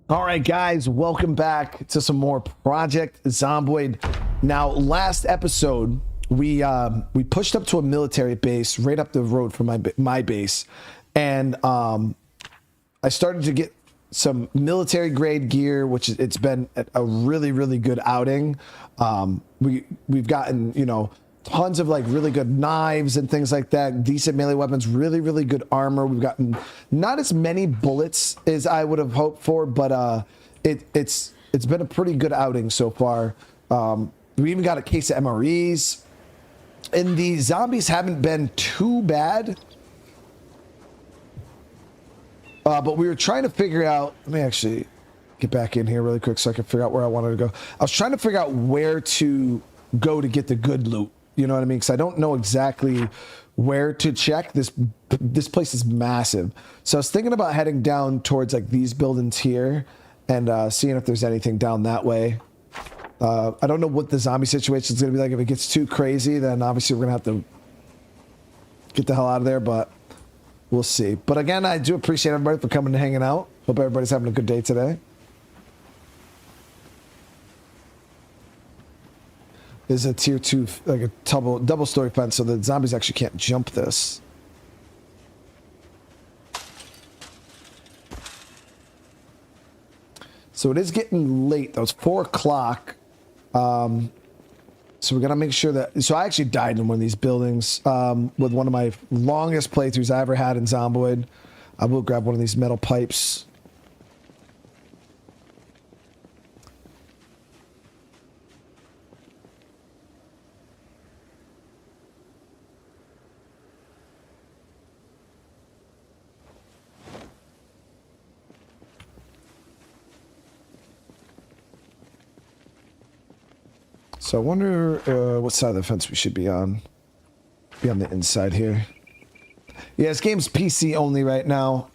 All right, guys, welcome back to some more Project Zomboid. Now, last episode, we pushed up to a military base right up the road from my base, and I started to get some military grade gear, which it's been a really good outing. We've gotten, you know, tons of like really good knives and things like that, decent melee weapons, really good armor. We've gotten not as many bullets as I would have hoped for, but it's been a pretty good outing so far. We even got a case of MREs, and the zombies haven't been too bad. But we were trying to figure out, let me actually get back in here really quick so I can figure out where I wanted to go. I was trying to figure out where to go to get the good loot. You know what I mean? Because I don't know exactly where to check. This place is massive. So I was thinking about heading down towards like these buildings here and seeing if there's anything down that way. I don't know what the zombie situation is going to be like. If it gets too crazy, then obviously we're going to have to get the hell out of there, but we'll see. But again, I do appreciate everybody for coming and hanging out. Hope everybody's having a good day today. Is a tier 2, like a double story fence, so the zombies actually can't jump this. So it is getting late. That was 4 o'clock. So we're gonna make sure that. So I actually died in one of these buildings with one of my longest playthroughs I ever had in Zomboid. I will grab one of these metal pipes. So I wonder what side of the fence we should be on. Be on the inside here. Yeah, this game's PC only right now.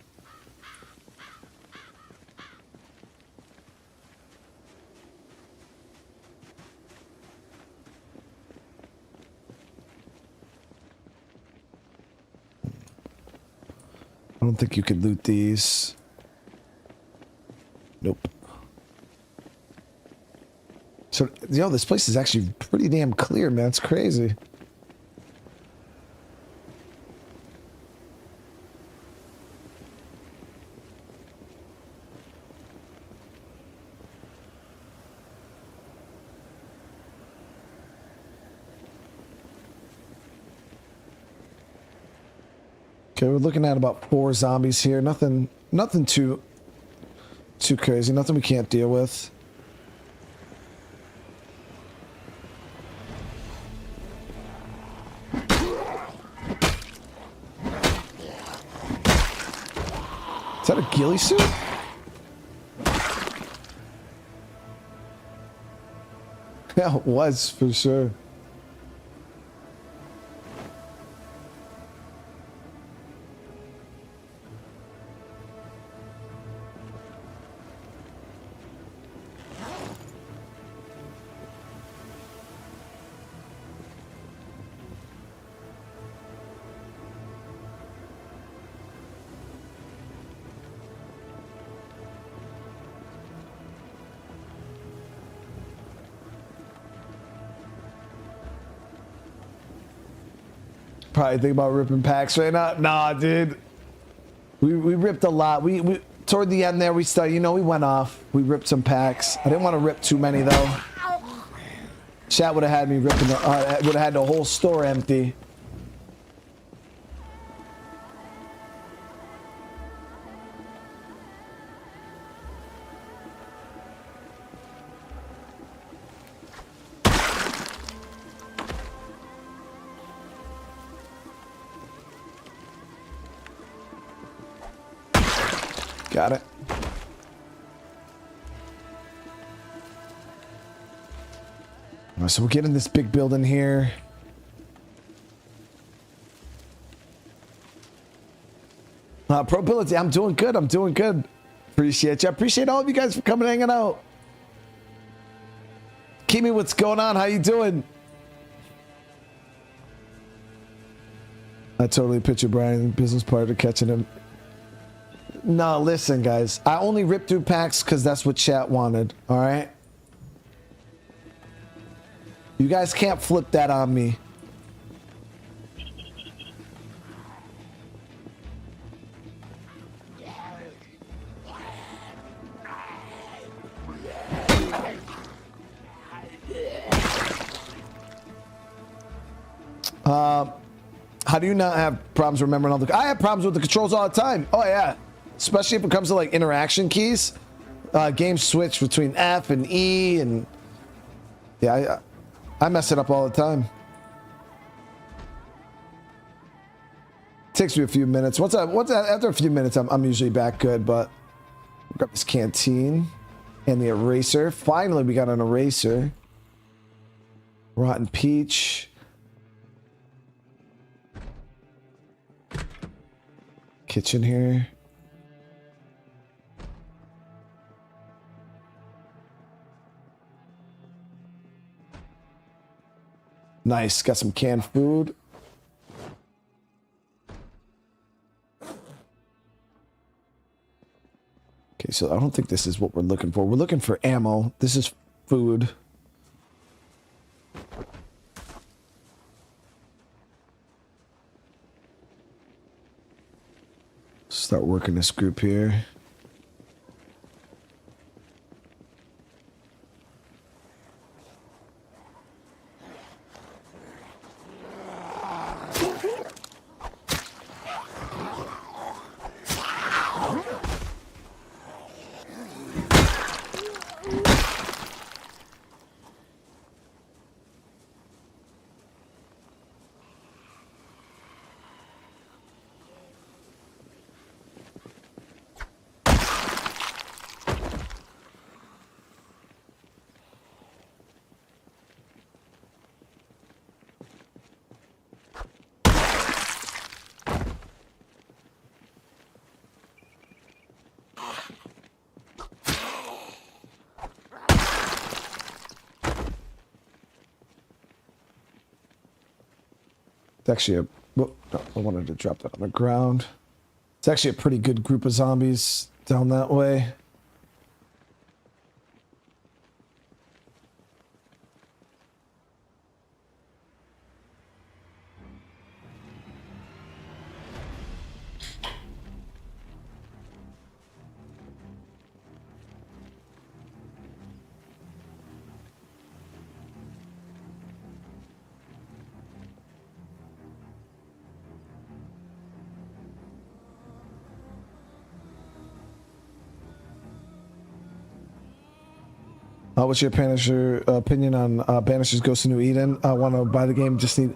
I don't think you could loot these. Nope. So, you know, this place is actually pretty damn clear, man. It's crazy. Okay, we're looking at about 4 zombies here. Nothing too crazy. Nothing we can't deal with. Is that a ghillie suit? Yeah, it was for sure. Probably think about ripping packs right now. Nah, dude. We ripped a lot. We toward the end there we started, you know, we went off. We ripped some packs. I didn't want to rip too many though. Chat would have had me ripping would have had the whole store empty. Got it. So we'll get in this big building here. Probability, I'm doing good. I'm doing good. Appreciate you. I appreciate all of you guys for coming and hanging out. Kimi, what's going on? How you doing? I totally picture Brian, business partner, catching him No, listen, guys. I only rip through packs because that's what chat wanted. All right. You guys can't flip that on me. How do you not have problems remembering all the... I have problems with the controls all the time. Oh, yeah. Especially if it comes to, like, interaction keys. Games switch between F and E, and... Yeah, I mess it up all the time. Takes me a few minutes. After a few minutes, I'm usually back good, but... Grab this canteen and the eraser. Finally, we got an eraser. Rotten peach. Kitchen here. Nice. Got some canned food. Okay, so I don't think this is what we're looking for. We're looking for ammo. This is food. Start working this group here. It's actually a... Whoop, no, I wanted to drop that on the ground. It's actually a pretty good group of zombies down that way. What's your Banisher opinion on Banisher's Ghost of New Eden? I want to buy the game. Just need.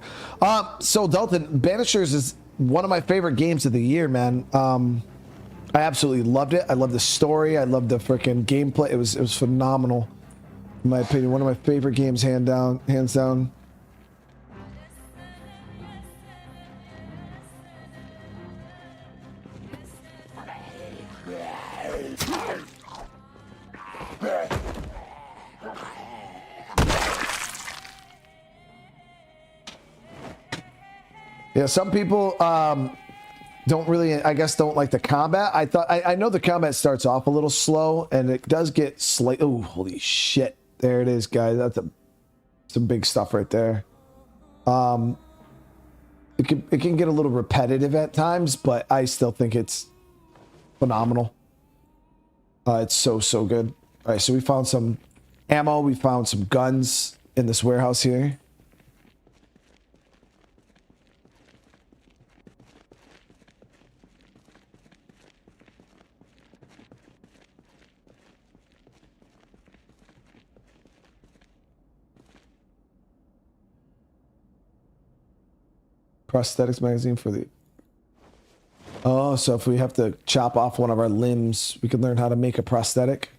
So Dalton, Banishers is one of my favorite games of the year, man. I absolutely loved it. I love the story. I love the freaking gameplay. It was phenomenal, in my opinion. One of my favorite games, hands down. Yeah, some people don't really, I guess, don't like the combat. I know the combat starts off a little slow, and it does get slight. Oh, holy shit! There it is, guys. That's some big stuff right there. It can get a little repetitive at times, but I still think it's phenomenal. It's so good. All right, so we found some ammo. We found some guns in this warehouse here. Prosthetics magazine for the... Oh, so if we have to chop off one of our limbs, we can learn how to make a prosthetic.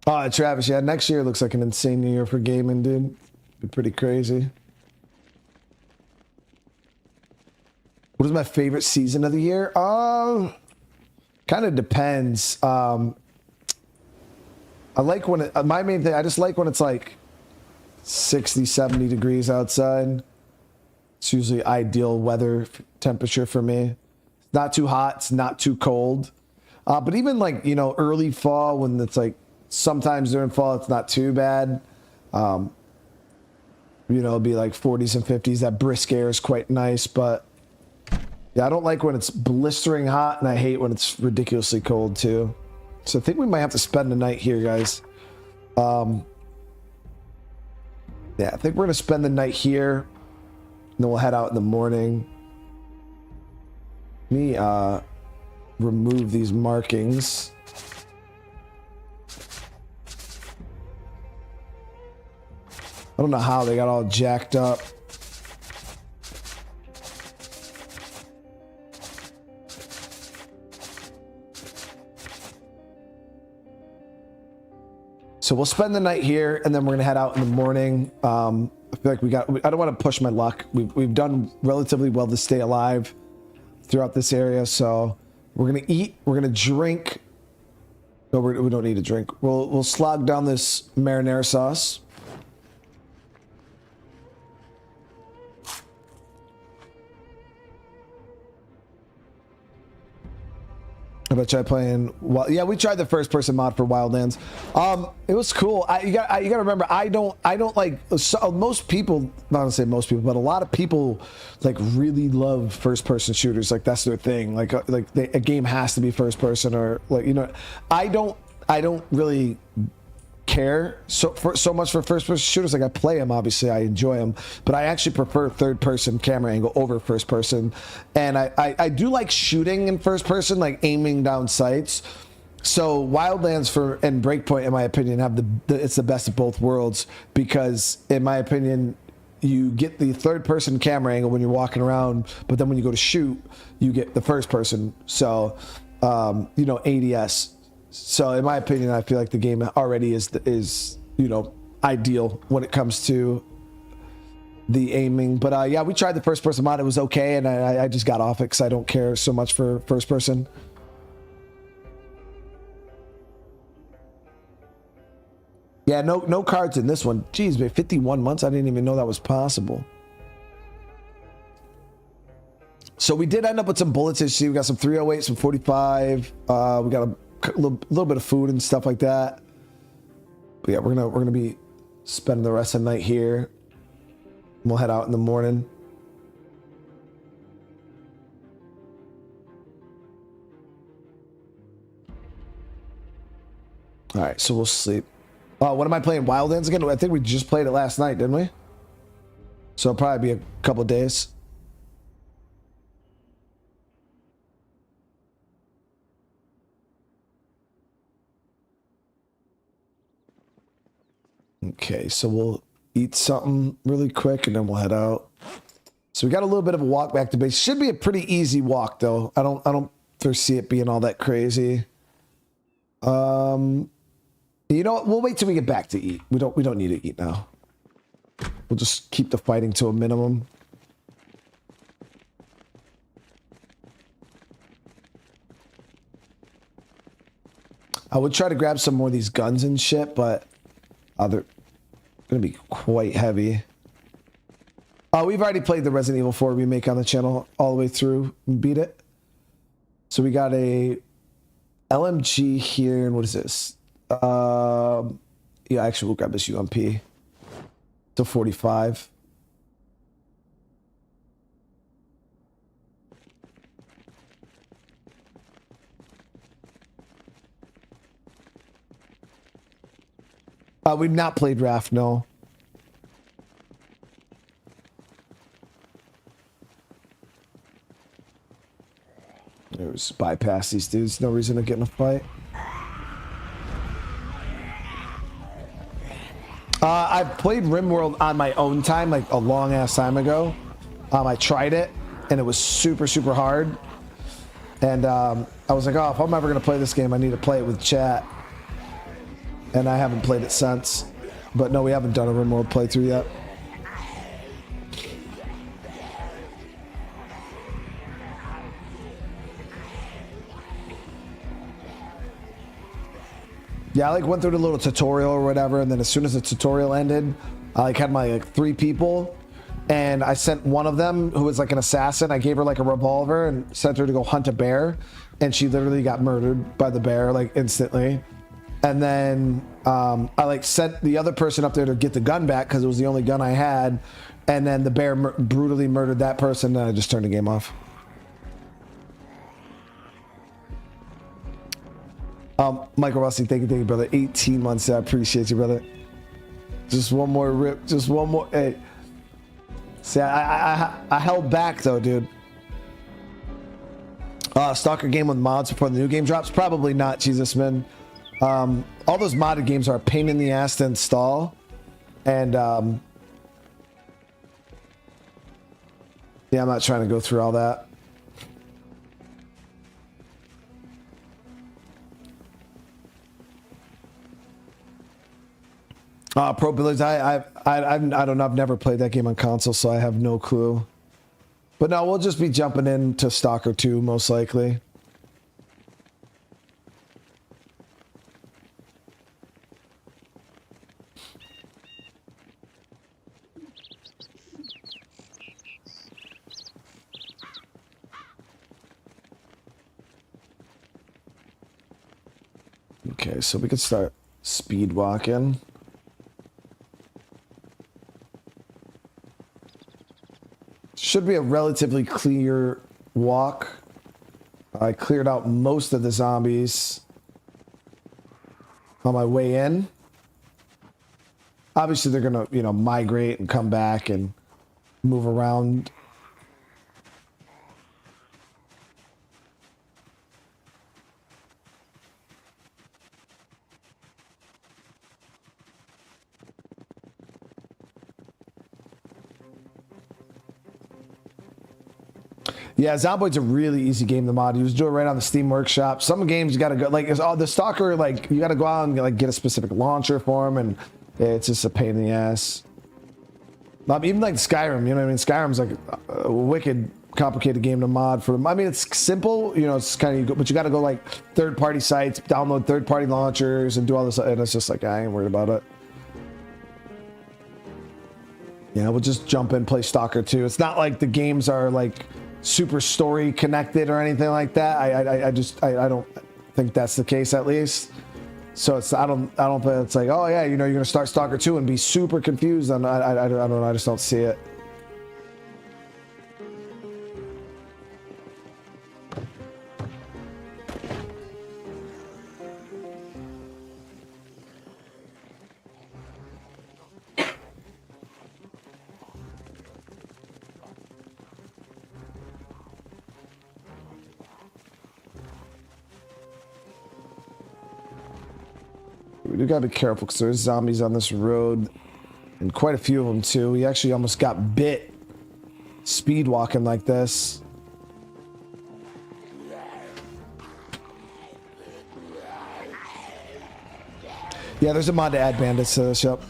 Oh, Travis, yeah, next year looks like an insane year for gaming, dude. Be pretty crazy. What is my favorite season of the year? Kind of depends. I like when it, my main thing, I just like when it's like 60, 70 degrees outside. It's usually ideal weather temperature for me. Not too hot, it's not too cold. But even like, you know, early fall when it's like sometimes during fall, it's not too bad. You know, it'll be like 40s and 50s. That brisk air is quite nice, but yeah, I don't like when it's blistering hot, and I hate when it's ridiculously cold too. So I think we might have to spend the night here, guys. Yeah, I think we're gonna spend the night here, and then we'll head out in the morning. Let me remove these markings. I don't know how they got all jacked up. So we'll spend the night here, and then we're gonna head out in the morning. I feel like I don't want to push my luck. We've done relatively well to stay alive throughout this area, so we're gonna eat, we're gonna drink. No, we don't need to drink. We'll slog down this marinara sauce. I bet you playing. Well, yeah, we tried the first-person mod for Wildlands. It was cool. You got to remember, I don't like most people. Not to say most people, but a lot of people like really love first-person shooters. Like that's their thing. Like a game has to be first-person, or like, you know, I don't really care so much for first-person shooters. Like I play them, obviously I enjoy them, but I actually prefer third-person camera angle over first-person. And I do like shooting in first-person, like aiming down sights. So Wildlands and Breakpoint, in my opinion, have it's the best of both worlds, because in my opinion, you get the third-person camera angle when you're walking around, but then when you go to shoot, you get the first-person. So you know, ADS. So in my opinion, I feel like the game already is you know, ideal when it comes to the aiming. But yeah, we tried the first person mod. It was okay, and I just got off it because I don't care so much for first person. Yeah, no cards in this one. Jeez, man, 51 months. I didn't even know that was possible. So we did end up with some bullets. You see, we got some 308, some 45. We got a little bit of food and stuff like that. But yeah, we're gonna be spending the rest of the night here. We'll head out in the morning. All right, so we'll sleep. What am I playing? Wildlands again? I think we just played it last night, didn't we? So it'll probably be a couple of days. Okay, so we'll eat something really quick and then we'll head out. So we got a little bit of a walk back to base. Should be a pretty easy walk though. I don't foresee it being all that crazy. You know what? We'll wait till we get back to eat. We don't need to eat now. We'll just keep the fighting to a minimum. I would try to grab some more of these guns and shit, but they're gonna be quite heavy. We've already played the Resident Evil 4 remake on the channel all the way through and beat it. So we got a LMG here, and what is this? Yeah, actually we'll grab this UMP. It's a 45. We've not played Raft, no. There's bypass these dudes. No reason to get in a fight. I've played RimWorld on my own time, like a long ass time ago. I tried it, and it was super, super hard. And I was like, oh, if I'm ever gonna play this game, I need to play it with chat. And I haven't played it since. But no, we haven't done a RimWorld playthrough yet. Yeah, I like went through the little tutorial or whatever, and then as soon as the tutorial ended, I like had my like 3 people, and I sent one of them who was like an assassin. I gave her like a revolver and sent her to go hunt a bear, and she literally got murdered by the bear like instantly. And then I like sent the other person up there to get the gun back because it was the only gun I had, and then the bear brutally murdered that person, and I just turned the game off. Michael Rossi, thank you, brother. 18 months, I appreciate you, brother. Just one more rip, just one more. Hey, see, I held back though, dude. Stalker game with mods before the new game drops? Probably not, Jesus man. All those modded games are a pain in the ass to install, and yeah, I'm not trying to go through all that. Pro Builders, I don't know. I've never played that game on console, so I have no clue. But no, we'll just be jumping into Stalker 2 most likely. Okay, so we could start speed walking. Should be a relatively clear walk. I cleared out most of the zombies on my way in. Obviously, they're gonna, you know, migrate and come back and move around. Yeah, Zomboid's a really easy game to mod. You just do it right on the Steam Workshop. Some games you gotta go, like, the Stalker, like, you gotta go out and like get a specific launcher for them, and it's just a pain in the ass. Even like Skyrim, you know what I mean? Skyrim's like a wicked complicated game to mod for them. I mean, it's simple, you know, it's kind of, but you gotta go like third-party sites, download third-party launchers, and do all this, and it's just like, I ain't worried about it. Yeah, we'll just jump in, play Stalker 2. It's not like the games are like super story connected or anything like that. I don't think that's the case, at least. So it's I don't think it's like, oh yeah, you know, you're gonna start Stalker 2 and be super confused. And I don't know, I just don't see it. We gotta be careful because there's zombies on this road, and quite a few of them too. We actually almost got bit speed walking like this. Yeah, there's a mod to add bandits to this. Yep.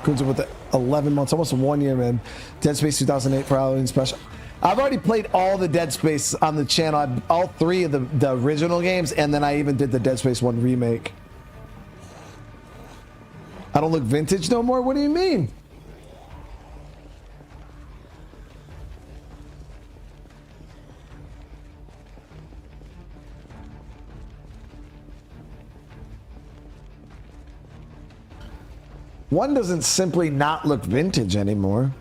With the 11 months, almost 1 year, man. Dead Space 2008 for Halloween special. I've already played all the Dead Space on the channel. All 3 of the original games, and then I even did the Dead Space 1 remake. I don't look vintage no more? What do you mean? One doesn't simply not look vintage anymore.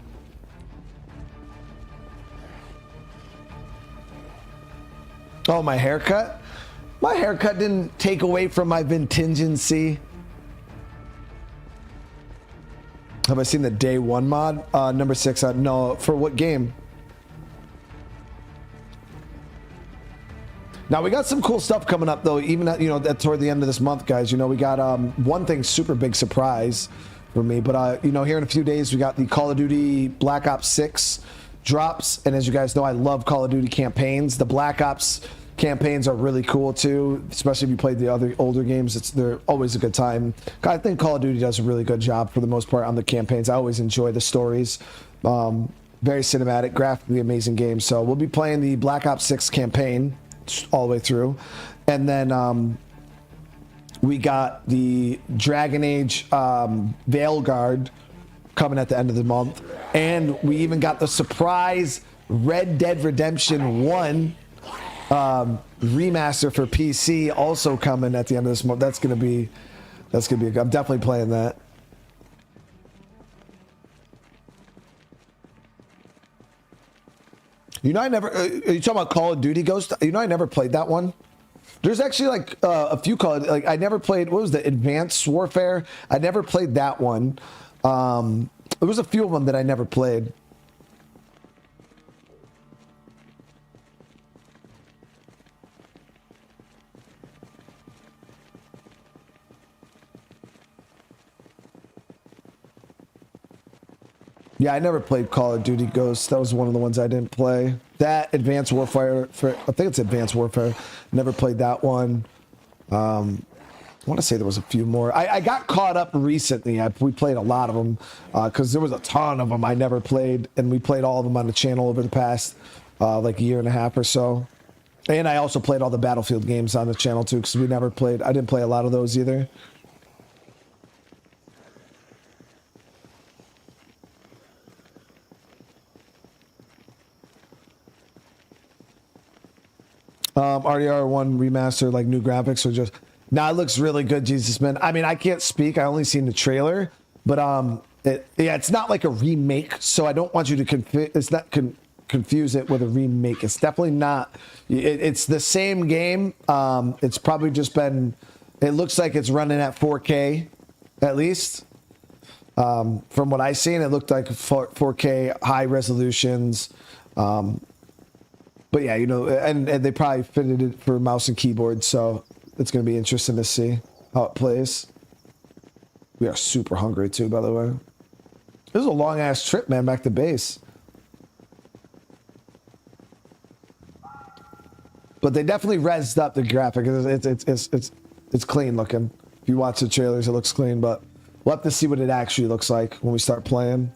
Oh, my haircut? My haircut didn't take away from my vintagency. Have I seen the day 1 mod? Number 6, no. For what game? Now we got some cool stuff coming up though, even at, toward the end of this month, guys. We got one thing, super big surprise for me, but here in a few days we got the Call of Duty Black Ops 6 drops, and as you guys know, I love Call of Duty campaigns. The Black Ops campaigns are really cool too, especially if you played the other older games. They're always a good time. I think Call of Duty does a really good job for the most part on the campaigns. I always enjoy the stories. Very cinematic, graphically amazing game. So we'll be playing the Black Ops 6 campaign all the way through, and then we got the Dragon Age Veilguard coming at the end of the month, and we even got the surprise Red Dead Redemption 1 remaster for PC also coming at the end of this month. That's gonna be I'm definitely playing that. I never. Are you talking about Call of Duty Ghost? I never played that one. There's actually like a few I never played. What was the Advanced Warfare? I never played that one. There was a few of them that I never played. Yeah, I never played Call of Duty Ghosts. That was one of the ones I didn't play. That Advanced Warfare, I think it's Advanced Warfare. Never played that one. I want to say there was a few more. I got caught up recently. We played a lot of them because there was a ton of them I never played, and we played all of them on the channel over the past like year and a half or so. And I also played all the Battlefield games on the channel too, because I didn't play a lot of those either. RDR1 remaster, like new graphics, or just now it looks really good, Jesus man. I mean, I can't speak. I only seen the trailer, but it's not like a remake, so I don't want you to confuse it with a remake. It's definitely not. It's the same game. It's probably just been. It looks like it's running at 4K, at least. From what I seen, it looked like 4K high resolutions. But yeah, and they probably fitted it for mouse and keyboard, so it's going to be interesting to see how it plays. We are super hungry too, by the way. This is a long ass trip, man, back to base. But they definitely rezzed up the graphic. It's clean looking. If you watch the trailers, it looks clean, but we'll have to see what it actually looks like when we start playing.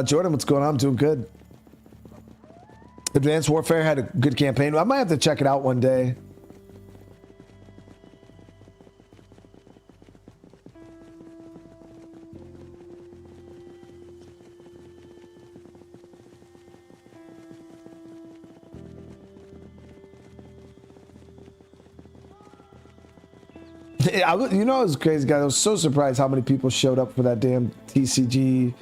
Jordan, what's going on? I'm doing good. Advanced Warfare had a good campaign. I might have to check it out one day. It was crazy, guys. I was so surprised how many people showed up for that damn TCG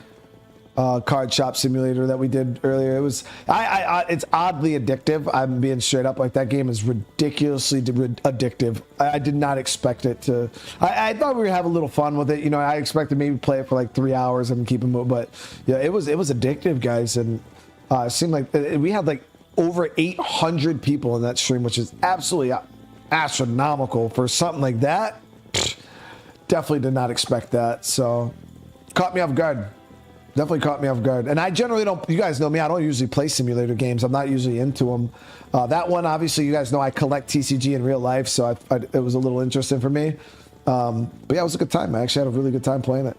card shop simulator that we did earlier. It was it's oddly addictive. I'm being straight up. Like, that game is ridiculously addictive. I did not expect it to. I thought we would have a little fun with it. I expected maybe play it for like 3 hours and keep it moving, but yeah, it was addictive, guys. And it seemed like we had like over 800 people in that stream, which is absolutely astronomical for something like that. Definitely did not expect that. So caught me off guard. Definitely caught me off guard. And I generally don't, you guys know me, I don't usually play simulator games. I'm not usually into them. That one, obviously, you guys know I collect TCG in real life, so it was a little interesting for me. But yeah, it was a good time. I actually had a really good time playing it.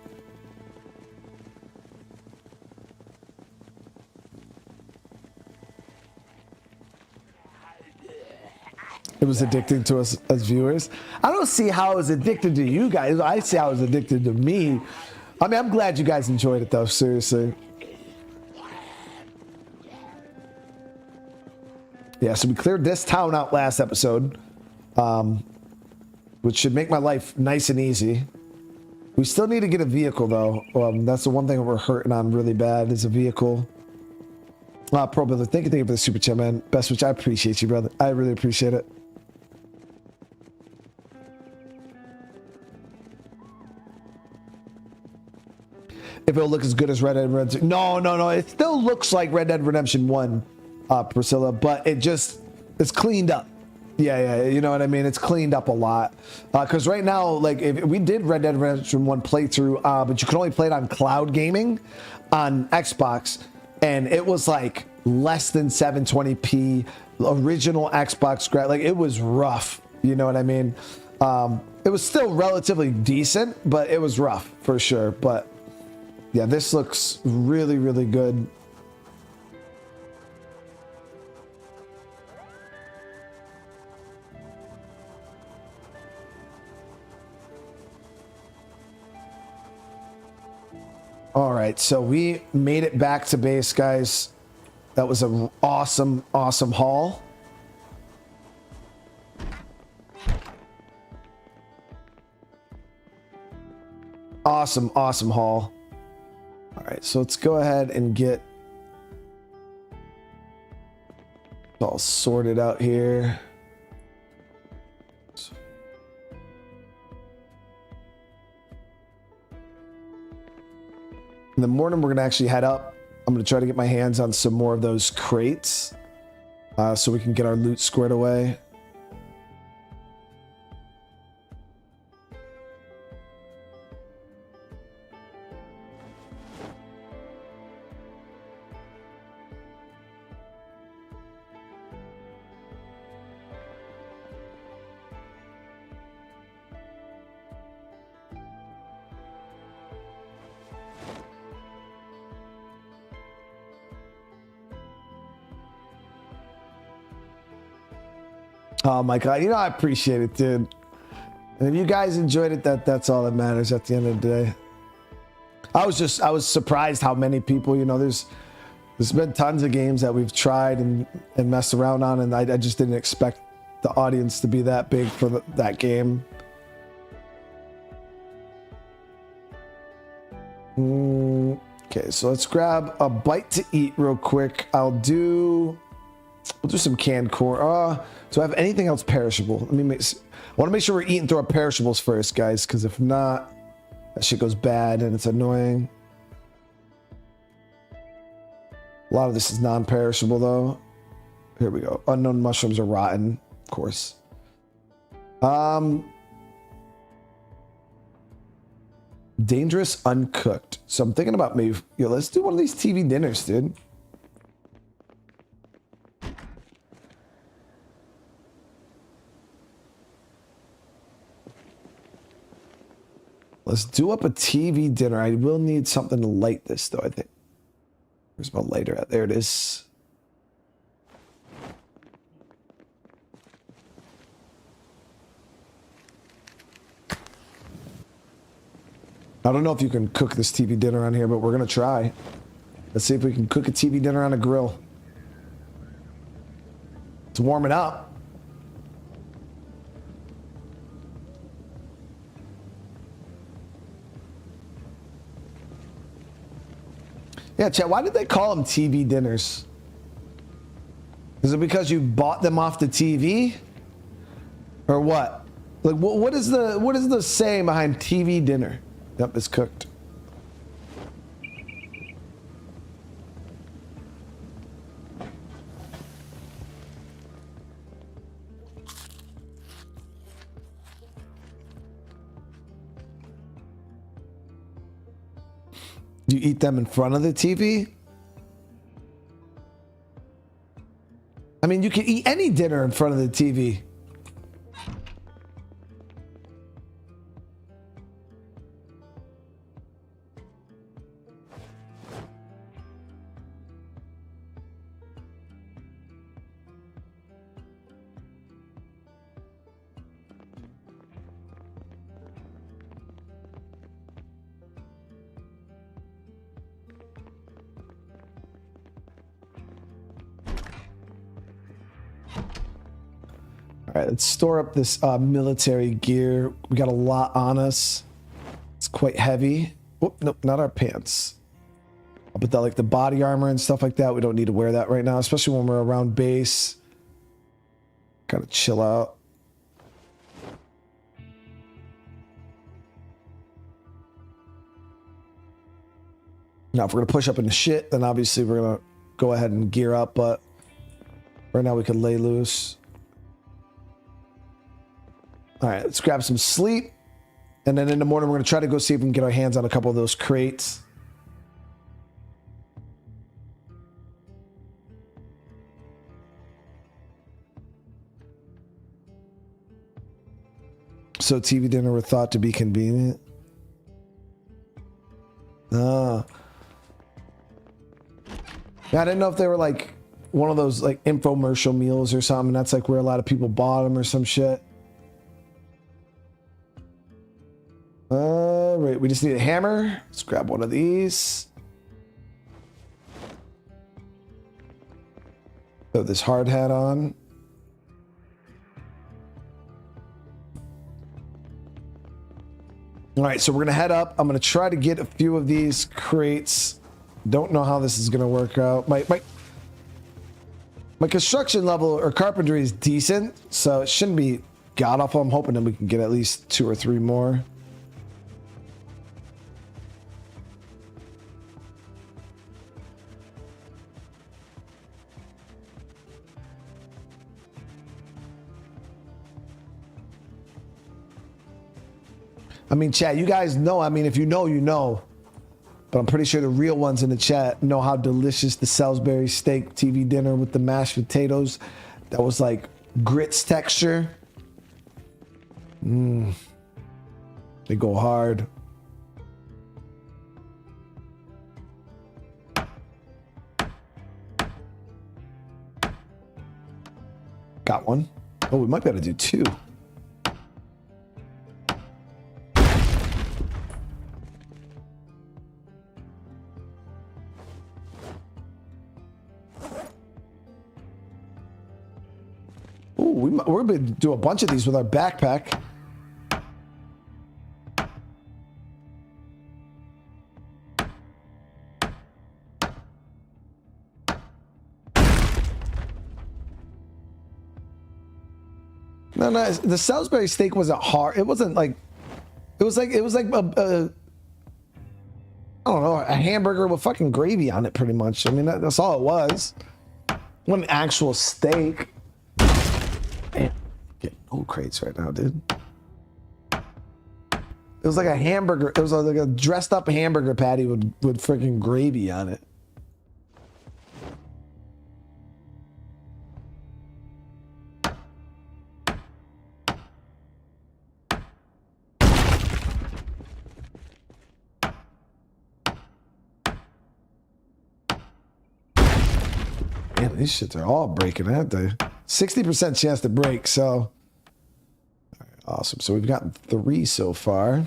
It was addicting to us as viewers. I don't see how it was addicted to you guys. I see how it was addicted to me. I mean, I'm glad you guys enjoyed it, though, seriously. Yeah, so we cleared this town out last episode, which should make my life nice and easy. We still need to get a vehicle, though. That's the one thing we're hurting on really bad is a vehicle. Pro Brother, thank you for the super chat, man. Best wish. I appreciate you, brother. I really appreciate it. if it'll look as good as Red Dead Redemption. No, no, no. It still looks like Red Dead Redemption 1, Priscilla, but it's cleaned up. Yeah, you know what I mean? It's cleaned up a lot. Because right now, like, if we did Red Dead Redemption 1 playthrough, but you could only play it on cloud gaming on Xbox, and it was like less than 720p, original Xbox, like, it was rough. You know what I mean? It was still relatively decent, but it was rough for sure. But yeah, this looks really, really good. All right, so we made it back to base, guys. That was an awesome, awesome haul. Awesome, awesome haul. All right, so let's go ahead and get it all sorted out here. In the morning, we're going to actually head up. I'm going to try to get my hands on some more of those crates so we can get our loot squared away. Oh my God, you know, I appreciate it, dude. And if you guys enjoyed it, that's all that matters at the end of the day. I was surprised how many people, you know, there's been tons of games that we've tried and messed around on, and I just didn't expect the audience to be that big for that game. Okay, so let's grab a bite to eat real quick. We'll do some canned corn. Do I have anything else perishable? I want to make sure we're eating through our perishables first, guys, because if not, that shit goes bad and it's annoying. A lot of this is non-perishable, though. Here we go. Unknown mushrooms are rotten, of course. Dangerous uncooked. So I'm thinking about maybe, let's do one of these TV dinners, dude. Let's do up a TV dinner. I will need something to light this, though, I think. Where's my lighter at? There it is. I don't know if you can cook this TV dinner on here, but we're going to try. Let's see if we can cook a TV dinner on a grill. It's warming up. Yeah, chat, why did they call them TV dinners? Is it because you bought them off the TV? Or what? Like, what is the saying behind TV dinner? Yep, it's cooked. Do you eat them in front of the TV? I mean, you can eat any dinner in front of the TV. All right, let's store up this military gear. We got a lot on us. It's quite heavy. Oh, nope, not our pants. I'll put that like the body armor and stuff like that. We don't need to wear that right now, especially when we're around base. Gotta chill out. Now, if we're gonna push up into shit, then obviously we're gonna go ahead and gear up, but right now we can lay loose. All right, let's grab some sleep. And then in the morning, we're gonna try to go see if we can get our hands on a couple of those crates. So TV dinner were thought to be convenient. Ah. I didn't know if they were like one of those like infomercial meals or something. That's like where a lot of people bought them or some shit. All right, we just need a hammer. Let's grab one of these. Throw this hard hat on. All right, so we're gonna head up. I'm gonna try to get a few of these crates. Don't know how this is gonna work out. My construction level or carpentry is decent, so it shouldn't be god awful. I'm hoping that we can get at least 2 or 3 more. I mean, chat, you guys know, I mean, if you know, you know. But I'm pretty sure the real ones in the chat know how delicious the Salisbury steak TV dinner with the mashed potatoes. That was like grits texture. They go hard. Got one. Oh, we might be able to do 2. We're going to do a bunch of these with our backpack. No, the Salisbury steak wasn't hard. It wasn't like, it was like a I don't know, a hamburger with fucking gravy on it, pretty much. I mean, that's all it was. It wasn't an actual steak. Man, getting no crates right now, dude. It was like a hamburger. It was like a dressed up hamburger patty with freaking gravy on it. Man, these shits are all breaking, aren't they? 60% chance to break, so. All right, awesome. So we've gotten 3 so far.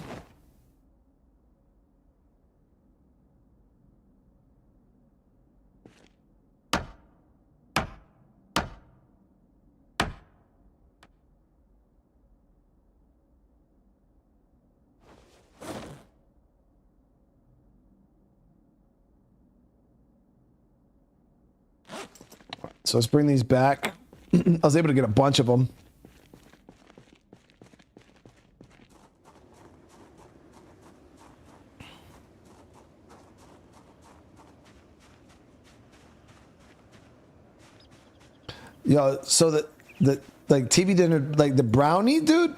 So let's bring these back. I was able to get a bunch of them. Yo, so the like TV dinner, like the brownie, dude.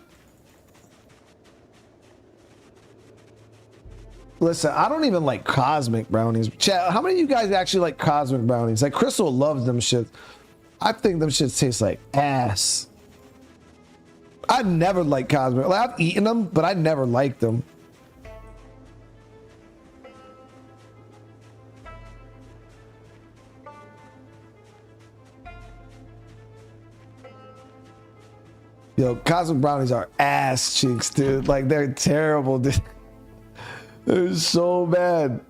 Listen, I don't even like cosmic brownies. Chat, how many of you guys actually like cosmic brownies? Like Crystal loves them shit. I think them shits taste like ass. I never liked cosmic. Like, I've eaten them, but I never liked them. Yo, cosmic brownies are ass cheeks, dude. Like, they're terrible, dude. They're so bad.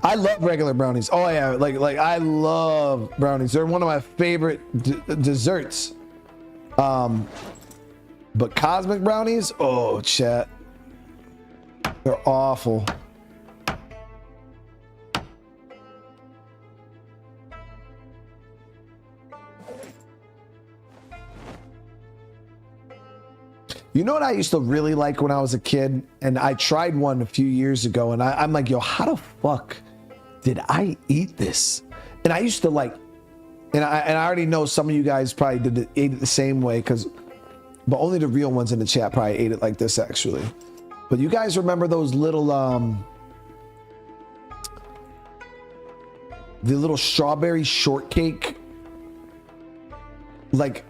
I love regular brownies. Oh yeah, like I love brownies. They're one of my favorite desserts. But cosmic brownies, oh chat, they're awful. You know what I used to really like when I was a kid? And I tried one a few years ago, and I'm like, yo, how the fuck did I eat this? And I used to like, and I already know some of you guys probably ate it the same way, but only the real ones in the chat probably ate it like this actually. But you guys remember those little, the little strawberry shortcake, like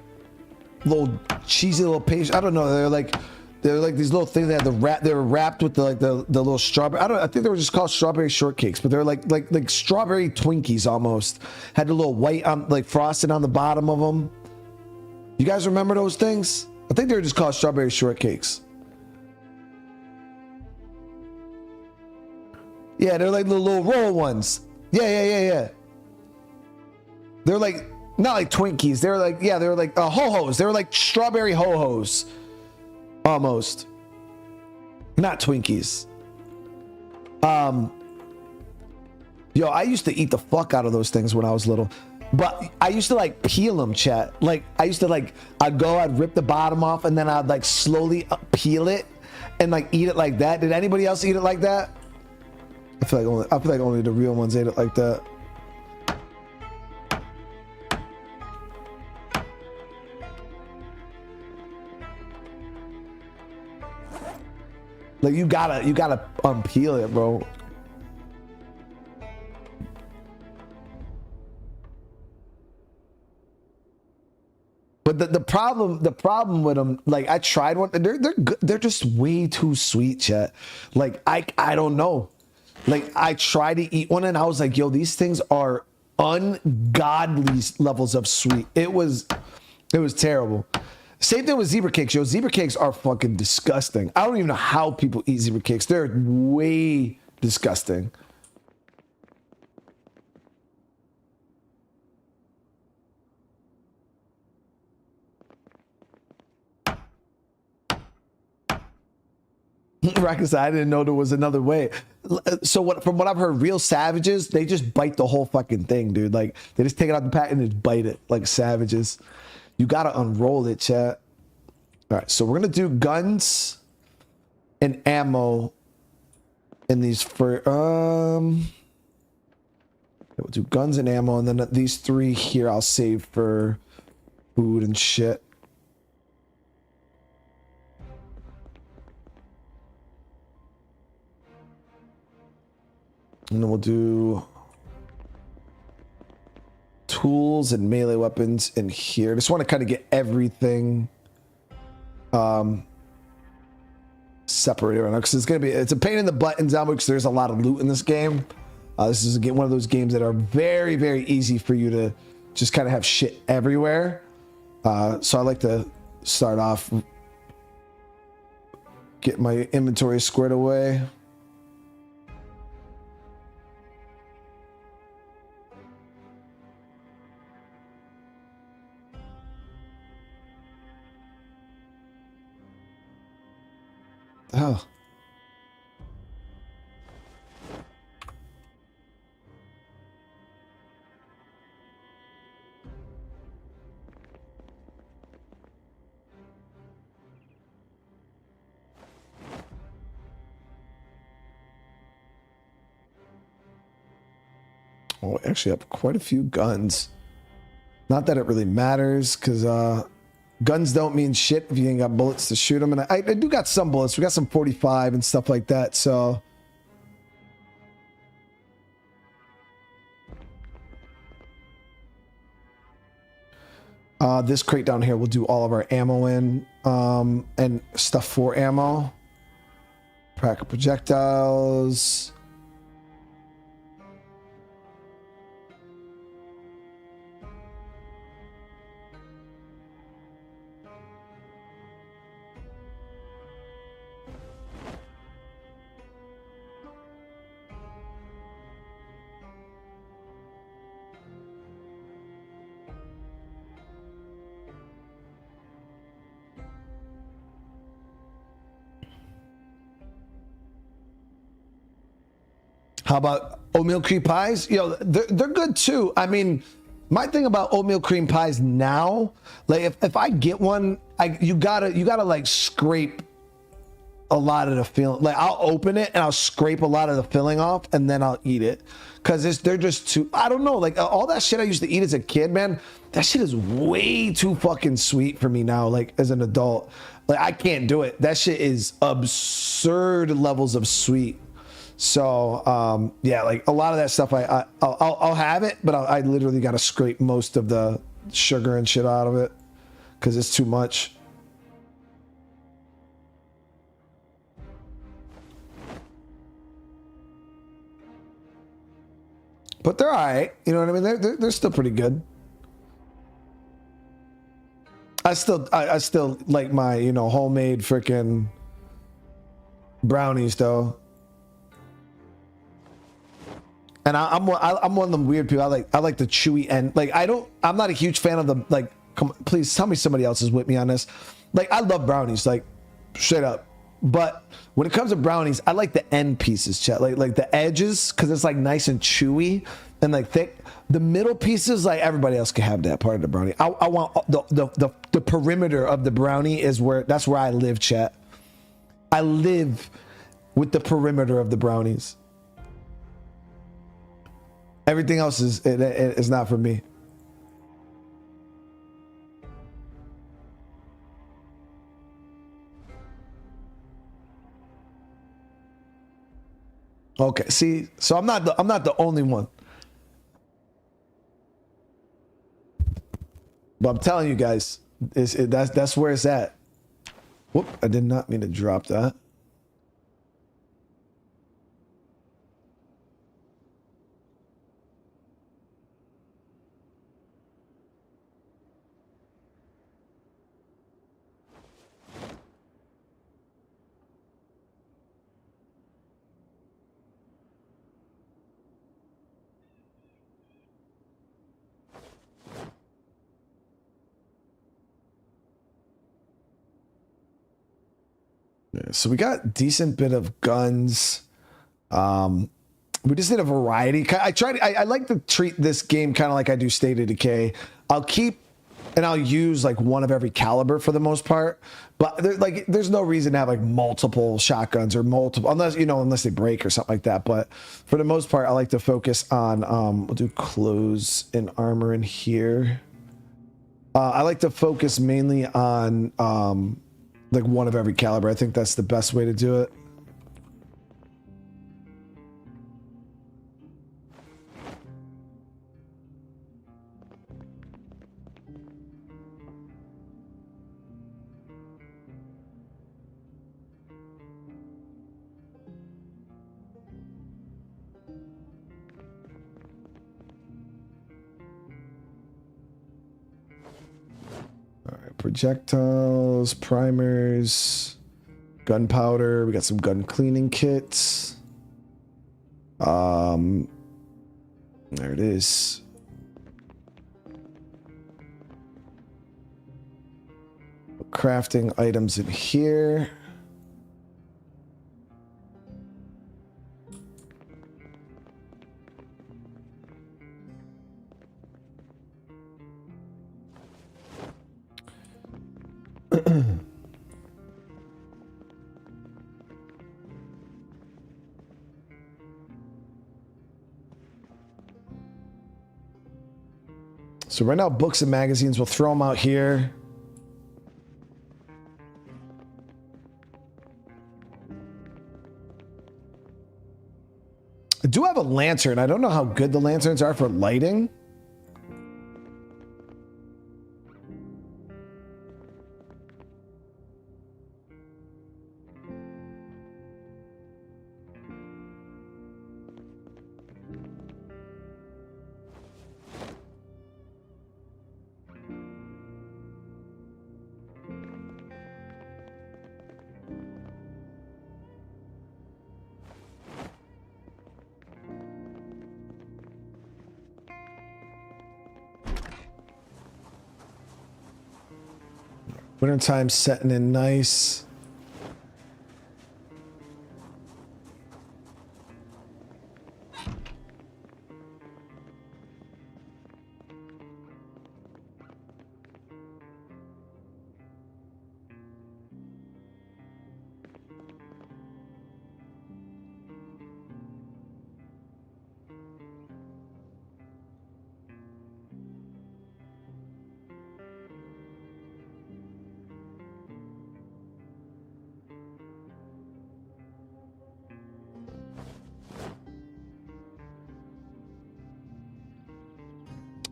little cheesy little pastry. I don't know. They're like these little things that had the wrap. They were wrapped with the little strawberry. I think they were just called strawberry shortcakes, but they're like strawberry Twinkies almost. Had the little white like frosting on the bottom of them. You guys remember those things? I think they were just called strawberry shortcakes. Yeah, they're like the little roll ones. Yeah. They're like, not like Twinkies. They're like, yeah, they're like ho-hos. They were like strawberry ho-hos. Almost. Not Twinkies. Yo, I used to eat the fuck out of those things when I was little. But I used to like peel them, chat. Like I used to like, I'd rip the bottom off and then I'd like slowly peel it and like eat it like that. Did anybody else eat it like that? I feel like only the real ones ate it like that. Like you gotta unpeel it, bro. But the problem with them, like I tried one, they're just way too sweet, chat. Like I don't know. Like I tried to eat one and I was like, yo, these things are ungodly levels of sweet. It was terrible. Same thing with zebra cakes, yo. Zebra cakes are fucking disgusting. I don't even know how people eat zebra cakes. They're way disgusting. Raccoon said, I didn't know there was another way. So from what I've heard, real savages, they just bite the whole fucking thing, dude. Like they just take it out the pack and just bite it like savages. You gotta unroll it, chat. All right, so we're gonna do guns and ammo in these for we'll do guns and ammo, and then these three here I'll save for food and shit. And then we'll do tools and melee weapons in here. I just want to kind of get everything separated right now, because it's a pain in the butt in Zomboid because there's a lot of loot in this game. This is one of those games that are very, very easy for you to just kind of have shit everywhere. So I like to start off, get my inventory squared away. Oh. Oh, I actually have quite a few guns. Not that it really matters, because guns don't mean shit if you ain't got bullets to shoot them. And I do got some bullets. We got some 45 and stuff like that. So this crate down here, we'll do all of our ammo in and stuff for ammo. Pack of projectiles. How about oatmeal cream pies? Yo, they're good too. I mean, my thing about oatmeal cream pies now, like if I get one you gotta like scrape a lot of the filling. Like I'll open it and I'll scrape a lot of the filling off and then I'll eat it. Cause they're just too, I don't know, like all that shit I used to eat as a kid, man, that shit is way too fucking sweet for me now, like as an adult. Like I can't do it. That shit is absurd levels of sweet. So yeah, like a lot of that stuff I'll have it, but I literally got to scrape most of the sugar and shit out of it because it's too much. But they're all right, you know what I mean? They're still pretty good. I still like my, you know, homemade freaking brownies though. And I'm one of them weird people. I like the chewy end. Like I'm not a huge fan of the like. Please tell me somebody else is with me on this. Like I love brownies, like straight up. But when it comes to brownies, I like the end pieces, chat. Like the edges, because it's like nice and chewy and like thick. The middle pieces, like everybody else can have that part of the brownie. I want the perimeter of the brownie is that's where I live, chat. I live with the perimeter of the brownies. Everything else is not for me. Okay, see, so I'm not the only one. But I'm telling you guys, that's where it's at. Whoop, I did not mean to drop that. So we got decent bit of guns. We just need a variety. I like to treat this game kind of like I do State of Decay. I'll keep and I'll use like one of every caliber for the most part. But there's no reason to have like multiple shotguns or multiple, unless they break or something like that. But for the most part, I like to focus on, we'll do clothes and armor in here. I like to focus mainly on like one of every caliber. I think that's the best way to do it. Projectiles, primers, gunpowder. We got some gun cleaning kits. There it is. Crafting items in here. So right now, books and magazines, we'll throw them out here. I do have a lantern. I don't know how good the lanterns are for lighting. Wintertime setting in nice.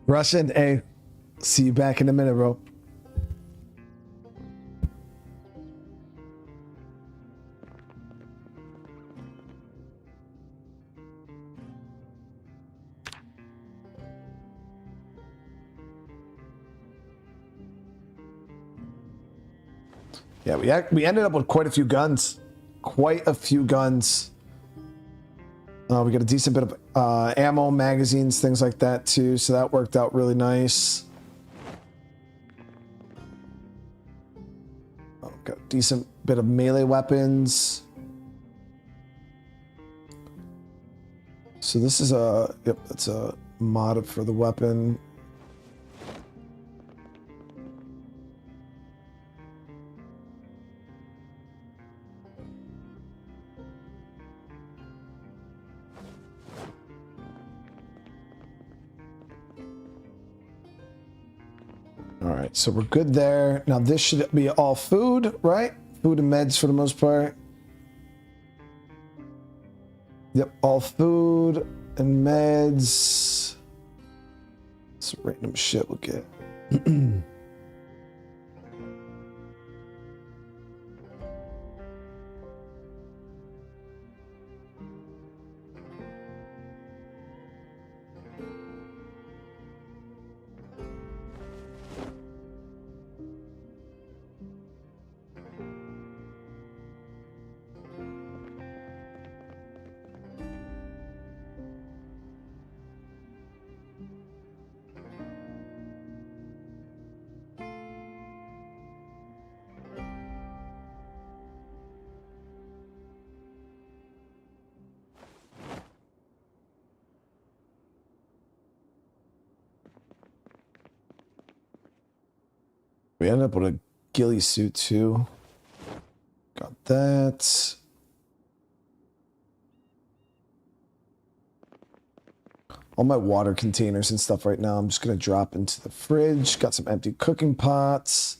Russian, hey, see you back in a minute, bro. Yeah, we ended up with quite a few guns. Quite a few guns. We got a decent bit of ammo, magazines, things like that too. So that worked out really nice. Got a decent bit of melee weapons. So this is a, yep, that's a mod for the weapon. All right, so we're good there. Now this should be all food, right? Food and meds for the most part. Yep, all food and meds. Some random shit we'll get. We ended up with a ghillie suit too. Got that. All my water containers and stuff right now, I'm just going to drop into the fridge. Got some empty cooking pots.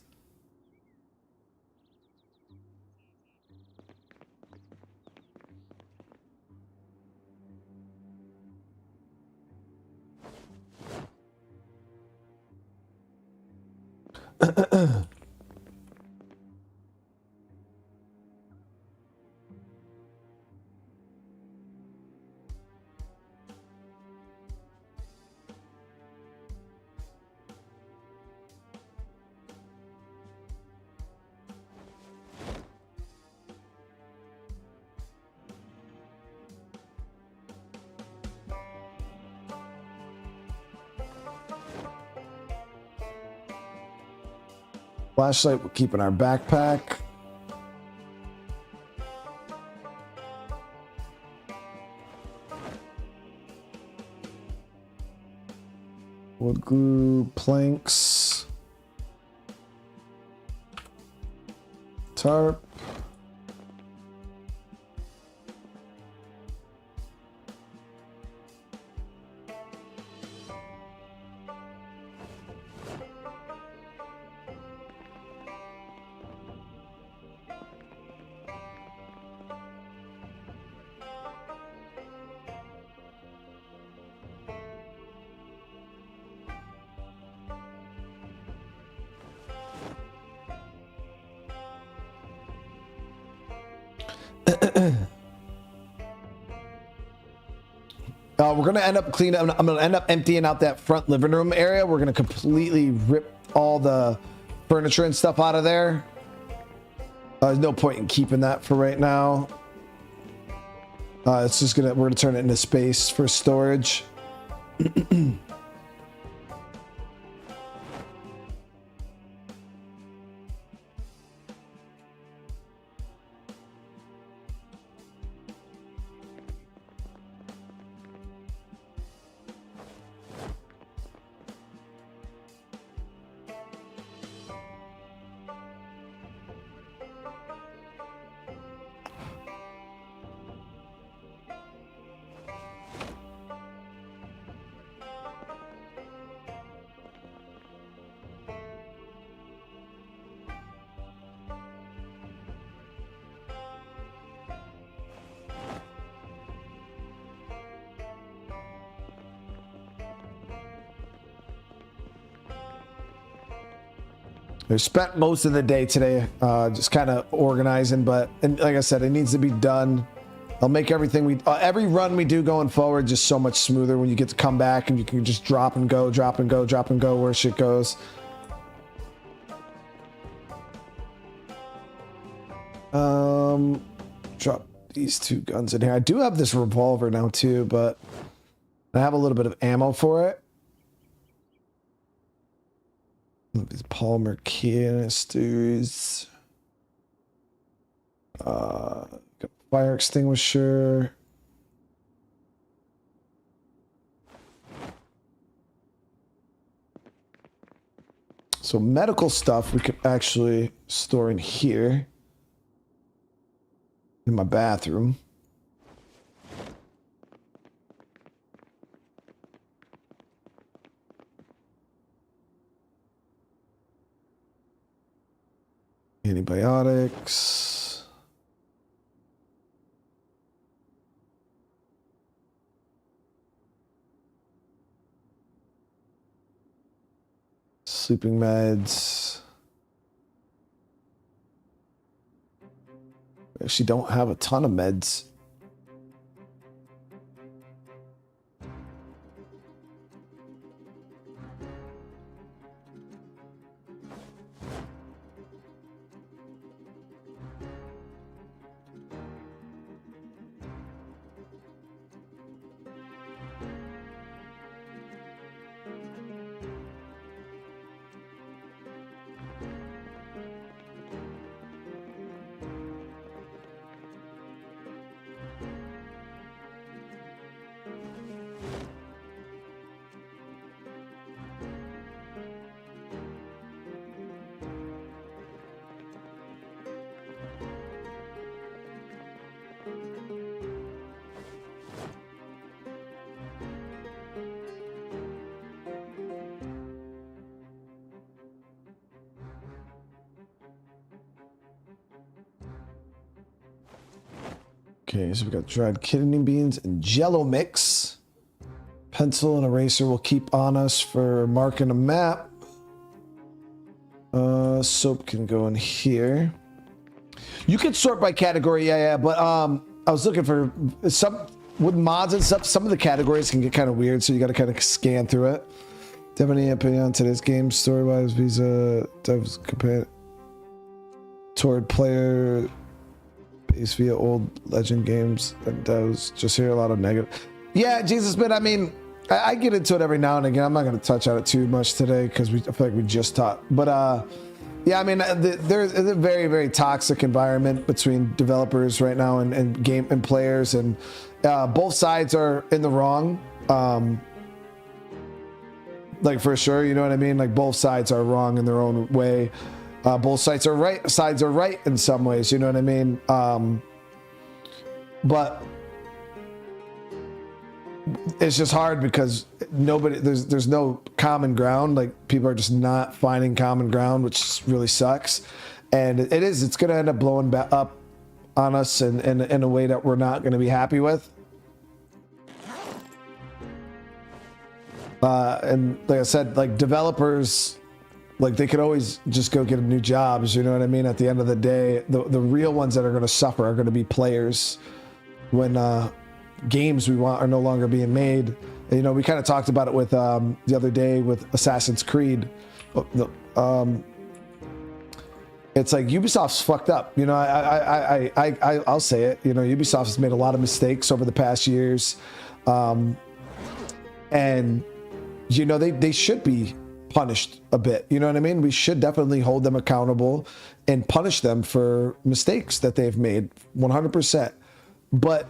Flashlight we'll keep in our backpack. Wood glue, planks, tarp. We're going to end up cleaning up. I'm going to end up emptying out that front living room area. We're going to completely rip all the furniture and stuff out of there. There's no point in keeping that for right now. It's just we're going to turn it into space for storage. I spent most of the day today just kind of organizing, but and like I said, it needs to be done. I'll make everything every run we do going forward just so much smoother when you get to come back and you can just drop and go, drop and go, drop and go where shit goes. Drop these two guns in here. I do have this revolver now too, but I have a little bit of ammo for it. These polymer canisters. Fire extinguisher. So medical stuff we could actually store in here. In my bathroom. Antibiotics. Sleeping meds. I actually don't have a ton of meds. Okay, so we got dried kidney beans and Jello mix. Pencil and eraser will keep on us for marking a map. Soap can go in here. You can sort by category, yeah, but I was looking for some with mods and stuff. Some of the categories can get kind of weird, so you got to kind of scan through it. Do you have any opinion on today's game, story-wise? Visa devs compare toward player base via old legend games and devs. Just hear a lot of negative. Yeah, Jesus, but I mean, I get into it every now and again. I'm not going to touch on it too much today because I feel like we just talked. But yeah, I mean, there's a very, very toxic environment between developers right now and game and players, and both sides are in the wrong. Like for sure, you know what I mean? Like both sides are wrong in their own way. Both sides are right in some ways, you know what I mean? But it's just hard because there's no common ground. Like people are just not finding common ground, which really sucks. And it's going to end up blowing up on us in a way that we're not going to be happy with. And like I said, like developers, like they could always just go get new jobs, you know what I mean? At the end of the day, the real ones that are going to suffer are going to be players when games we want are no longer being made. And, you know, we kind of talked about it with the other day with Assassin's Creed. It's like Ubisoft's fucked up. You know, I'll say it. You know, Ubisoft has made a lot of mistakes over the past years, and you know they should be punished a bit. You know what I mean? We should definitely hold them accountable and punish them for mistakes that they've made 100%. But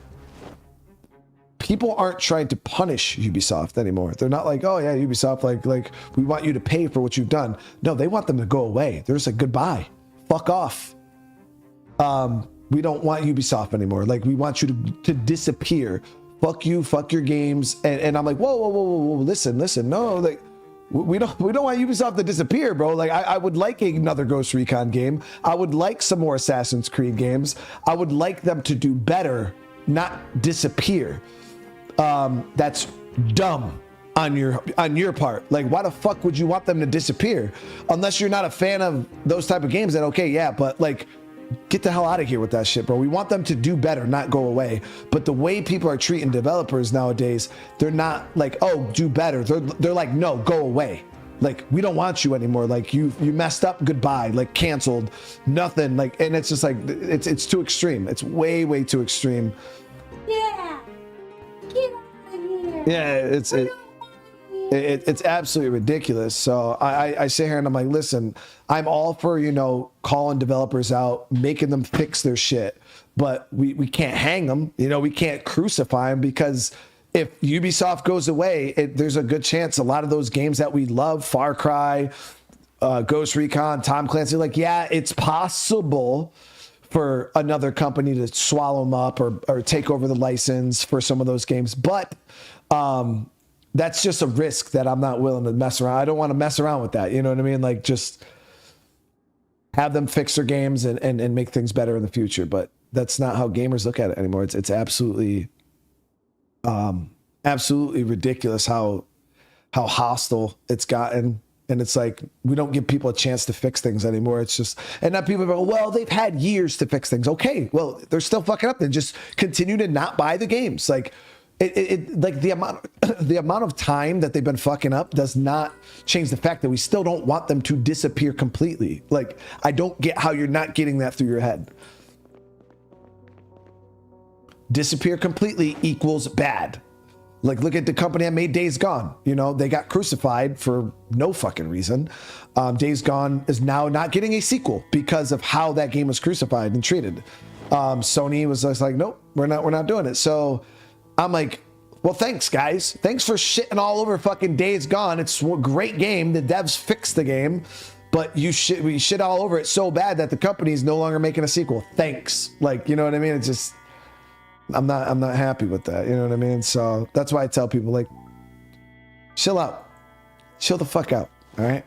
people aren't trying to punish Ubisoft anymore. They're not like, oh yeah, Ubisoft, like we want you to pay for what you've done. No, they want them to go away. They're just like, goodbye, fuck off. We don't want Ubisoft anymore. Like we want you to disappear. Fuck you, fuck your games. And I'm like, whoa, listen, no, like we don't want Ubisoft to disappear, bro. Like I would like another Ghost Recon game. I would like some more Assassin's Creed games. I would like them to do better, not disappear. That's dumb. on your part. Like, why the fuck would you want them to disappear? Unless you're not a fan of those type of games, then okay, yeah, but like, get the hell out of here with that shit, bro. We want them to do better, not go away. But the way people are treating developers nowadays, they're not like, oh, do better. They're like, no, go away. Like, we don't want you anymore. Like, you messed up, goodbye. Like, canceled, nothing. Like, and it's just like, it's too extreme. It's way too extreme. Yeah, get out of here. Yeah, it's absolutely ridiculous. So I sit here and I'm like, listen, I'm all for, you know, calling developers out, making them fix their shit, but we can't hang them. You know, we can't crucify them, because if Ubisoft goes away, there's a good chance a lot of those games that we love, Far Cry, Ghost Recon, Tom Clancy, like, yeah, it's possible for another company to swallow them up or take over the license for some of those games. But that's just a risk that I'm not willing to mess around. I don't want to mess around with that. You know what I mean? Like, just have them fix their games and make things better in the future. But that's not how gamers look at it anymore. It's absolutely, absolutely ridiculous how hostile it's gotten. And it's like, we don't give people a chance to fix things anymore. It's just, and now people go, well, they've had years to fix things. Okay, well, they're still fucking up. Then just continue to not buy the games. Like, like the amount of time that they've been fucking up does not change the fact that we still don't want them to disappear completely. Like, I don't get how you're not getting that through your head. Disappear completely equals bad. Like, look at the company that made Days Gone. You know, they got crucified for no fucking reason. Days Gone is now not getting a sequel because of how that game was crucified and treated. Sony was just like, nope, we're not doing it. So I'm like, well, thanks, guys. Thanks for shitting all over fucking Days Gone. It's a great game. The devs fixed the game, but we shit all over it so bad that the company's no longer making a sequel. Thanks. Like, you know what I mean? It's just, I'm not happy with that. You know what I mean? So that's why I tell people, like, chill out. Chill the fuck out. All right?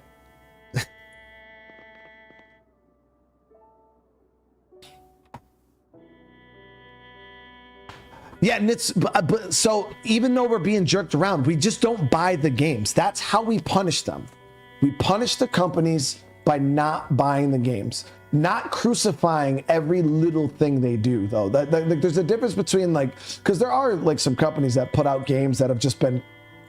Yeah, and but so even though we're being jerked around, we just don't buy the games. That's how we punish them. We punish the companies by not buying the games, not crucifying every little thing they do, though. Like, there's a difference between, like, because there are like some companies that put out games that have just been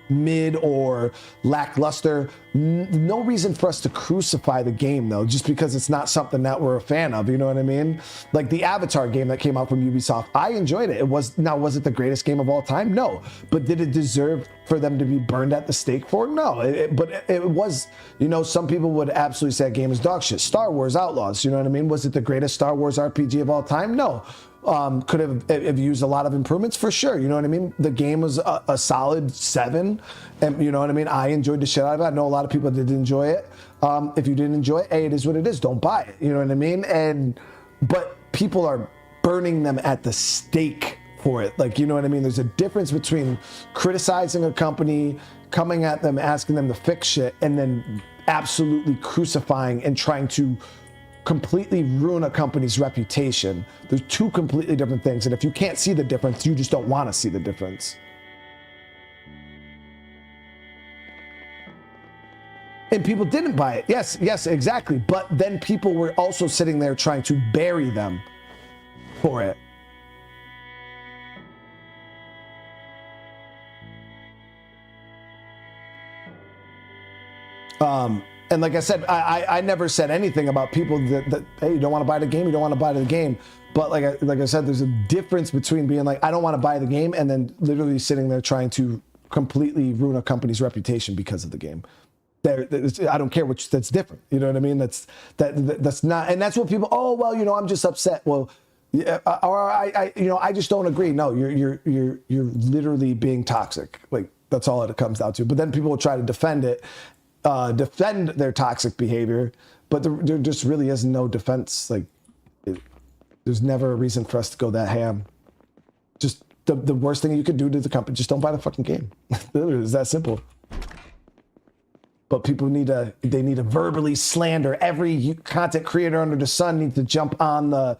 mid or lackluster. No reason for us to crucify the game, though, just because it's not something that we're a fan of. You know what I mean? Like the Avatar game that came out from Ubisoft, I enjoyed it. Was it the greatest game of all time? No. But did it deserve for them to be burned at the stake for? No. But it was, you know, some people would absolutely say that game is dog shit. Star Wars Outlaws, you know what I mean? Was it the greatest Star Wars RPG of all time? No. Could have used a lot of improvements for sure. You know what I mean? The game was a solid 7, and you know what I mean? I enjoyed the shit out of it. I know a lot of people did enjoy it. If you didn't enjoy it, hey, it is what it is. Don't buy it. You know what I mean? But people are burning them at the stake for it. Like, you know what I mean? There's a difference between criticizing a company, coming at them, asking them to fix shit, and then absolutely crucifying and trying to completely ruin a company's reputation. There's two completely different things, and if you can't see the difference, you just don't want to see the difference. And people didn't buy it. Yes, exactly. But then people were also sitting there trying to bury them for it. And like I said, I never said anything about people that hey, you don't want to buy the game, you don't want to buy the game. But like I said, there's a difference between being like, I don't want to buy the game, and then literally sitting there trying to completely ruin a company's reputation because of the game. I don't care which. That's different. You know what I mean? That's not, and that's what people. Oh well, you know, I'm just upset. Well, yeah, or I just don't agree. No, you're literally being toxic. Like, that's all it comes down to. But then people will try to defend it. Defend their toxic behavior, but there just really is no defense. Like, there's never a reason for us to go that ham. Just the worst thing you could do to the company, just don't buy the fucking game. Literally, it's that simple. But people need to verbally slander every content creator under the sun. Needs to jump on the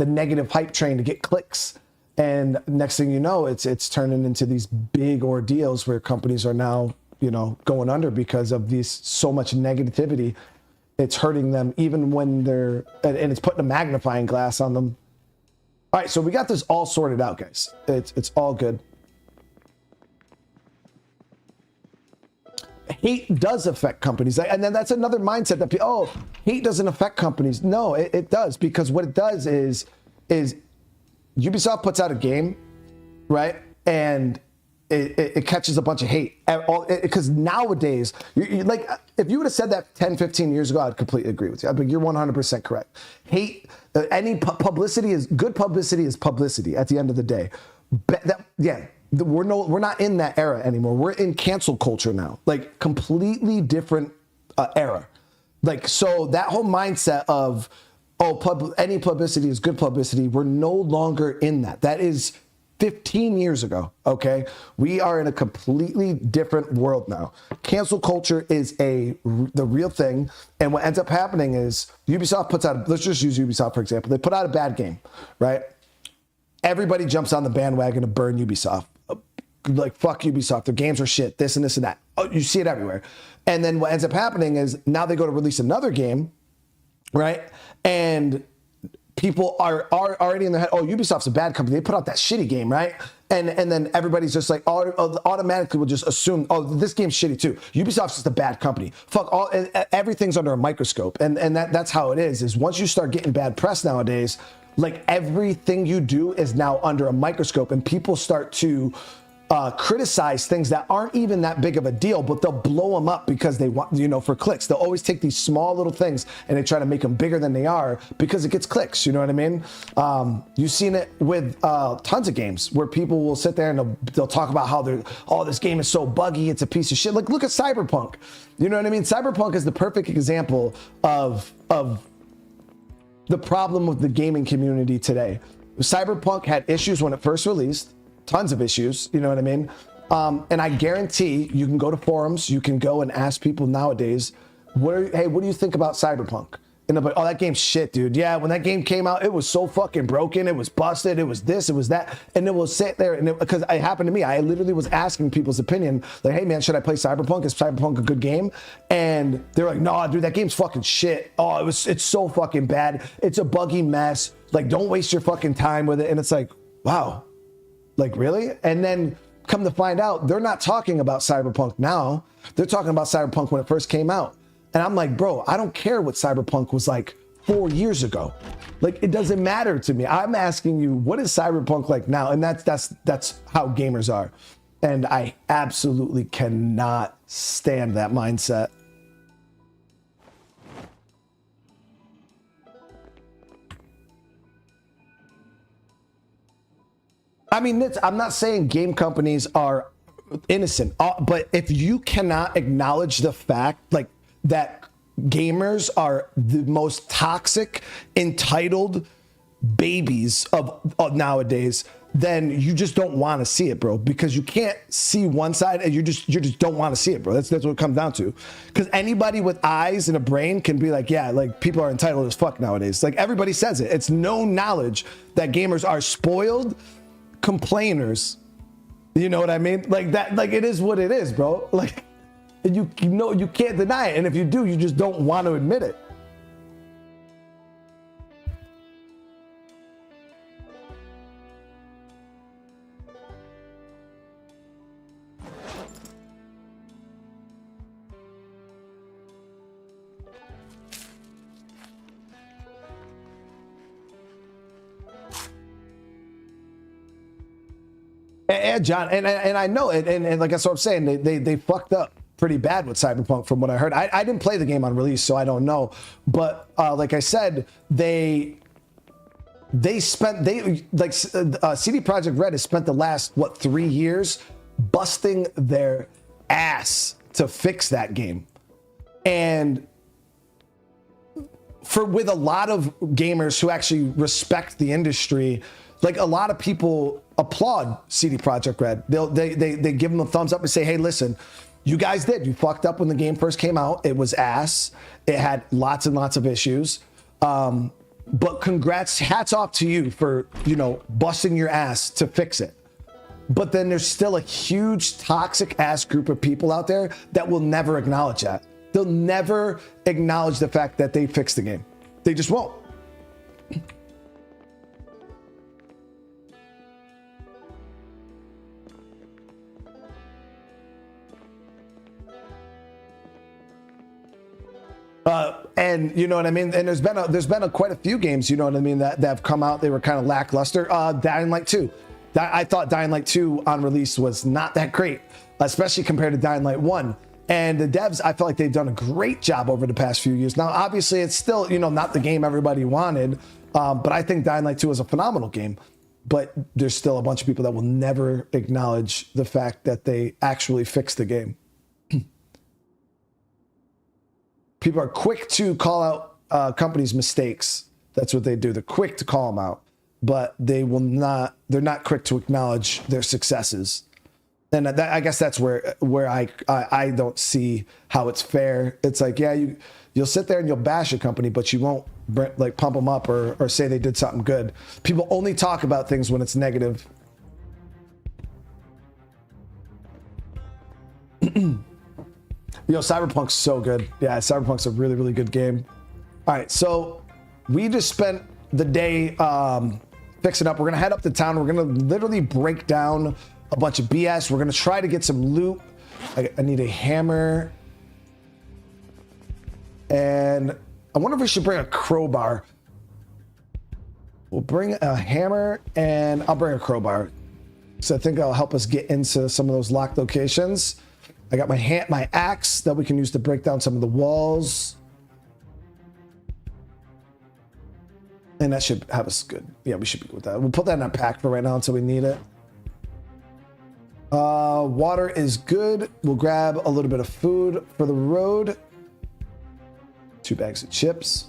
negative hype train to get clicks And next thing you know, it's turning into these big ordeals where companies are now, you know, going under because of these so much negativity. It's hurting them even when they're, and it's putting a magnifying glass on them. All right, so we got this all sorted out, guys. It's all good. Hate does affect companies, and then that's another mindset that oh, hate doesn't affect companies. No, it does, because what it does is Ubisoft puts out a game, right, and it catches a bunch of hate, because nowadays, like, if you would have said that 10, 15 years ago, I'd completely agree with you. But you're 100% correct. Hate, any publicity is good. Publicity is publicity at the end of the day. We're not in that era anymore. We're in cancel culture now, like completely different era. Like, so that whole mindset of, oh, any publicity is good publicity, we're no longer in that. That is 15 years ago, okay? We are in a completely different world now. Cancel culture is the real thing, and what ends up happening is Ubisoft puts out, let's just use Ubisoft for example. They put out a bad game, right? Everybody jumps on the bandwagon to burn Ubisoft. Like, fuck Ubisoft, their games are shit, this and this and that. Oh, you see it everywhere. And then what ends up happening is now they go to release another game, right? And people are already in their head, oh, Ubisoft's a bad company, they put out that shitty game, right? And then everybody's just like, automatically will just assume, oh, this game's shitty too. Ubisoft's just a bad company. Fuck, everything's under a microscope. And that's how it is once you start getting bad press nowadays, like, everything you do is now under a microscope, and people start to criticize things that aren't even that big of a deal, but they'll blow them up because they want, you know, for clicks. They'll always take these small little things and they try to make them bigger than they are because it gets clicks. You know what I mean? You've seen it with tons of games where people will sit there and they'll talk about how this game is so buggy, it's a piece of shit. Like, look at Cyberpunk. You know what I mean? Cyberpunk is the perfect example of the problem with the gaming community today. Cyberpunk had issues when it first released. Tons of issues, you know what I mean? And I guarantee you can go to forums, you can go and ask people nowadays, hey, what do you think about Cyberpunk? And they'll be like, oh, that game's shit, dude. Yeah, when that game came out, it was so fucking broken, it was busted, it was this, it was that. And it will sit there, and because it happened to me, I literally was asking people's opinion, like, hey man, should I play Cyberpunk? Is Cyberpunk a good game? And they're like, no, dude, that game's fucking shit. Oh, it's so fucking bad. It's a buggy mess. Like, don't waste your fucking time with it. And it's like, wow. Like, really? And then come to find out, they're not talking about Cyberpunk now. They're talking about Cyberpunk when it first came out. And I'm like, bro, I don't care what Cyberpunk was like 4 years ago. Like, it doesn't matter to me. I'm asking you, what is Cyberpunk like now? And that's how gamers are. And I absolutely cannot stand that mindset. I mean, I'm not saying game companies are innocent, but if you cannot acknowledge the fact, like, that gamers are the most toxic, entitled babies of nowadays, then you just don't want to see it, bro, because you can't see one side and you just don't want to see it, bro. That's what it comes down to. Because anybody with eyes and a brain can be like, yeah, like, people are entitled as fuck nowadays. Like, everybody says it. It's known knowledge that gamers are spoiled complainers. You know what I mean? Like, that, like, it is what it is, bro. Like, you know, you can't deny it, and if you do, you just don't want to admit it. And John, and I know it, and like that's what I'm saying, they fucked up pretty bad with Cyberpunk from what I heard. I didn't play the game on release, so I don't know. But like I said, CD Projekt Red has spent the last 3 years busting their ass to fix that game, and with a lot of gamers who actually respect the industry, like, a lot of people applaud CD Projekt Red. They give them a thumbs up and say, hey, listen, you guys you fucked up when the game first came out. It was ass. It had lots and lots of issues. But congrats, hats off to you for, you know, busting your ass to fix it. But then there's still a huge toxic ass group of people out there that will never acknowledge that. They'll never acknowledge the fact that they fixed the game. They just won't. And you know what I mean? And there's been quite a few games, you know what I mean, that have come out. They were kind of lackluster. Dying Light 2. I thought Dying Light 2 on release was not that great, especially compared to Dying Light 1. And the devs, I feel like they've done a great job over the past few years. Now, obviously, it's still, you know, not the game everybody wanted, but I think Dying Light 2 is a phenomenal game. But there's still a bunch of people that will never acknowledge the fact that they actually fixed the game. People are quick to call out companies' mistakes. That's what they do. They're quick to call them out, but they're not quick to acknowledge their successes. And I guess that's where I don't see how it's fair. It's like, yeah, you'll sit there and you'll bash a company, but you won't like pump them up or say they did something good. People only talk about things when it's negative. Yo, Cyberpunk's so good. Yeah, Cyberpunk's a really, really good game. All right, so we just spent the day fixing up. We're gonna head up to town. We're gonna literally break down a bunch of BS. We're gonna try to get some loot. I need a hammer. And I wonder if we should bring a crowbar. We'll bring a hammer and I'll bring a crowbar. So I think that'll help us get into some of those locked locations. I got my axe that we can use to break down some of the walls. And that should have us good. Yeah, we should be good with that. We'll put that in our pack for right now until we need it. Water is good. We'll grab a little bit of food for the road. 2 bags of chips.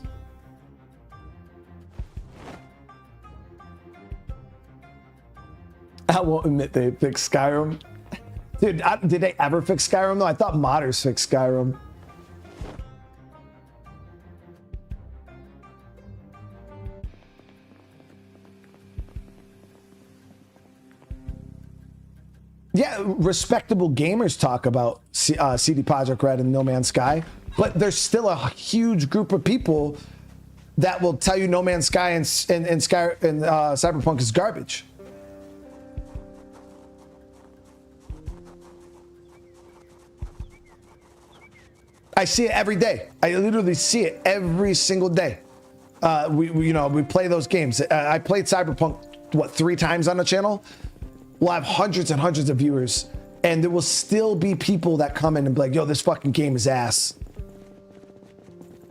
I won't admit they fixed Skyrim. Dude, did they ever fix Skyrim though? I thought modders fixed Skyrim. Yeah, respectable gamers talk about CD Projekt Red and No Man's Sky, but there's still a huge group of people that will tell you No Man's Sky and Cyberpunk is garbage. I see it every day. I literally see it every single day. We play those games. I played Cyberpunk, what, 3 times on the channel? We'll have hundreds and hundreds of viewers, and there will still be people that come in and be like, yo, this fucking game is ass.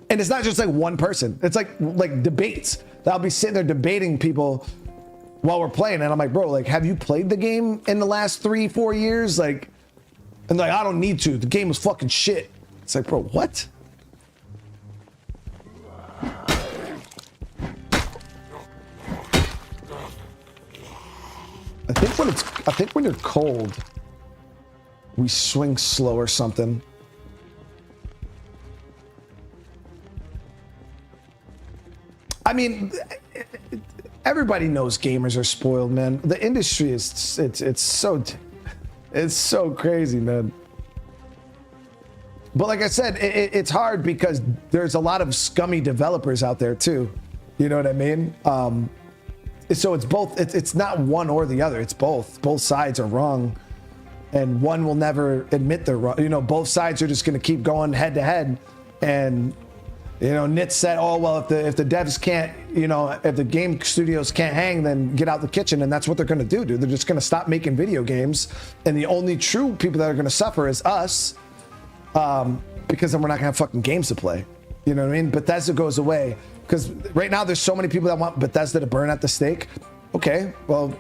And it's not just like one person. It's like debates. I'll be sitting there debating people while we're playing, and I'm like, bro, like, have you played the game in the last 3-4 years? Like, and like, I don't need to. The game was fucking shit. It's like, bro, what? I think when you're cold, we swing slow or something. I mean, everybody knows gamers are spoiled, man. The industry is it's so crazy, man. But like I said, it's hard because there's a lot of scummy developers out there too. You know what I mean? So it's both. It's not one or the other. It's both. Both sides are wrong, and one will never admit they're wrong. You know, both sides are just going to keep going head to head. And you know, Nitz said, "Oh well, if the devs can't, you know, if the game studios can't hang, then get out the kitchen." And that's what they're going to do, dude. They're just going to stop making video games, and the only true people that are going to suffer is us. Because then we're not gonna have fucking games to play. You know what I mean? Bethesda goes away because right now there's so many people that want Bethesda to burn at the stake. Okay, well,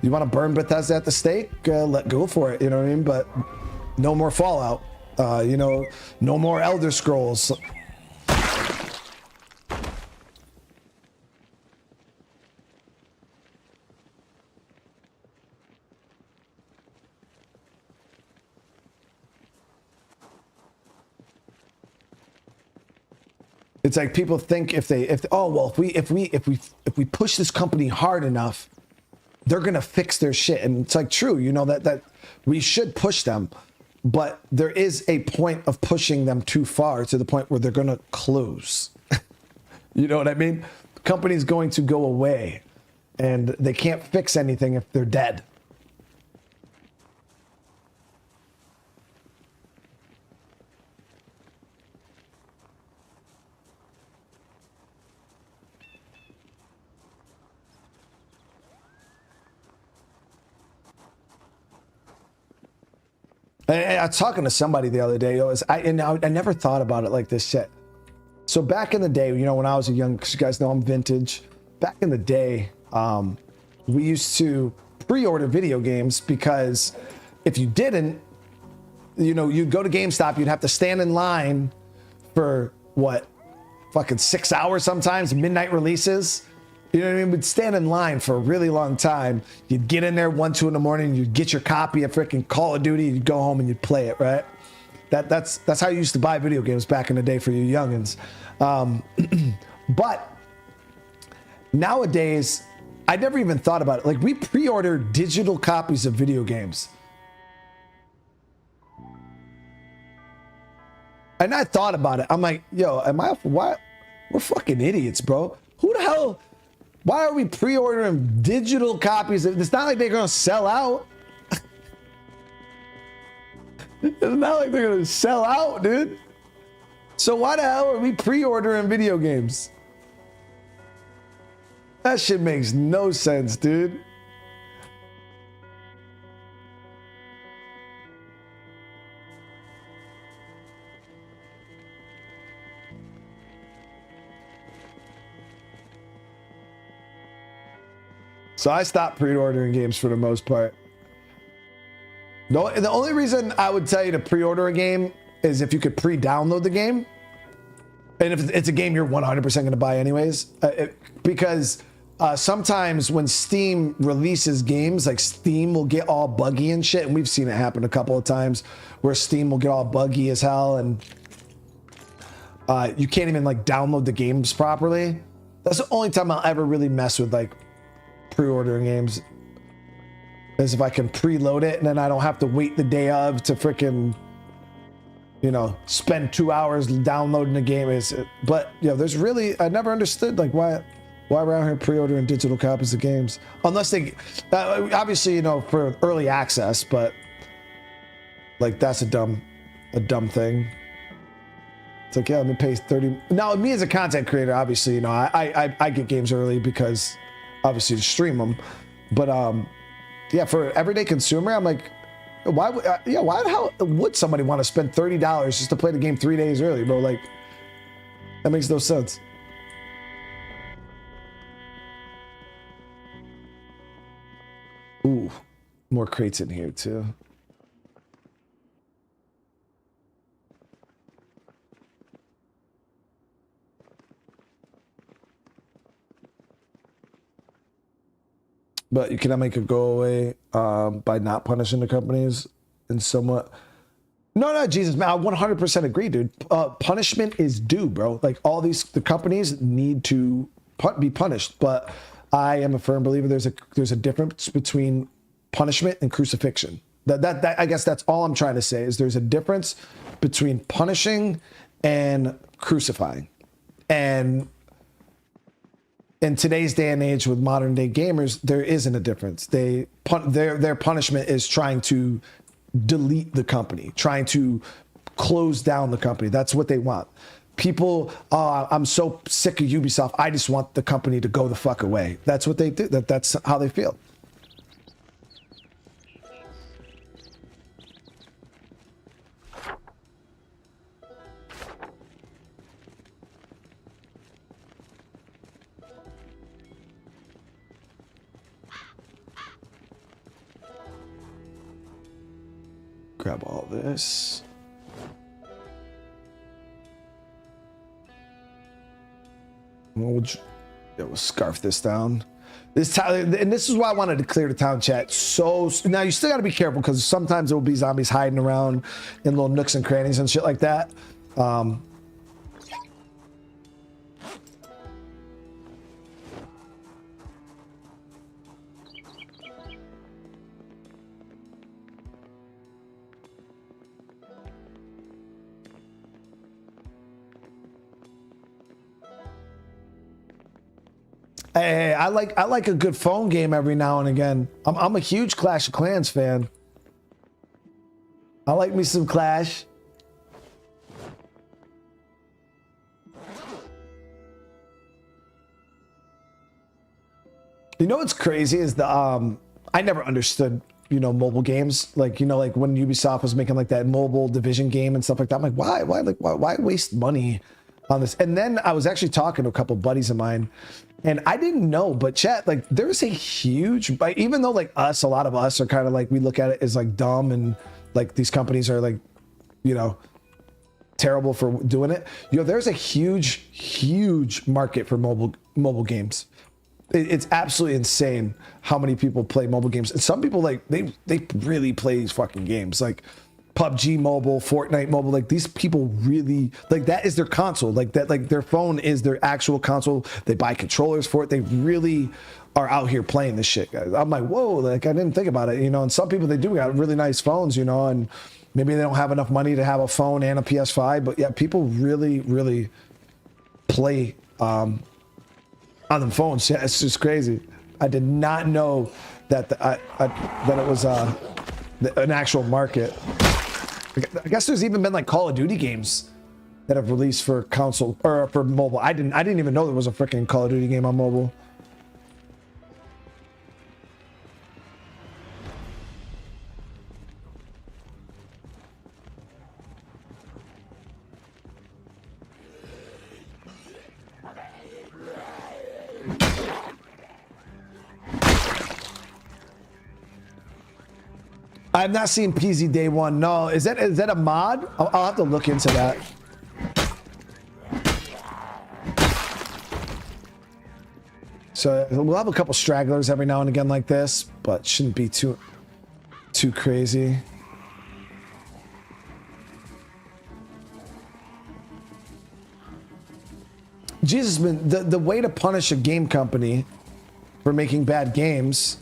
you want to burn Bethesda at the stake? Let go for it. You know what I mean? But no more Fallout. You know, no more Elder Scrolls. It's like people think if oh well, if we push this company hard enough, they're gonna fix their shit. And it's like true, you know, that we should push them, but there is a point of pushing them too far to the point where they're gonna close. You know what I mean? The company's going to go away, and they can't fix anything if they're dead. I was talking to somebody the other day. I never thought about it like this shit. So back in the day, you know, when I was a young, because you guys know I'm vintage. Back in the day, we used to pre-order video games because if you didn't, you know, you'd go to GameStop, you'd have to stand in line for what, fucking 6 hours sometimes, midnight releases. You know what I mean? We'd stand in line for a really long time. You'd get in there 1, 2 in the morning. You'd get your copy of freaking Call of Duty. You'd go home and you'd play it, right? That's how you used to buy video games back in the day for you youngins. But nowadays, I never even thought about it. Like, we pre-order digital copies of video games. And I thought about it. I'm like, yo, why? We're fucking idiots, bro. Who the hell? Why are we pre-ordering digital copies? It's not like they're gonna sell out. It's not like they're gonna sell out, dude. So why the hell are we pre-ordering video games? That shit makes no sense, dude. So I stopped pre-ordering games for the most part. The only reason I would tell you to pre-order a game is if you could pre-download the game. And if it's a game you're 100% going to buy anyways. Because sometimes when Steam releases games, like Steam will get all buggy and shit. And we've seen it happen a couple of times where Steam will get all buggy as hell. And you can't even like download the games properly. That's the only time I'll ever really mess with like pre-ordering games, is if I can preload it and then I don't have to wait the day of to freaking, you know, spend 2 hours downloading the game. But you know, there's really, I never understood like why we're out here pre-ordering digital copies of games, unless they obviously, you know, for early access, but like that's a dumb thing. It's like, yeah, let me pay 30. Now me as a content creator, obviously, you know, I get games early because obviously to stream them, but yeah, for everyday consumer, I'm like, why the hell would somebody want to spend $30 just to play the game 3 days early, bro? Like, that makes no sense. Ooh, more crates in here too. But you cannot make it go away by not punishing the companies and somewhat. No, Jesus, man, I 100% agree, dude. Punishment is due, bro. Like the companies need to be punished. But I am a firm believer there's a difference between punishment and crucifixion. That I guess that's all I'm trying to say, is there's a difference between punishing and crucifying. And in today's day and age with modern day gamers, there isn't a difference. Their punishment is trying to delete the company, trying to close down the company. That's what they want. People, I'm so sick of Ubisoft, I just want the company to go the fuck away. That's what they do. That's how they feel. Grab all this. We'll scarf this down. This town, and this is why I wanted to clear the town chat. So now you still got to be careful because sometimes there will be zombies hiding around in little nooks and crannies and shit like that. Hey, I like a good phone game every now and again. I'm a huge Clash of Clans fan. I like me some Clash. You know what's crazy is the I never understood, you know, mobile games. Like, you know, like when Ubisoft was making like that mobile Division game and stuff like that. I'm like, why waste money on this? And then I was actually talking to a couple buddies of mine, and I didn't know, but chat, like there's a huge, like, even though like a lot of us are kind of like, we look at it as like dumb and like these companies are like, you know, terrible for doing it. You know, there's a huge market for mobile games. It's absolutely insane how many people play mobile games. And some people, like, they really play these fucking games, like PUBG Mobile, Fortnite Mobile. Like, these people really, like, that is their console. Like, that, like, their phone is their actual console. They buy controllers for it. They really are out here playing this shit, guys. I'm like, whoa, like, I didn't think about it, you know. And some people, they do got really nice phones, you know, and maybe they don't have enough money to have a phone and a PS5. But yeah, people really play on them phones. Yeah, it's just crazy. I did not know that that it was an actual market. I guess there's even been like Call of Duty games that have released for console or for mobile. I didn't even know there was a freaking Call of Duty game on mobile. I've not seen PZ Day One. No, is that a mod? I'll have to look into that. So we'll have a couple stragglers every now and again like this, but shouldn't be too crazy. Jesus, man, the way to punish a game company for making bad games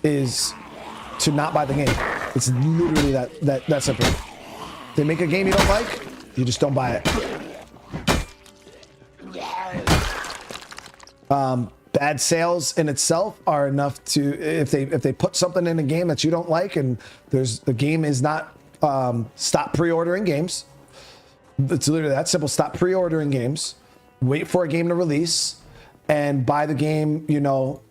is to not buy the game. It's literally that simple. They make a game you don't like, you just don't buy it. Bad sales in itself are enough to, if they put something in a game that you don't like and the game is not, stop pre-ordering games. It's literally that simple. Stop pre-ordering games, wait for a game to release, and buy the game, you know,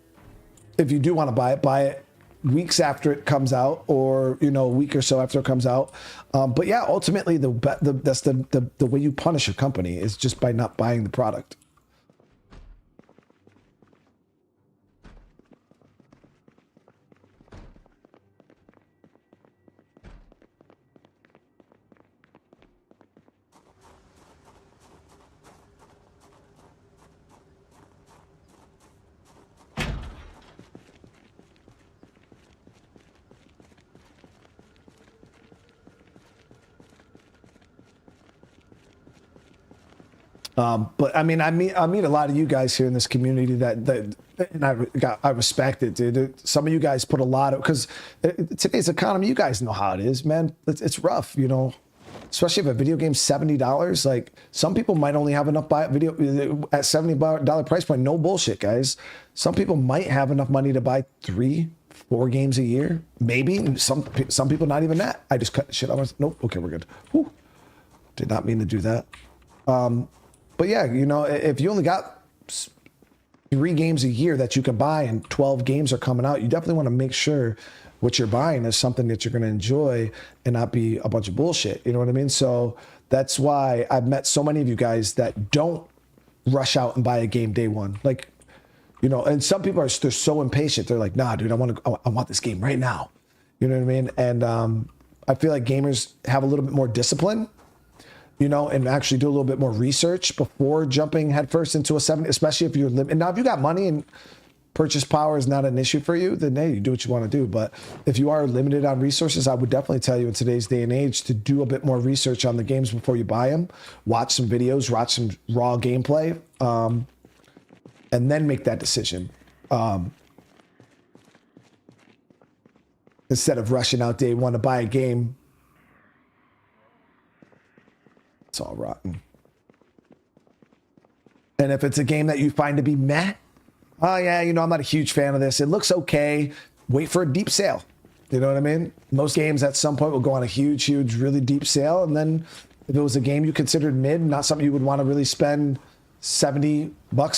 if you do want to buy it weeks after it comes out, or, you know, a week or so after it comes out. But yeah, ultimately that's the way you punish a company is just by not buying the product. But I mean, I meet a lot of you guys here in this community that and I respect it, dude. Some of you guys put a lot of, because today's economy, you guys know how it is, man. It's rough, you know, especially if a video game's $70. Like, some people might only have enough buy video at $70 price point. No bullshit, guys. Some people might have enough money to buy 3-4 games a year, maybe. Some people not even that. I just cut the shit. I was nope. Okay, we're good. Whew. Did not mean to do that. But yeah, you know, if you only got 3 games a year that you can buy and 12 games are coming out, you definitely want to make sure what you're buying is something that you're going to enjoy and not be a bunch of bullshit. You know what I mean? So that's why I've met so many of you guys that don't rush out and buy a game day one. Like, you know, and some people they're so impatient. They're like, nah, dude, I want this game right now. You know what I mean? And I feel like gamers have a little bit more discipline, you know, and actually do a little bit more research before jumping headfirst into a 70, especially if you're and now if you got money and purchase power is not an issue for you, then hey, you do what you want to do. But if you are limited on resources, I would definitely tell you in today's day and age to do a bit more research on the games before you buy them. Watch some videos, watch some raw gameplay, and then make that decision. Instead of rushing out day one to buy a game. It's all rotten. And if it's a game that you find to be meh, oh yeah, you know, I'm not a huge fan of this. It looks okay. Wait for a deep sale. You know what I mean? Most games at some point will go on a huge, really deep sale. And then if it was a game you considered mid, not something you would want to really spend $70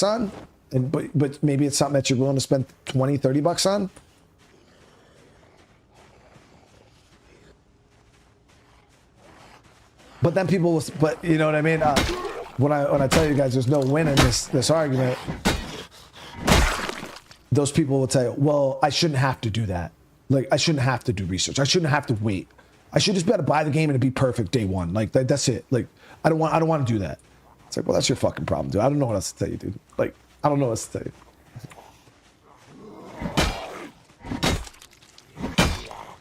on, and but maybe it's something that you're willing to spend 20, $30 on. But then people will, but you know what I mean? When I tell you guys there's no win in this argument, those people will tell you, well, I shouldn't have to do that. Like, I shouldn't have to do research. I shouldn't have to wait. I should just be able to buy the game and it'd be perfect day one. Like, that's it. Like, I don't want to do that. It's like, well, that's your fucking problem, dude. I don't know what else to tell you, dude. Like, I don't know what else to tell you.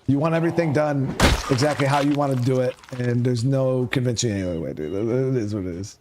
You want everything done exactly how you want to do it, and there's no convincing any other way, dude. It is what it is.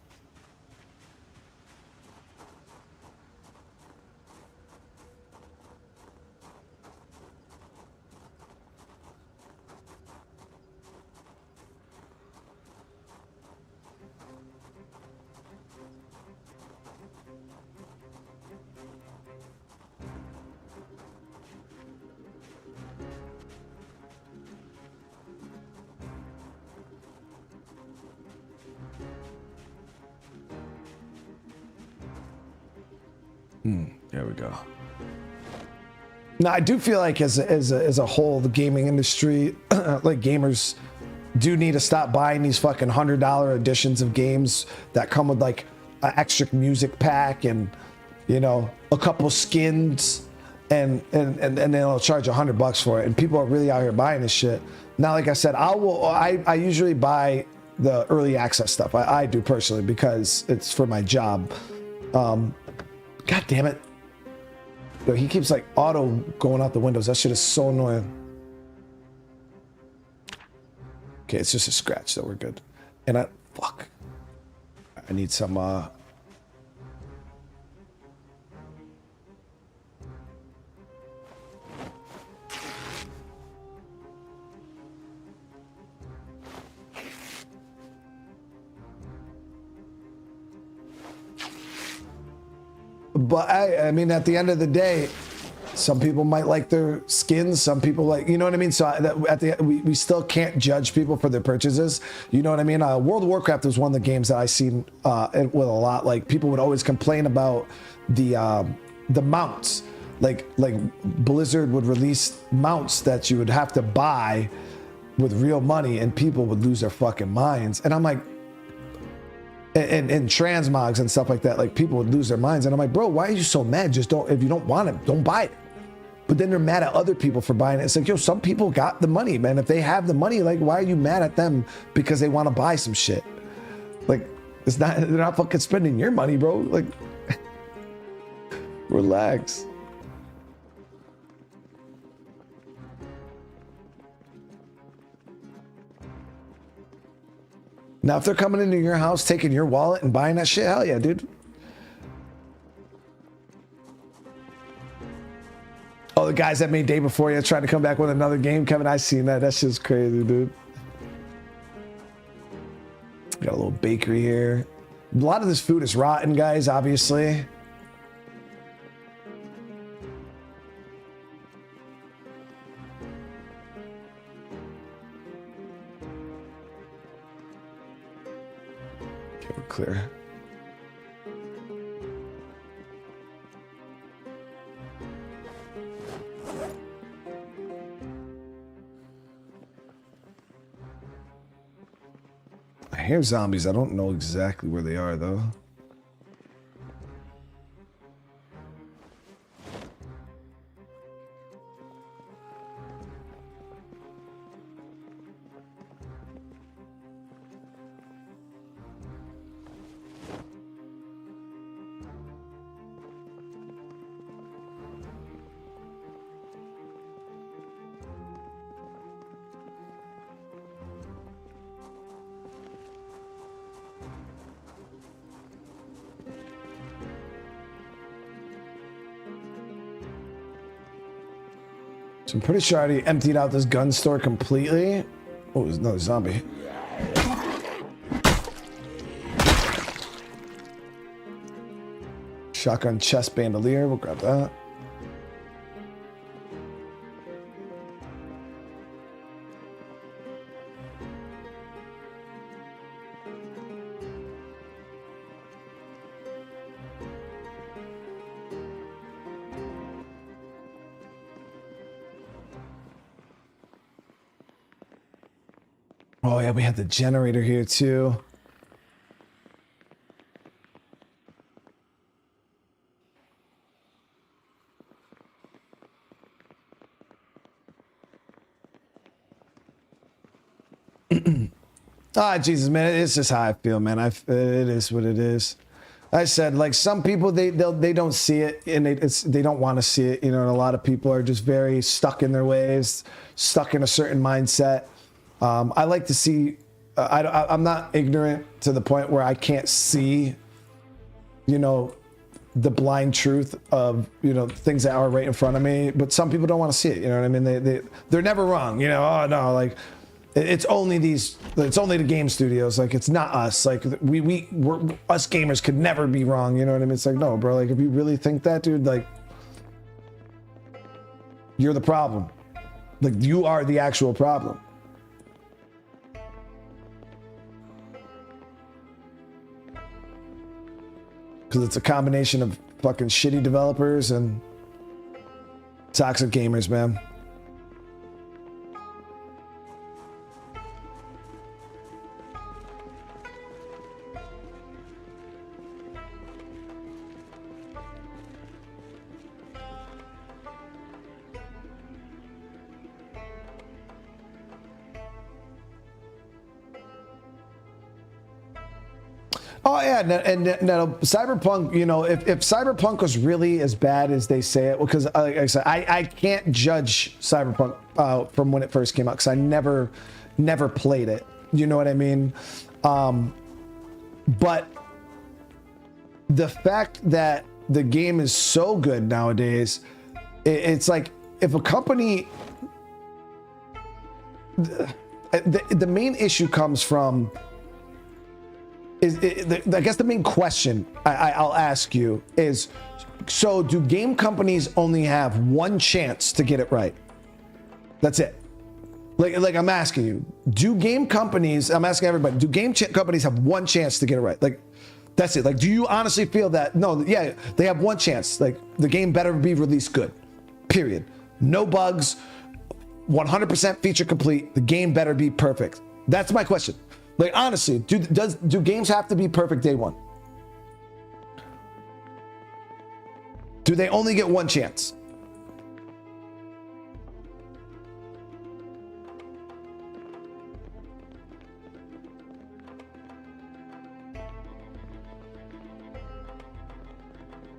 There we go. Now, I do feel like as a whole, the gaming industry, like gamers do need to stop buying these fucking $100 editions of games that come with like an extra music pack and, you know, a couple skins and then they'll charge $100 for it. And people are really out here buying this shit. Now, like I said, I usually buy the early access stuff. I do personally because it's for my job. God damn it. Yo, he keeps like auto going out the windows. That shit is so annoying. Okay, it's just a scratch, so we're good. And I need some but I mean, at the end of the day, some people might like their skins. Some people like, you know what I mean? So we still can't judge people for their purchases. You know what I mean? World of Warcraft was one of the games that I seen with a lot. Like people would always complain about the mounts. Like Blizzard would release mounts that you would have to buy with real money, and people would lose their fucking minds. And I'm like, and transmogs and stuff like that, like people would lose their minds. And I'm like, bro, why are you so mad? Just don't, if you don't want it, don't buy it. But then they're mad at other people for buying it. It's like, yo, some people got the money, man. If they have the money, like, why are you mad at them because they want to buy some shit? Like, they're not fucking spending your money, bro. Like, relax. Now, if they're coming into your house, taking your wallet and buying that shit, hell yeah, dude. Oh, the guys that made Day Before You trying to come back with another game, Kevin, I seen that. That shit's crazy, dude. Got a little bakery here. A lot of this food is rotten, guys, obviously. Okay, we're clear. I hear zombies. I don't know exactly where they are, though. So I'm pretty sure I already emptied out this gun store completely. Oh, there's another zombie. Shotgun chest bandolier. We'll grab that. Oh yeah, we had the generator here too. Ah, Jesus, man, it's just how I feel, man. It is what it is. I said, like, some people they don't see it, and they don't want to see it, you know. And a lot of people are just very stuck in their ways, stuck in a certain mindset. I like to see. I'm not ignorant to the point where I can't see, you know, the blind truth of, you know, things that are right in front of me. But some people don't want to see it. You know what I mean? They're never wrong. You know, oh no, like it's only the game studios. Like it's not us. Like we're us gamers could never be wrong. You know what I mean? It's like, no, bro. Like if you really think that, dude, like you're the problem. Like you are the actual problem. Because it's a combination of fucking shitty developers and toxic gamers, man. Oh yeah, and now Cyberpunk, you know, if Cyberpunk was really as bad as they say it, because like I said, I can't judge Cyberpunk from when it first came out because I never played it. You know what I mean? But the fact that the game is so good nowadays, it's like if a company, the main issue comes from. I guess the main question I'll ask you is, so do game companies only have one chance to get it right? That's it. Like I'm asking you, do game companies, I'm asking everybody, do game companies have one chance to get it right? Like, that's it. Like, do you honestly feel that, no, yeah, they have one chance. Like, the game better be released good, period. No bugs, 100% feature complete. The game better be perfect. That's my question. Like, honestly, do games have to be perfect day one? Do they only get one chance?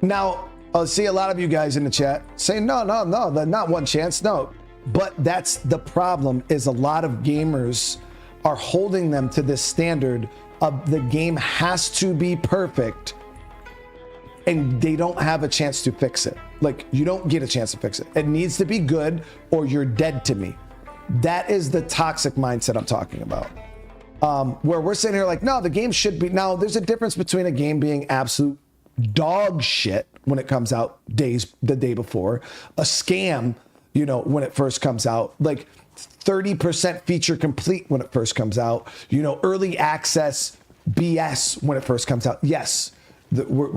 Now, I'll see a lot of you guys in the chat saying, no, not one chance, no. But that's the problem, is a lot of gamers are holding them to this standard of the game has to be perfect, and they don't have a chance to fix it. Like, you don't get a chance to fix it. It needs to be good or you're dead to me. That is the toxic mindset I'm talking about. Where we're sitting here like, no, the game should be. Now, there's a difference between a game being absolute dog shit when it comes out the day before, a scam, you know, when it first comes out, like 30% feature complete when it first comes out, you know, early access BS when it first comes out. Yes, we're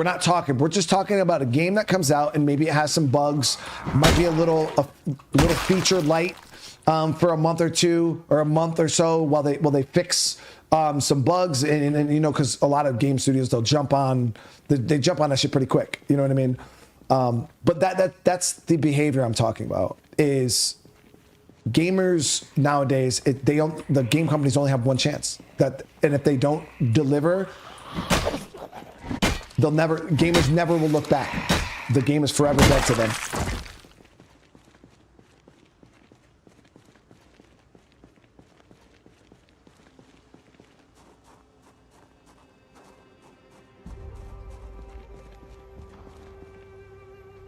not talking. We're just talking about a game that comes out and maybe it has some bugs, might be a little feature light for a month or two or a month or so while they fix some bugs, and you know, because a lot of game studios, they jump on that shit pretty quick. You know what I mean? But that's the behavior I'm talking about. Is gamers nowadays, the game companies only have one chance. And if they don't deliver, gamers never will look back. The game is forever dead to them.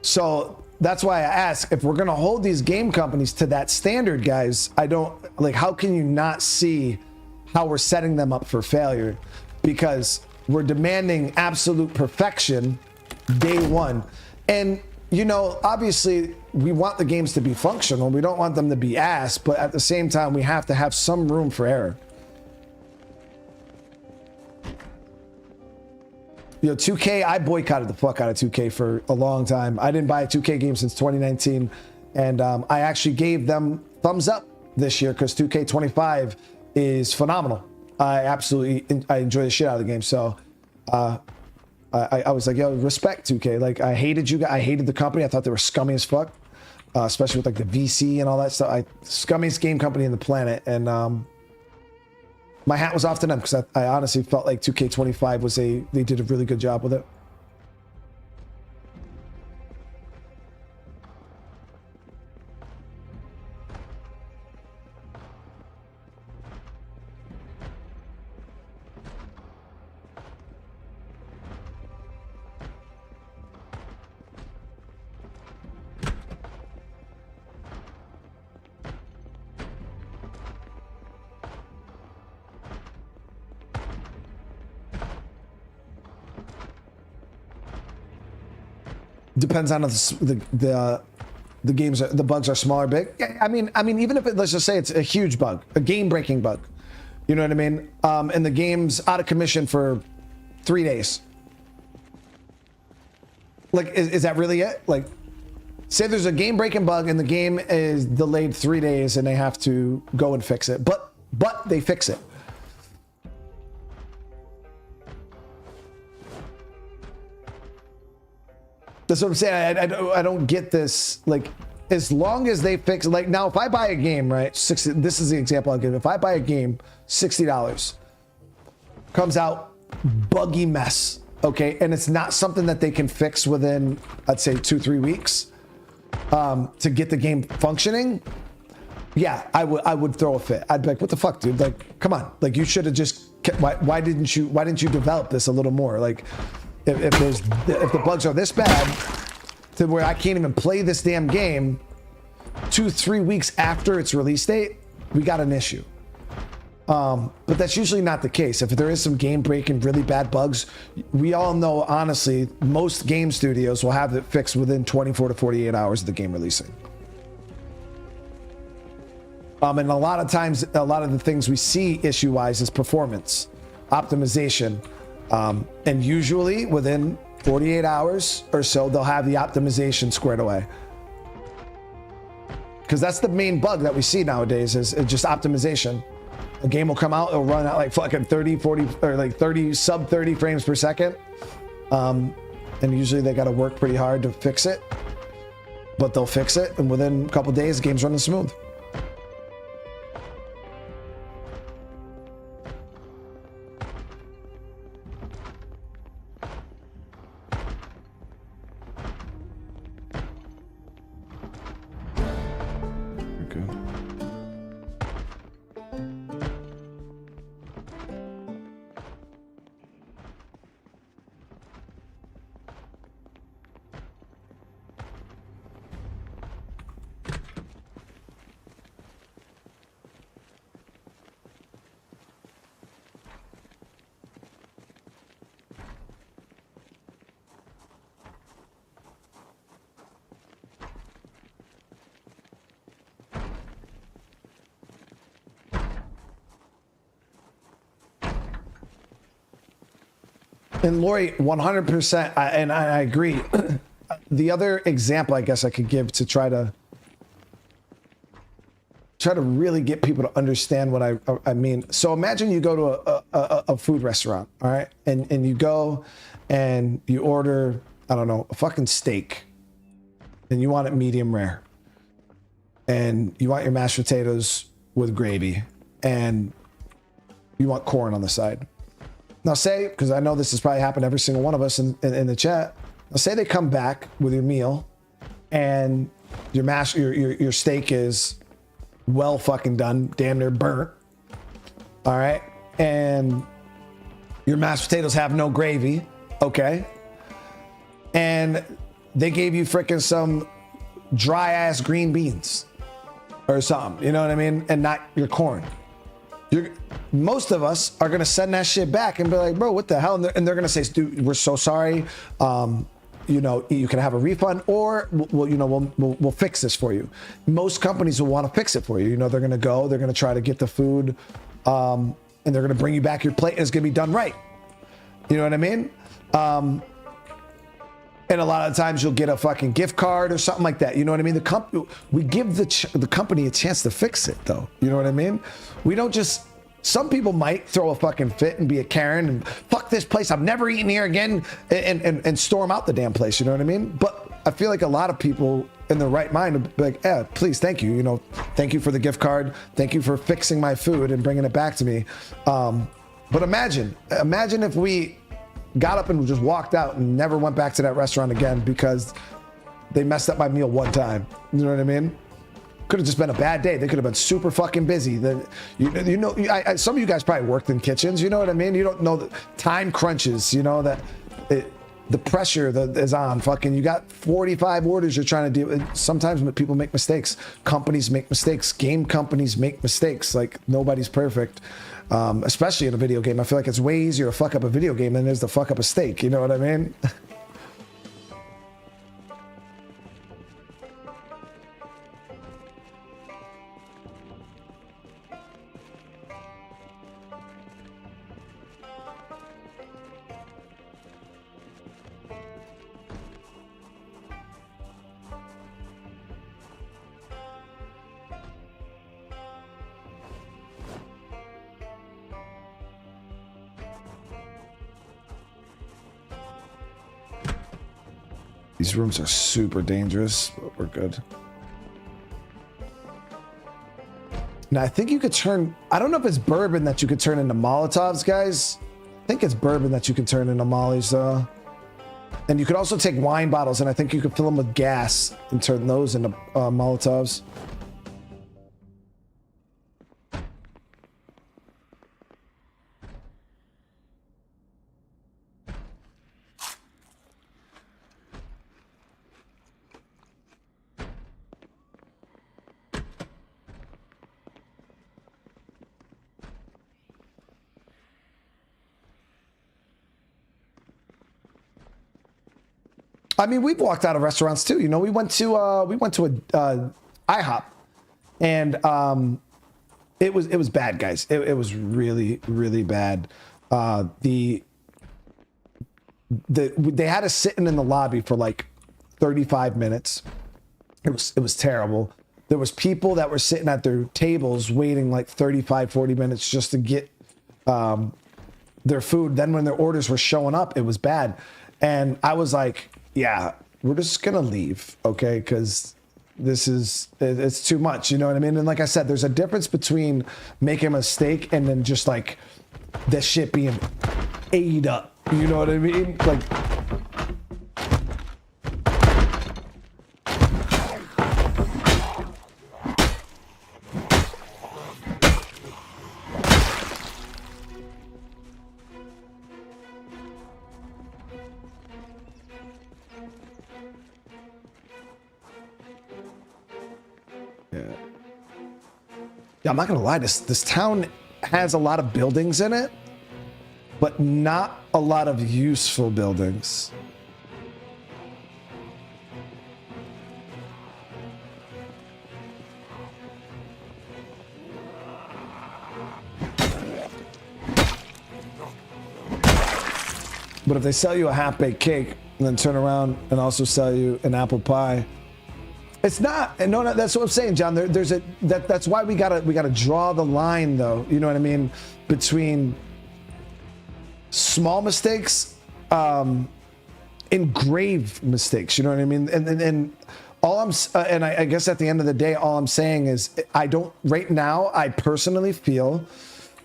So that's why I ask, if we're going to hold these game companies to that standard, guys, how can you not see how we're setting them up for failure? Because we're demanding absolute perfection day one. And, you know, obviously we want the games to be functional. We don't want them to be ass, but at the same time, we have to have some room for error. You know, 2K, I boycotted the fuck out of 2K for a long time. I didn't buy a 2K game since 2019. And I actually gave them thumbs up this year because 2K25 is phenomenal. I enjoy the shit out of the game. So I was like, yo, respect 2K. Like, I hated you guys. I hated the company. I thought they were scummy as fuck, especially with like the VC and all that stuff. Scummiest game company in the planet. And my hat was off to them because I honestly felt like 2K25 they did a really good job with it. Depends on the games. The bugs are small or big. I mean, even if let's just say it's a huge bug, a game-breaking bug. You know what I mean? And the game's out of commission for 3 days. Like, is that really it? Like, say there's a game-breaking bug and the game is delayed 3 days and they have to go and fix it, but they fix it. That's what I'm saying. I don't get this. Like, as long as they fix, like, now if I buy a game, right, 60, this is the example I'll give. If I buy a game, $60, comes out buggy mess, okay, and it's not something that they can fix within, I'd say 2-3 weeks, to get the game functioning, yeah, I would throw a fit. I'd be like, what the fuck, dude? Like, come on. Like, you should have just why didn't you develop this a little more? Like, if the bugs are this bad to where I can't even play this damn game 2-3 weeks after its release date, we got an issue. But that's usually not the case. If there is some game breaking, really bad bugs, we all know, honestly, most game studios will have it fixed within 24 to 48 hours of the game releasing. And a lot of times, a lot of the things we see issue-wise is performance, optimization, and usually within 48 hours or so, they'll have the optimization squared away. Because that's the main bug that we see nowadays is just optimization. A game will come out, it'll run at like fucking 30, 40, or like 30, sub 30 frames per second. And usually they got to work pretty hard to fix it, but they'll fix it. And within a couple of days, the game's running smooth. And Lori, 100%, and I agree. The other example I guess I could give to try to really get people to understand what I mean. So imagine you go to a food restaurant, all right? And you go and you order, I don't know, a fucking steak. And you want it medium rare. And you want your mashed potatoes with gravy. And you want corn on the side. Now say, because I know this has probably happened to every single one of us in the chat. Now say they come back with your meal and your steak is well fucking done, damn near burnt. All right. And your mashed potatoes have no gravy. Okay. And they gave you freaking some dry ass green beans or something, you know what I mean? And not your corn. most of us are gonna send that shit back and be like, bro, what the hell? And they're gonna say, dude, we're so sorry. You know, you can have a refund, or we'll fix this for you. Most companies will want to fix it for you. You know, they're gonna try to get the food, and they're gonna bring you back your plate, and it's gonna be done right. You know what I mean? And a lot of times you'll get a fucking gift card or something like that. You know what I mean? We give the company a chance to fix it, though. You know what I mean? We don't just. Some people might throw a fucking fit and be a Karen and fuck this place, I'm never eating here again, and storm out the damn place. You know what I mean? But I feel like a lot of people in their right mind would be like, yeah, please, thank you. You know, thank you for the gift card. Thank you for fixing my food and bringing it back to me. But imagine if we got up and just walked out and never went back to that restaurant again because they messed up my meal one time. You know what I mean? Could have just been a bad day. They could have been super fucking busy. Some of you guys probably worked in kitchens. You know what I mean? You don't know the time crunches. You know that the pressure that is on. Fucking, you got 45 orders you're trying to deal with. Sometimes people make mistakes. Companies make mistakes. Game companies make mistakes. Like, nobody's perfect. Especially in a video game. I feel like it's way easier to fuck up a video game than it is to fuck up a steak. You know what I mean? These rooms are super dangerous, but we're good. Now, I think you could turn... I don't know if it's bourbon that you could turn into Molotovs, guys. I think it's bourbon that you can turn into mollies, though. And you could also take wine bottles, and I think you could fill them with gas and turn those into Molotovs. I mean, we've walked out of restaurants too. You know, we went to a IHOP, and it was bad, guys. It was really, really bad. They had us sitting in the lobby for like 35 minutes. It was terrible. There was people that were sitting at their tables waiting like 35, 40 minutes just to get their food. Then when their orders were showing up, it was bad. And I was like, yeah, we're just gonna leave, okay? Because it's too much, you know what I mean? And like I said, there's a difference between making a mistake and then just like the shit being ate up, you know what I mean? Like, yeah, I'm not gonna lie, this town has a lot of buildings in it, but not a lot of useful buildings. But if they sell you a half-baked cake and then turn around and also sell you an apple pie, it's not. And no, that's what I'm saying, John. That's why we gotta draw the line, though. You know what I mean? Between small mistakes, and grave mistakes. You know what I mean? And all I guess at the end of the day, all I'm saying is right now, I personally feel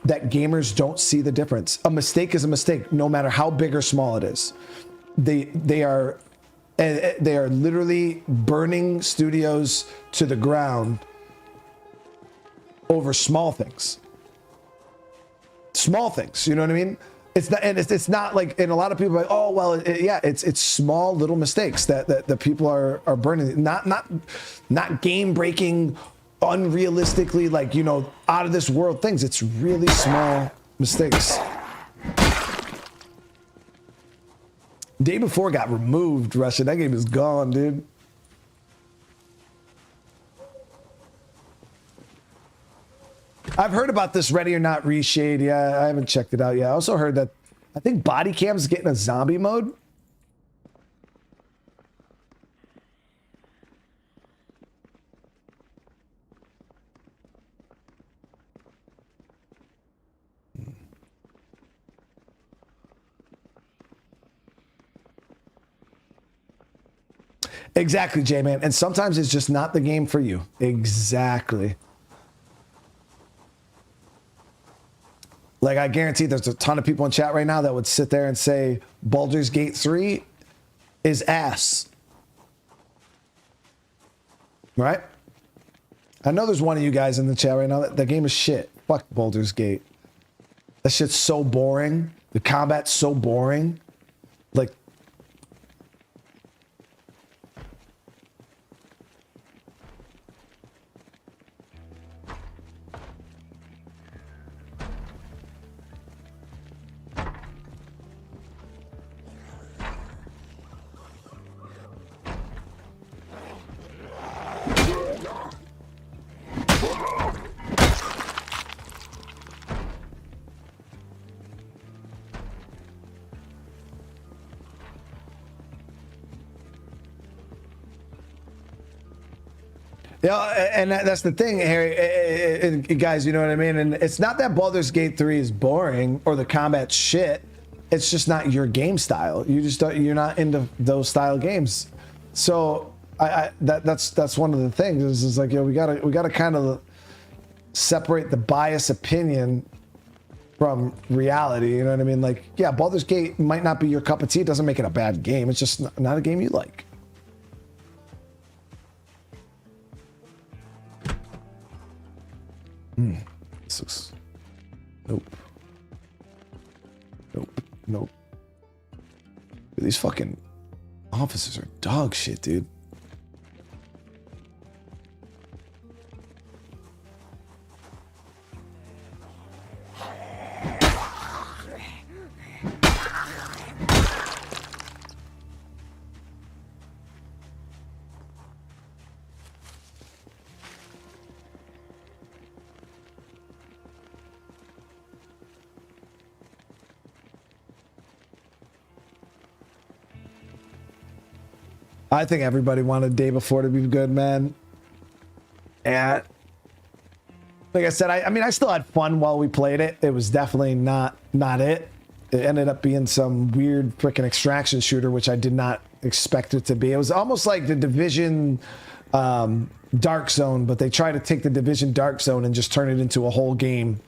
that gamers don't see the difference. A mistake is a mistake, no matter how big or small it is. They are literally burning studios to the ground over small things. Small things, you know what I mean? It's not, and it's not like, and a lot of people are like, oh well, yeah, it's small little mistakes that people are burning. Not game breaking, unrealistically, like, you know, out of this world things. It's really small mistakes. Day before got removed, Russia. That game is gone, dude. I've heard about this Ready or Not reshade. Yeah, I haven't checked it out yet. I also heard that I think body cam's getting a zombie mode. Exactly, J-Man. And sometimes it's just not the game for you. Exactly. Like, I guarantee there's a ton of people in chat right now that would sit there and say Baldur's Gate 3 is ass. Right? I know there's one of you guys in the chat right now that game is shit. Fuck Baldur's Gate. That shit's so boring. The combat's so boring. Like, yeah, and that's the thing, Harry, guys, you know what I mean? And it's not that Baldur's Gate 3 is boring or the combat's shit. It's just not your game style. You just don't, you're not into those style games. So that's one of the things is like, yo, we gotta kind of separate the biased opinion from reality. You know what I mean? Like, yeah, Baldur's Gate might not be your cup of tea. It doesn't make it a bad game. It's just not a game you like. This looks... Nope. Nope. Nope. Dude, these fucking officers are dog shit, dude. I think everybody wanted Day Before to be good, man. And like I said, I mean, I still had fun while we played it. It was definitely not it. It ended up being some weird freaking extraction shooter, which I did not expect it to be. It was almost like the Division Dark Zone, but they tried to take the Division Dark Zone and just turn it into a whole game.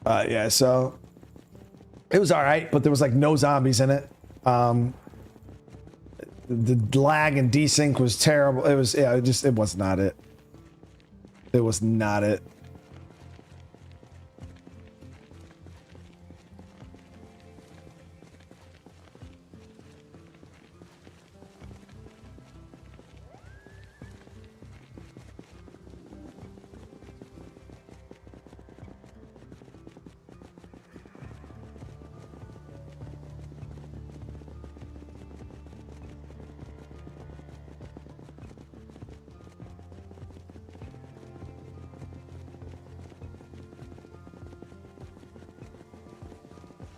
Yeah, so it was all right, but there was like no zombies in it. The lag and desync was terrible. It was, yeah, it was not it. It was not it.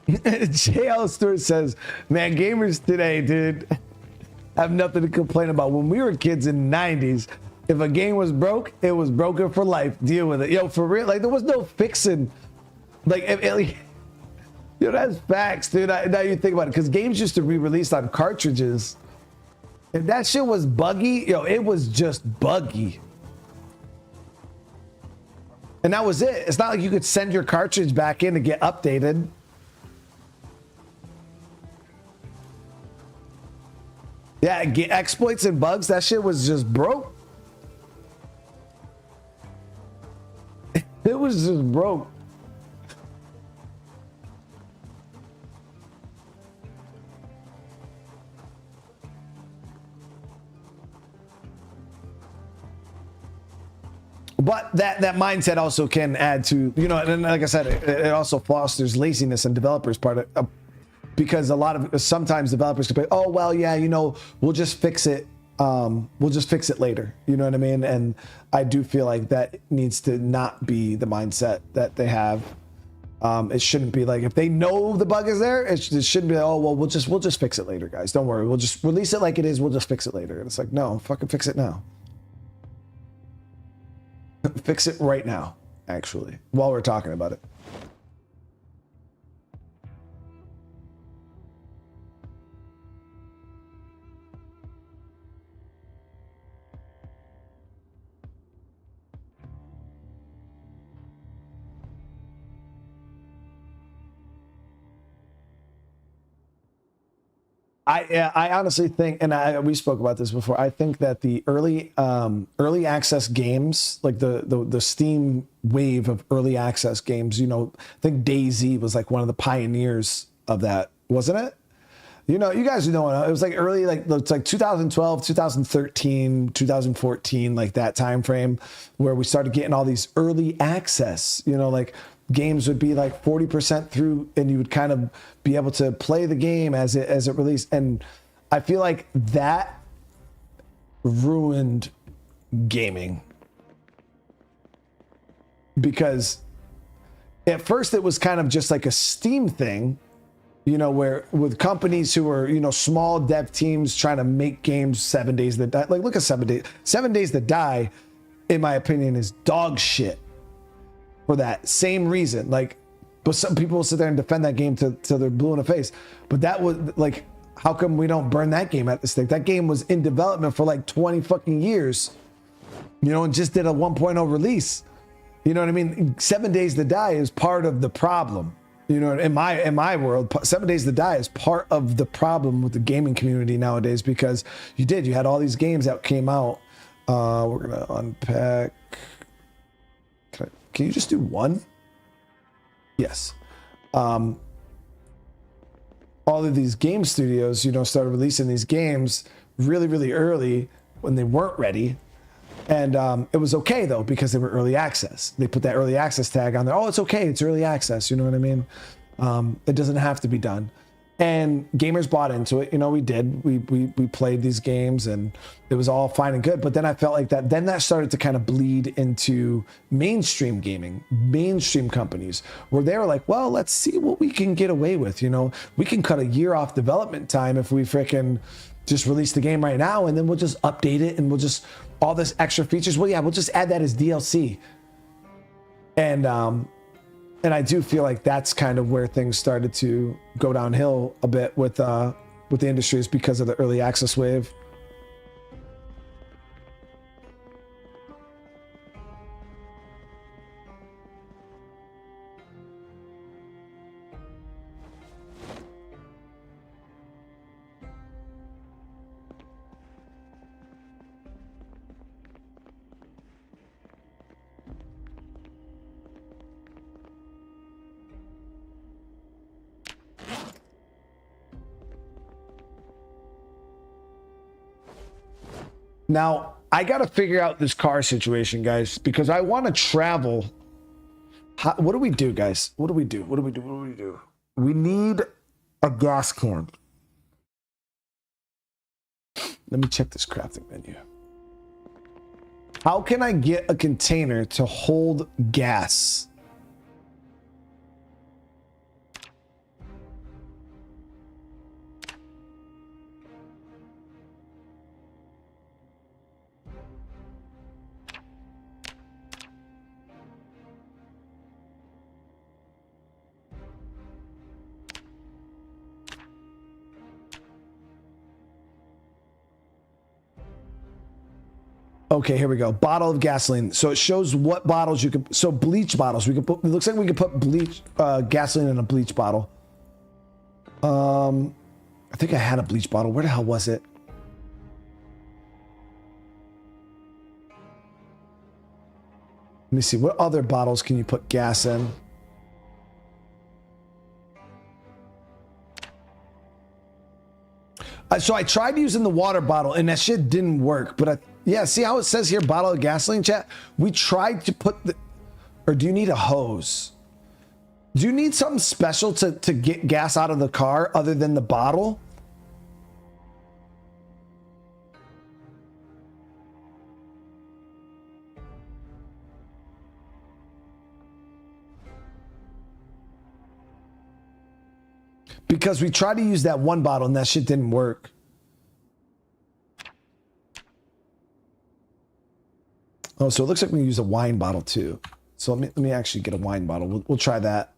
JL Stewart says, man, gamers today, dude, have nothing to complain about. When we were kids in the 90s, if a game was broke, it was broken for life. Deal with it. Yo, for real, like, there was no fixing. Like, yo, that's facts, dude. Now you think about it, because games used to re-release on cartridges. If that shit was buggy, yo, it was just buggy. And that was it. It's not like you could send your cartridge back in to get updated. Yeah, exploits and bugs, that shit was just broke. It was just broke. But that mindset also can add to, you know, and like I said, it also fosters laziness on developers' part, because sometimes developers can say, oh well, yeah, you know, we'll just fix it. We'll just fix it later. You know what I mean? And I do feel like that needs to not be the mindset that they have. It shouldn't be like, if they know the bug is there, it shouldn't be like, oh well, we'll just fix it later, guys. Don't worry, we'll just release it like it is. We'll just fix it later. And it's like, no, fucking fix it now. Fix it right now, actually, while we're talking about it. I honestly think, and we spoke about this before, I think that the early access games, like the Steam wave of early access games, you know, I think DayZ was like one of the pioneers of that, wasn't it? You know, you guys know, it was like early, like it's like 2012, 2013, 2014, like that time frame where we started getting all these early access, you know, like games would be like 40% through and you would kind of be able to play the game as it released. And I feel like that ruined gaming, because at first it was kind of just like a Steam thing, you know, where with companies who are, you know, small dev teams trying to make games 7 days that die. Like, look at 7 days. 7 days that die, in my opinion, is dog shit for that same reason. Like, but some people will sit there and defend that game till they're blue in the face. But that was like, how come we don't burn that game at the stake? That game was in development for like 20 fucking years, you know, and just did a 1.0 release. You know what I mean? 7 days to die is part of the problem. You know, in my world, 7 days to die is part of the problem with the gaming community nowadays, because you had all these games that came out. We're gonna unpack. Can you just do one? Yes. All of these game studios, you know, started releasing these games really, really early when they weren't ready. And it was okay, though, because they were early access. They put that early access tag on there. Oh, it's okay. It's early access. You know what I mean? It doesn't have to be done. And gamers bought into it. You know, we did. We played these games, and it was all fine and good. But then I felt like that started to kind of bleed into mainstream gaming, mainstream companies, where they were like, well, let's see what we can get away with. You know, we can cut a year off development time if we freaking just release the game right now, and then we'll just update it, and we'll just all this extra features. Well, yeah, we'll just add that as DLC. And I do feel like that's kind of where things started to go downhill a bit with the industries, because of the early access wave. Now, I got to figure out this car situation, guys, because I want to travel. What do we do, guys? What do we do? We need a gas can. Let me check this crafting menu. How can I get a container to hold gas? Okay, here we go. Bottle of gasoline. So it shows what bottles you can. So bleach bottles. We can put. It looks like we could put bleach gasoline in a bleach bottle. I think I had a bleach bottle. Where the hell was it? Let me see. What other bottles can you put gas in? So I tried using the water bottle, and that shit didn't work. But Yeah, see how it says here, bottle of gasoline, chat? We tried to put the... Or do you need a hose? Do you need something special to get gas out of the car other than the bottle? Because we tried to use that one bottle and that shit didn't work. Oh, so it looks like we use a wine bottle too. So let me actually get a wine bottle. We'll try that.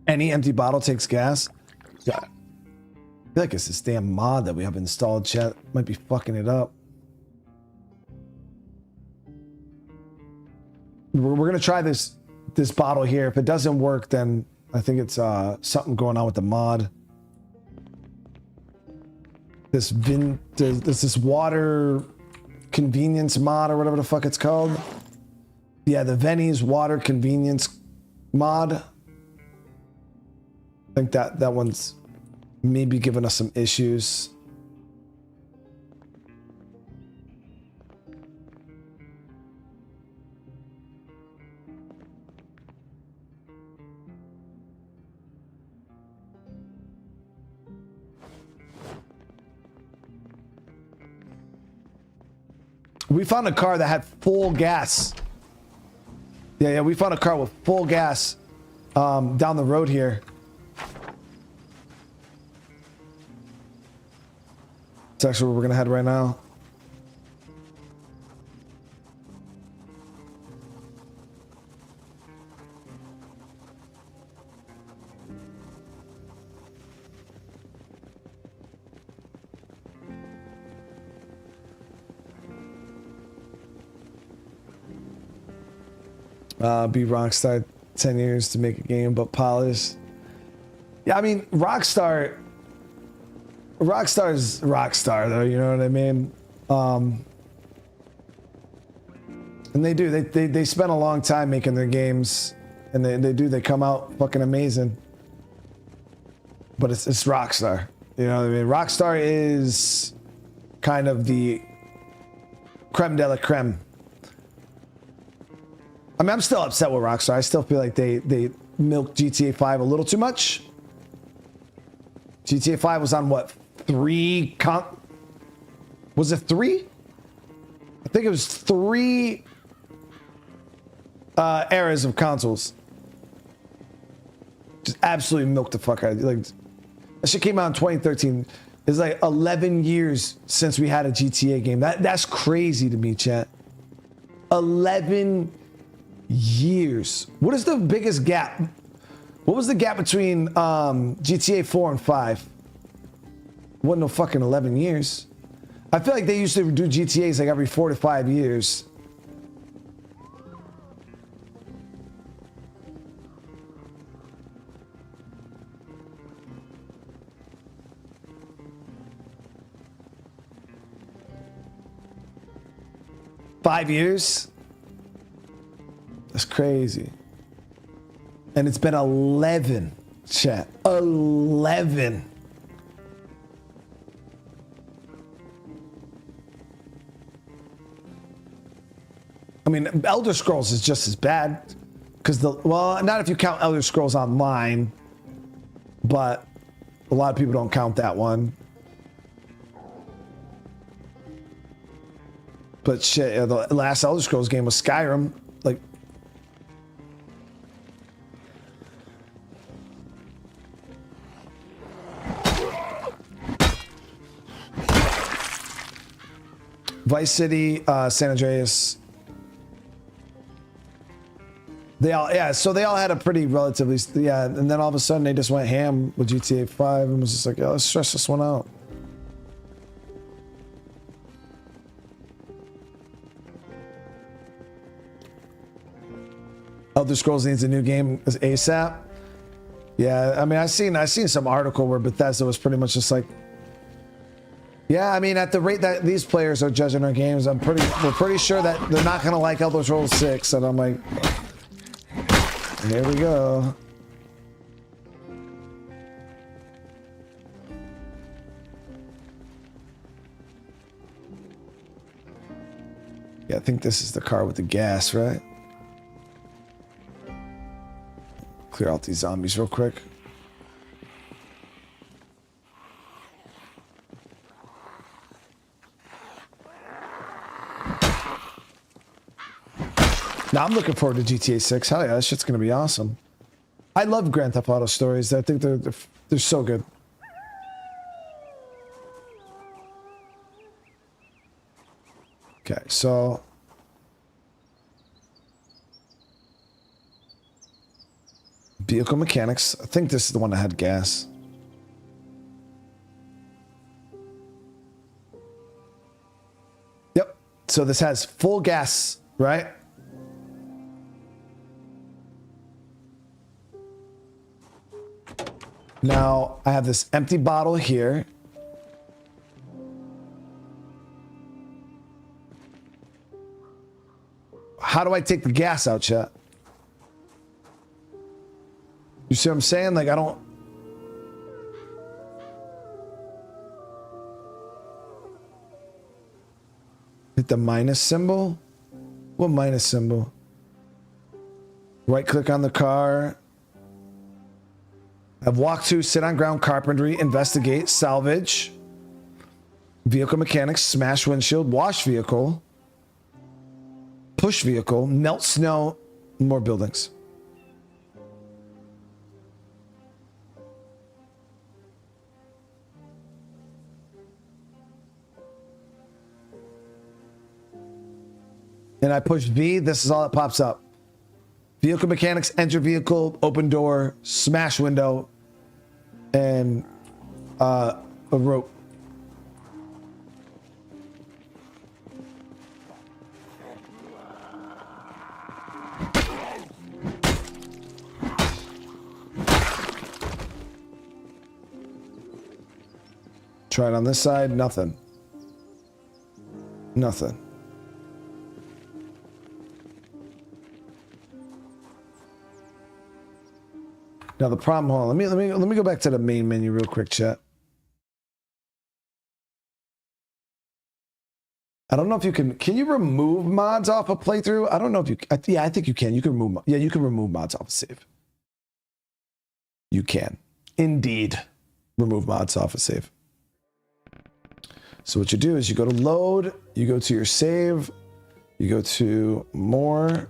Any empty bottle takes gas. Yeah. I feel like it's this damn mod that we have installed, chat. Might be fucking it up. We're gonna try this bottle here. If it doesn't work, then I think it's something going on with the mod. There's this water convenience mod or whatever the fuck it's called. Yeah, the Venice water convenience mod. I think that one's maybe giving us some issues. We found a car that had full gas. Yeah, we found a car with full gas down the road here. It's actually where we're gonna head right now. Be Rockstar 10 years to make a game, but polish. Yeah, I mean, Rockstar's Rockstar though, you know what I mean? And they spend a long time making their games, and they come out fucking amazing. But it's Rockstar, you know what I mean? Rockstar is kind of the creme de la creme. I mean, I'm still upset with Rockstar. I still feel like they milked GTA 5 a little too much. GTA 5 was on what, 3 was it 3? I think it was 3 eras of consoles. Just absolutely milked the fuck out of it. Like, that shit came out in 2013. It's like 11 years since we had a GTA game. That's crazy to me, chat. 11 years. What is the biggest gap? What was the gap between GTA 4 and 5? Wasn't no fucking 11 years. I feel like they used to do GTAs like every 4 to 5 years. Five years? That's crazy. And it's been 11, chat. 11. I mean, Elder Scrolls is just as bad. Because well, not if you count Elder Scrolls Online. But a lot of people don't count that one. But shit, the last Elder Scrolls game was Skyrim. Like, Vice City, San Andreas. They all, yeah, so they all had a pretty relatively, yeah, and then all of a sudden they just went ham with GTA 5 and was just like, oh, let's stress this one out. Elder Scrolls needs a new game ASAP. Yeah, I mean, I seen some article where Bethesda was pretty much just like, yeah, I mean, at the rate that these players are judging our games, we're pretty sure that they're not gonna like Elder Scrolls 6, and I'm like, here we go. Yeah, I think this is the car with the gas, right? Clear out these zombies real quick. Now I'm looking forward to GTA 6. Hell yeah, that shit's gonna be awesome. I love Grand Theft Auto stories. I think they're so good. Okay, so vehicle mechanics. I think this is the one that had gas. Yep. So this has full gas, right? Now I have this empty bottle here. How do I take the gas out, chat? You see what I'm saying? Like, I don't... Hit the minus symbol? What minus symbol? Right click on the car. Have walk to, sit on ground, carpentry, investigate, salvage, vehicle mechanics, smash windshield, wash vehicle, push vehicle, melt snow, more buildings. And I push V, this is all that pops up. Vehicle mechanics, enter vehicle, open door, smash window, and a rope. Try it on this side, nothing. Nothing. Now the problem, hold on, let me go back to the main menu real quick, chat. I don't know if you can you remove mods off a playthrough? I don't know if you, yeah, I think you can. You can remove, yeah, you can remove mods off a save. You can, indeed, remove mods off a save. So what you do is you go to load, you go to your save, you go to more,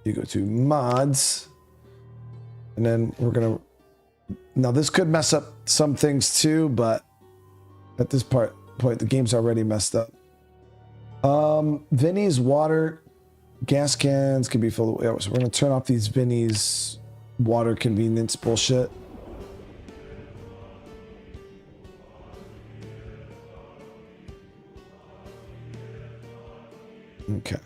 you go to mods, and then we're gonna, now this could mess up some things too, but at this point the game's already messed up. Vinny's water, gas cans can be filled. So we're gonna turn off these Vinny's water convenience bullshit. Okay.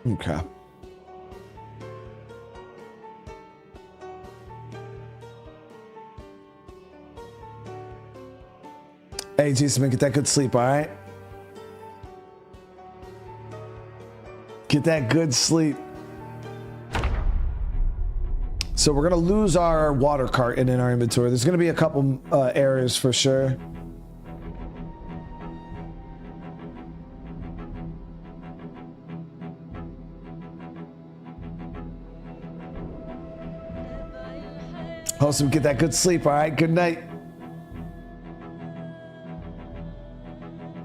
Okay. Hey, Jason, get that good sleep, all right? Get that good sleep. So we're gonna lose our water carton in our inventory. There's gonna be a couple areas for sure. Awesome, get that good sleep, all right? Good night.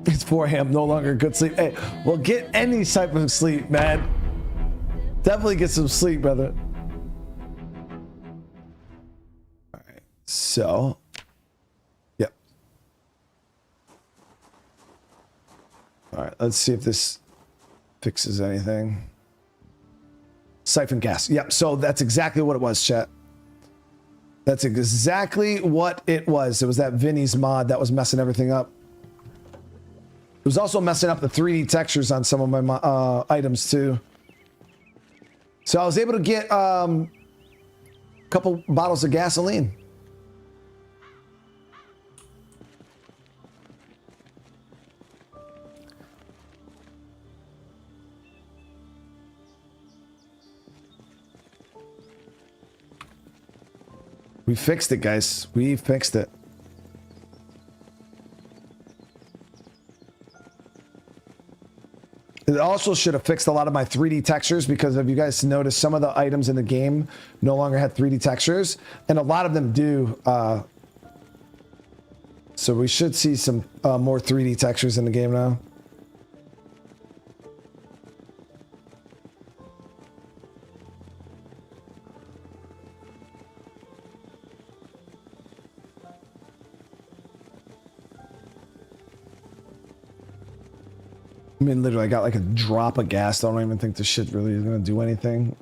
It's 4 a.m., no longer good sleep. Hey, well, get any type of sleep, man. Definitely get some sleep, brother. All right, so, yep. All right, let's see if this fixes anything. Siphon gas. Yep. So that's exactly what it was, chat. That's exactly what it was. It was that Vinny's mod that was messing everything up. It was also messing up the 3D textures on some of my items too. So I was able to get a couple bottles of gasoline. We fixed it, guys. We fixed it. It also should have fixed a lot of my 3D textures because if you guys notice, some of the items in the game no longer had 3D textures, and a lot of them do. So we should see some more 3D textures in the game now. I mean, literally, I got like a drop of gas. I don't even think this shit really is going to do anything.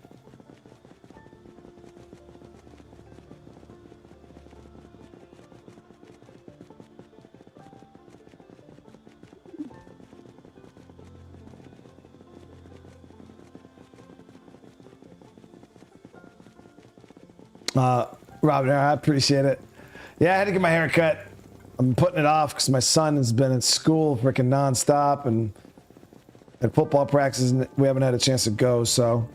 Robin, I appreciate it. Yeah, I had to get my hair cut. I'm putting it off because my son has been in school freaking nonstop and at football practices, and we haven't had a chance to go, so.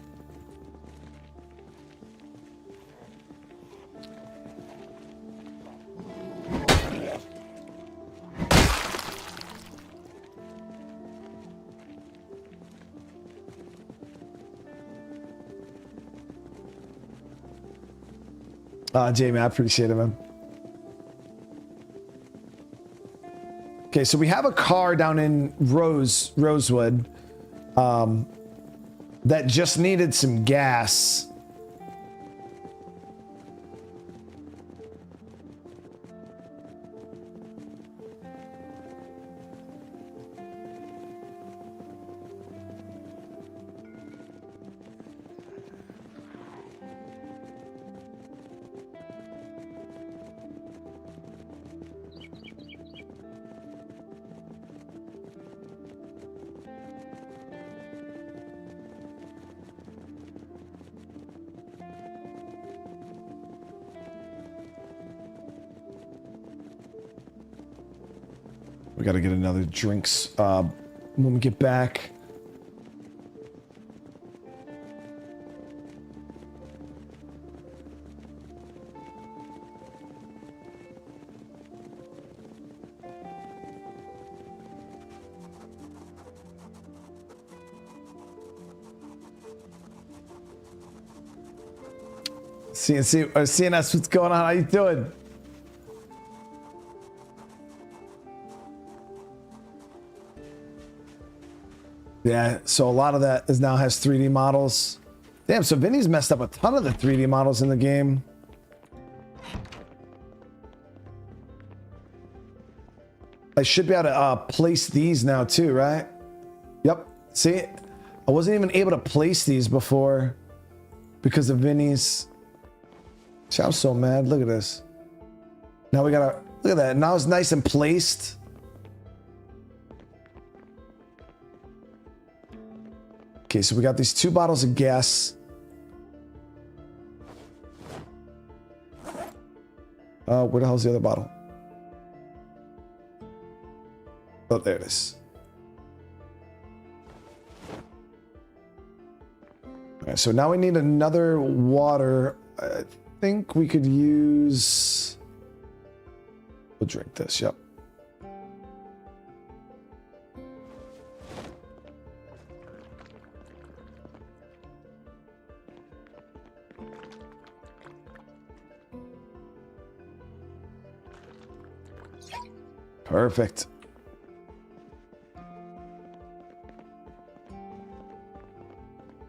Jamie, I appreciate it, man. Okay, so we have a car down in Rosewood that just needed some gas. We got to get another drinks when we get back. CNS, what's going on? How you doing? Yeah, so a lot of that is now has 3D models. Damn, so Vinny's messed up a ton of the 3D models in the game. I should be able to place these now too, right? Yep. See, I wasn't even able to place these before because of Vinny's. See, I'm so mad. Look at this. Now we gotta, look at that. Now it's nice and placed. Okay, so we got these 2 bottles of gas. Where the hell's the other bottle? Oh, there it is. All right, so now we need another water. I think we could use... We'll drink this, yep. Perfect.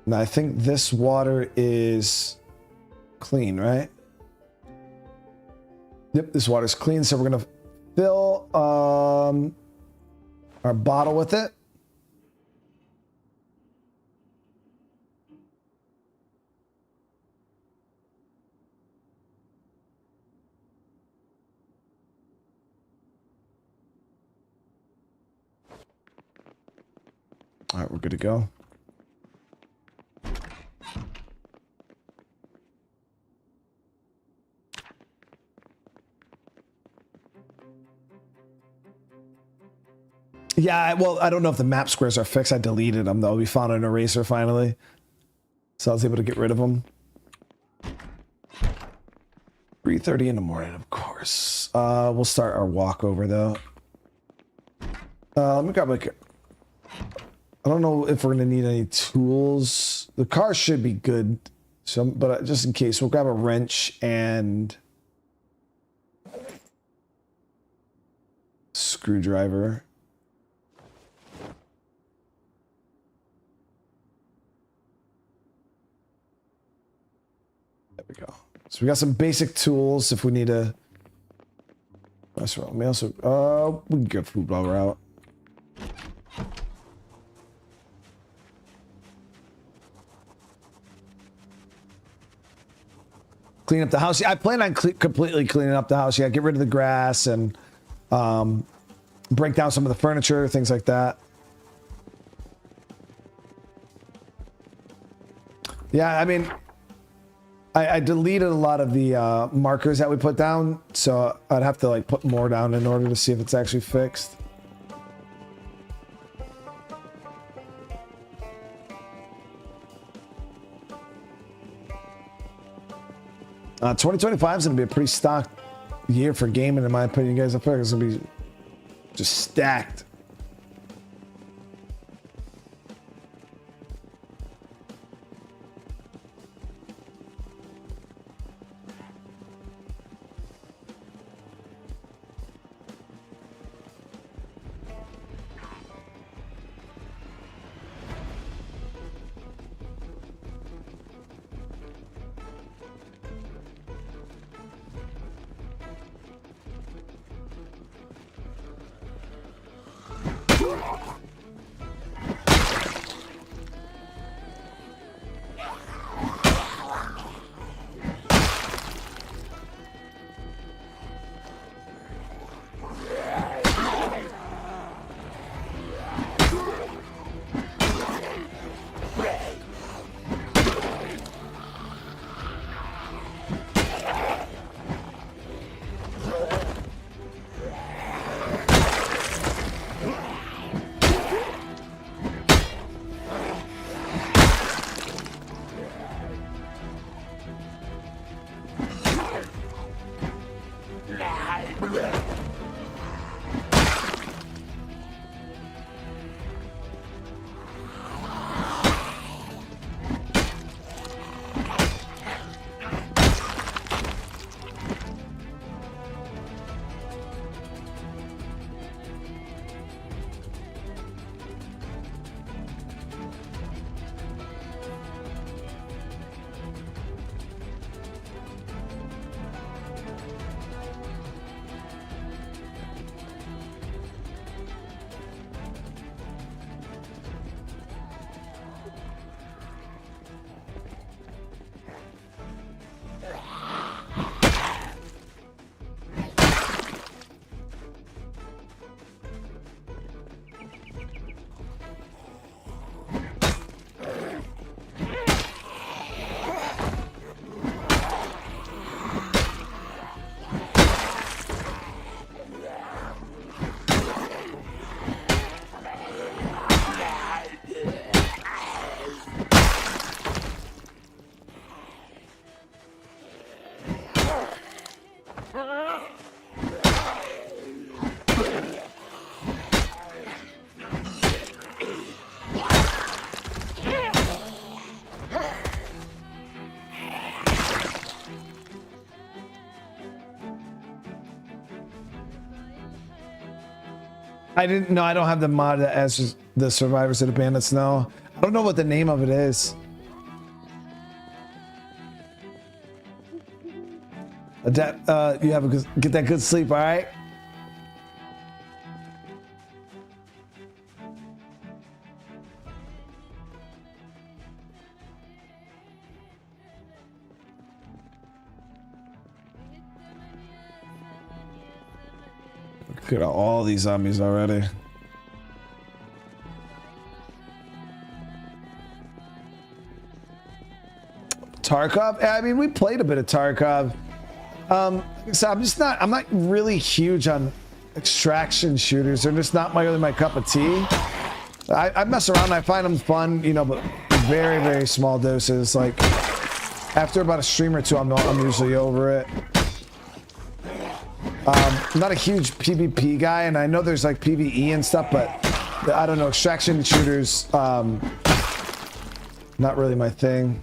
Now I think this water is clean, right? Yep, this water is clean, so we're gonna fill our bottle with it. All right, we're good to go. Yeah, well, I don't know if the map squares are fixed. I deleted them though. We found an eraser finally, so I was able to get rid of them. 3:30 in the morning, of course. We'll start our walkover though. Let me grab like. I don't know if we're gonna need any tools. The car should be good, so but just in case, we'll grab a wrench and screwdriver. There we go. So we got some basic tools if we need to. That's wrong. We also we can get food while we're out. Clean up the house. Yeah, I plan on completely cleaning up the house. Yeah, get rid of the grass and break down some of the furniture, things like that. Yeah, I mean, I deleted a lot of the markers that we put down, so I'd have to like put more down in order to see if it's actually fixed. Uh, 2025 is going to be a pretty stocked year for gaming, in my opinion, guys. I feel like it's going to be just stacked. I didn't know. I don't have the mod that as the survivors of the bandits. No, I don't know what the name of it is. Adapt. You have a good, get that good sleep. All right. Look at all these zombies already. Tarkov? I mean, we played a bit of Tarkov. So I'm not really huge on extraction shooters. They're just not really my cup of tea. I mess around, I find them fun, you know, but very, very small doses. Like, after about a stream or two, I'm usually over it. I'm not a huge PvP guy, and I know there's like PvE and stuff, but I don't know, extraction shooters, not really my thing.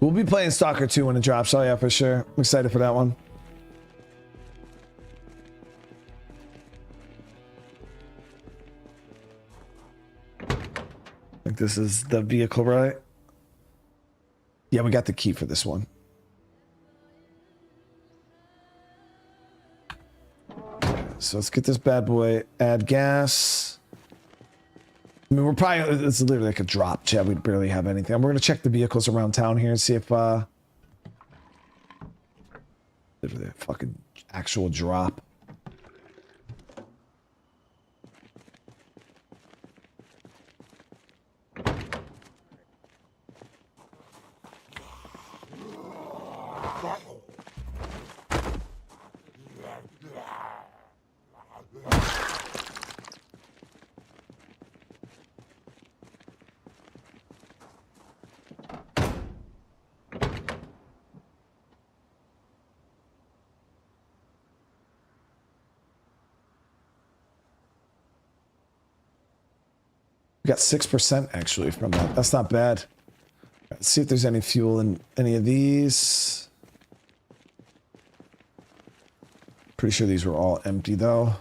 We'll be playing Stalker 2 when it drops. Oh yeah, for sure. I'm excited for that one. I think this is the vehicle, right? Yeah, we got the key for this one. So let's get this bad boy. Add gas. I mean, we're probably, it's literally like a drop, Chad. We barely have anything. We're going to check the vehicles around town here and see if, literally a fucking actual drop. We got 6% actually from that. That's not bad. Let's see if there's any fuel in any of these. Pretty sure these were all empty though.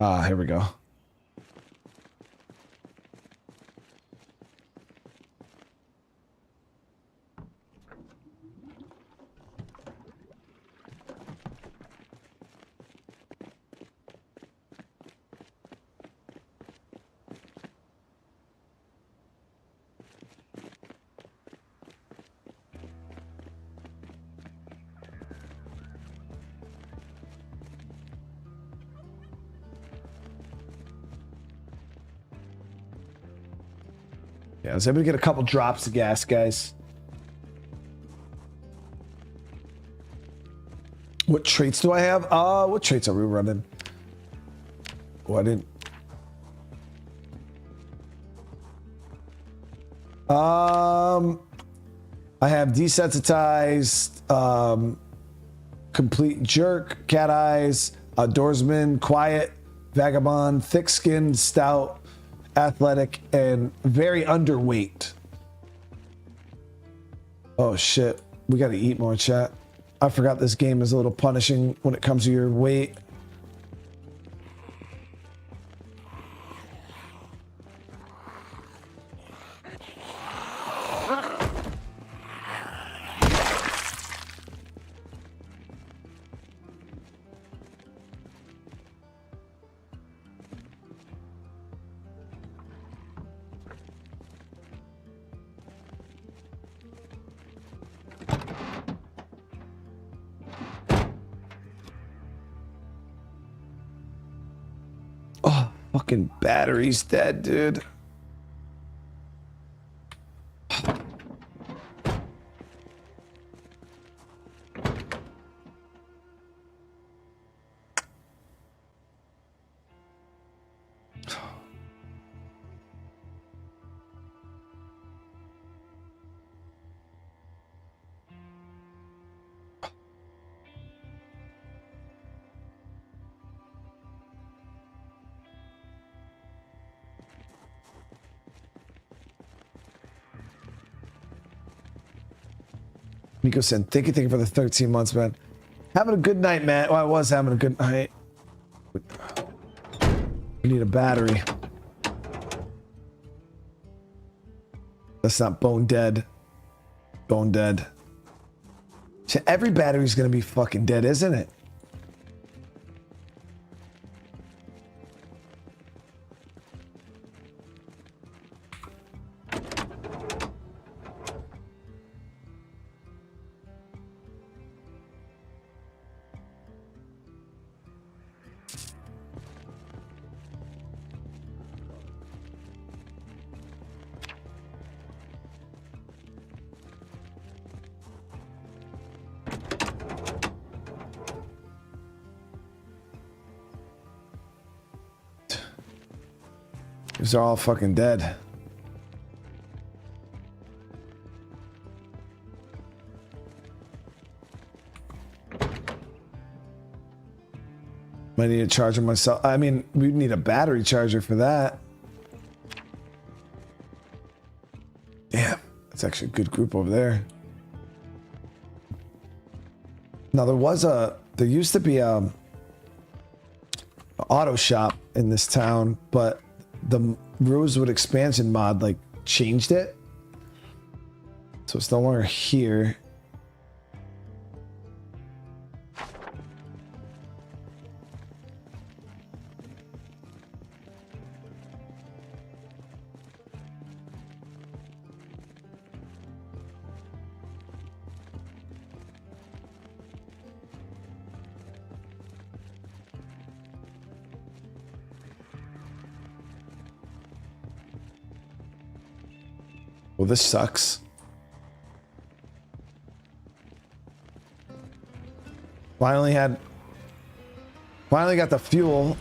Ah, here we go. Yeah, I was able to get a couple drops of gas, guys. What traits do I have? What traits are we running? Oh, I didn't. I have desensitized, complete jerk, cat eyes, outdoorsman, quiet, vagabond, thick-skinned, stout, athletic, and very underweight. Oh shit, we gotta eat more, chat. I forgot this game is a little punishing when it comes to your weight. Oh, fucking battery's dead, dude. Miko said, thank you for the 13 months, man. Having a good night, man. Well, I was having a good night. We need a battery. That's not bone dead. Bone dead. So every battery's gonna be fucking dead, isn't it? These are all fucking dead. Might need a charger myself. I mean, we need a battery charger for that. Damn, that's actually a good group over there. Now there used to be a auto shop in this town, but the Rosewood expansion mod like changed it, so it's no longer here. Well, this sucks. Finally got the fuel.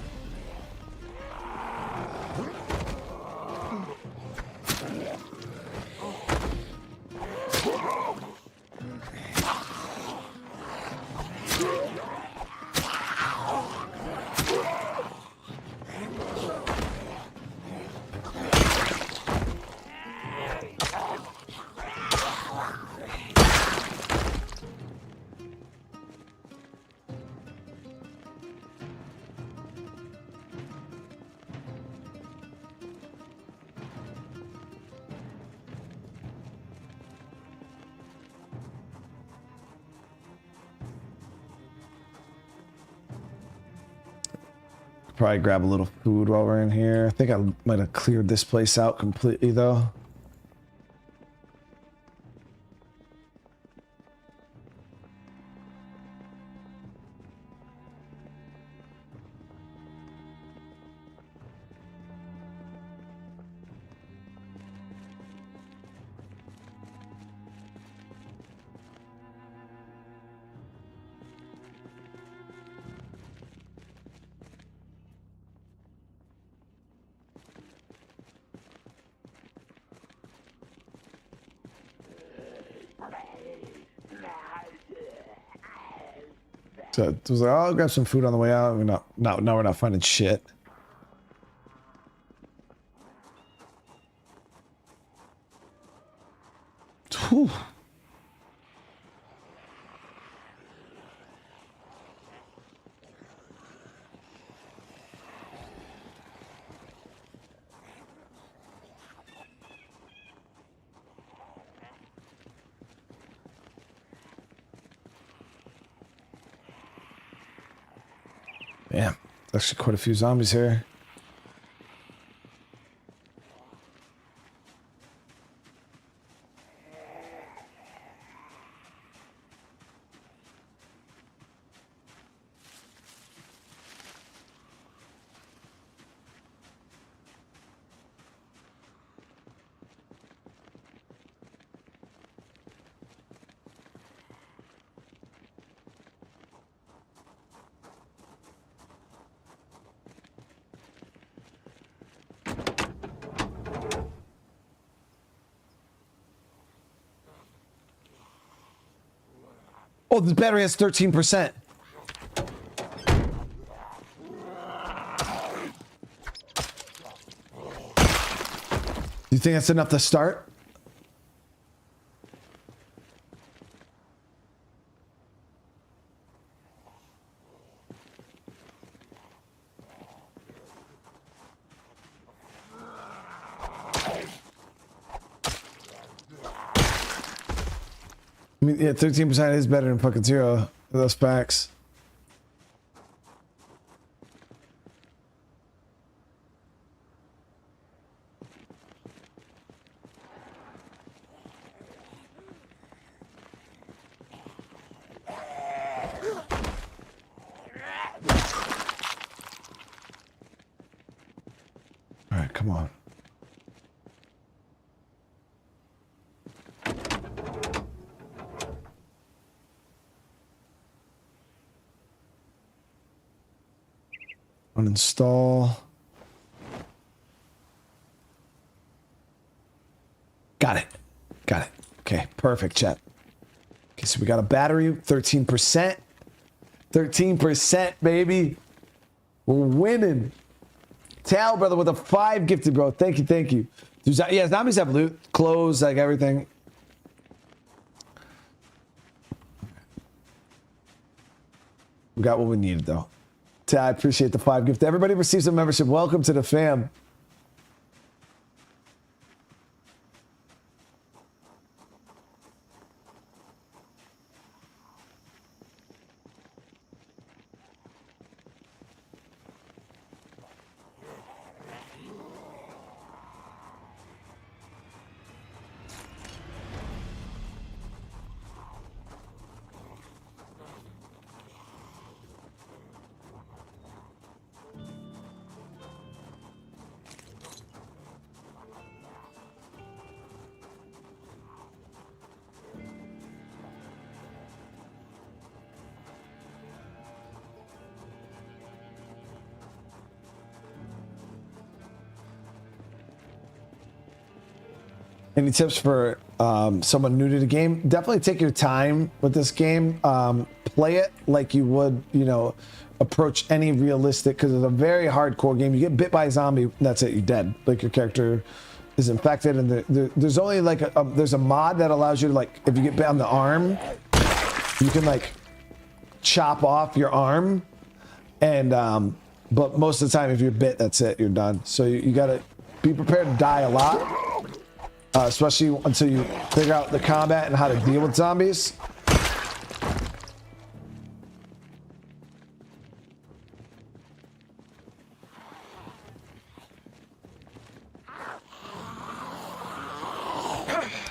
Probably grab a little food while we're in here. I think I might have cleared this place out completely though. So it was like, oh, I'll grab some food on the way out. Now we're not finding shit. Whew. Damn, there's actually quite a few zombies here. Oh, the battery has 13%. You think that's enough to start? I mean, yeah, 13% is better than fucking 0. Those facts. All right, come on. Uninstall. Got it. Got it. Okay, perfect, chat. Okay, so we got a battery, 13%. 13%, baby. We're winning. Tal, brother, with a 5 gifted, bro. Thank you, thank you. Yeah, zombies have loot, clothes, like everything. We got what we needed, though. Tal, I appreciate the 5 gift. Everybody receives a membership. Welcome to the fam. Any tips for someone new to the game? Definitely take your time with this game. Play it like you would, you know, approach any realistic, because it's a very hardcore game. You get bit by a zombie, that's it, you're dead. Like your character is infected, and there's only like there's a mod that allows you to, like, if you get bit on the arm, you can like chop off your arm, and but most of the time if you're bit, that's it, you're done. So you gotta be prepared to die a lot. Especially until you figure out the combat and how to deal with zombies.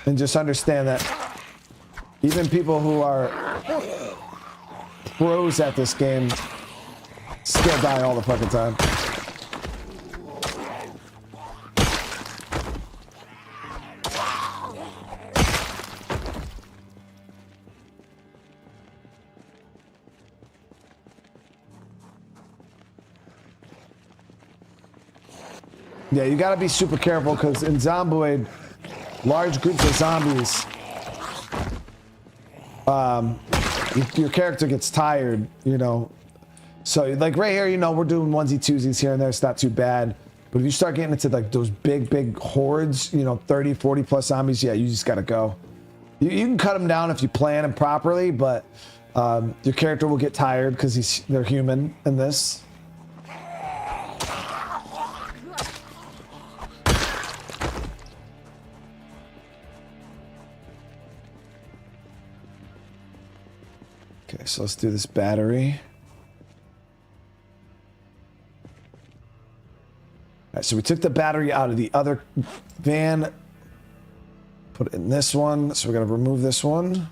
And just understand that even people who are pros at this game still die all the fucking time. Yeah, you gotta be super careful, because in Zomboid, large groups of zombies, your character gets tired, you know. So like right here, you know, we're doing onesie twosies here and there, it's not too bad. But if you start getting into like those big hordes, you know, 30, 40 plus zombies, yeah, you just gotta go. You can cut them down if you plan them properly, but your character will get tired because they're human in this. Okay, so let's do this battery. All right, so we took the battery out of the other van, put it in this one. So we're gonna remove this one.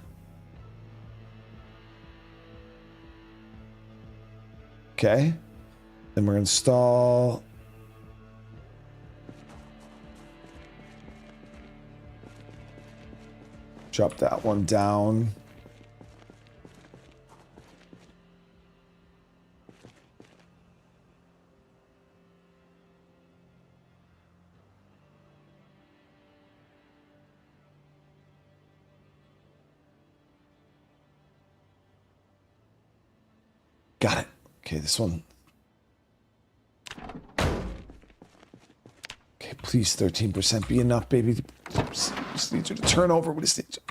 Okay, then we're gonna install. Drop that one down. Got it. Okay, this one. Okay, please 13% be enough, baby. Just need you to turn over. We just need you.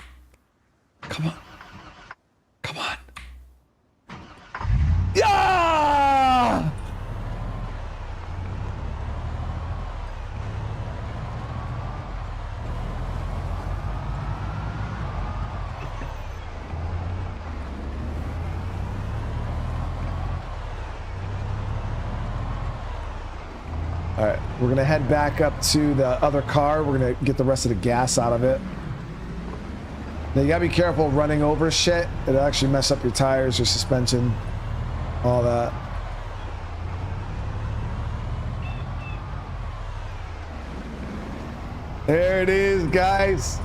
Come on. Come on. Yeah! All right, we're gonna head back up to the other car. We're gonna get the rest of the gas out of it. Now you gotta be careful running over shit. It'll actually mess up your tires, your suspension, all that. There it is, guys.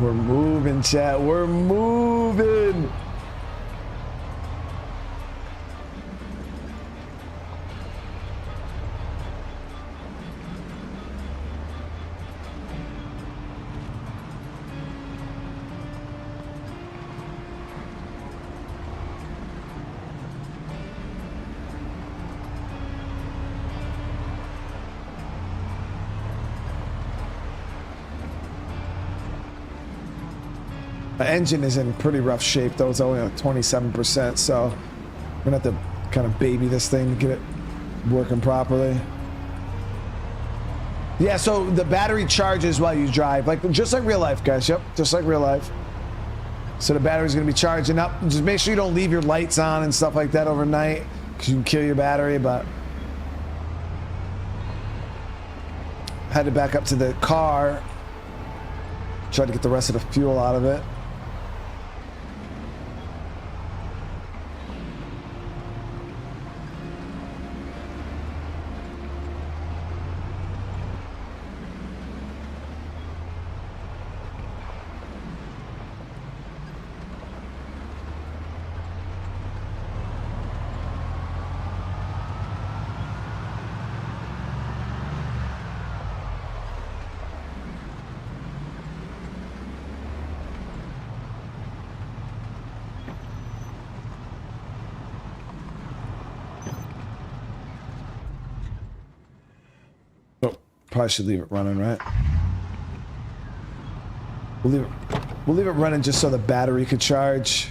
We're moving, chat. We're moving. The engine is in pretty rough shape, though. It's only like 27%, so we're gonna have to kind of baby this thing to get it working properly. Yeah, so the battery charges while you drive, like just like real life, guys. Yep, just like real life. So the battery's gonna be charging up. Just make sure you don't leave your lights on and stuff like that overnight, because you can kill your battery. But headed back up to the car, try to get the rest of the fuel out of it. Probably should leave it running, right? We'll leave it running just so the battery could charge.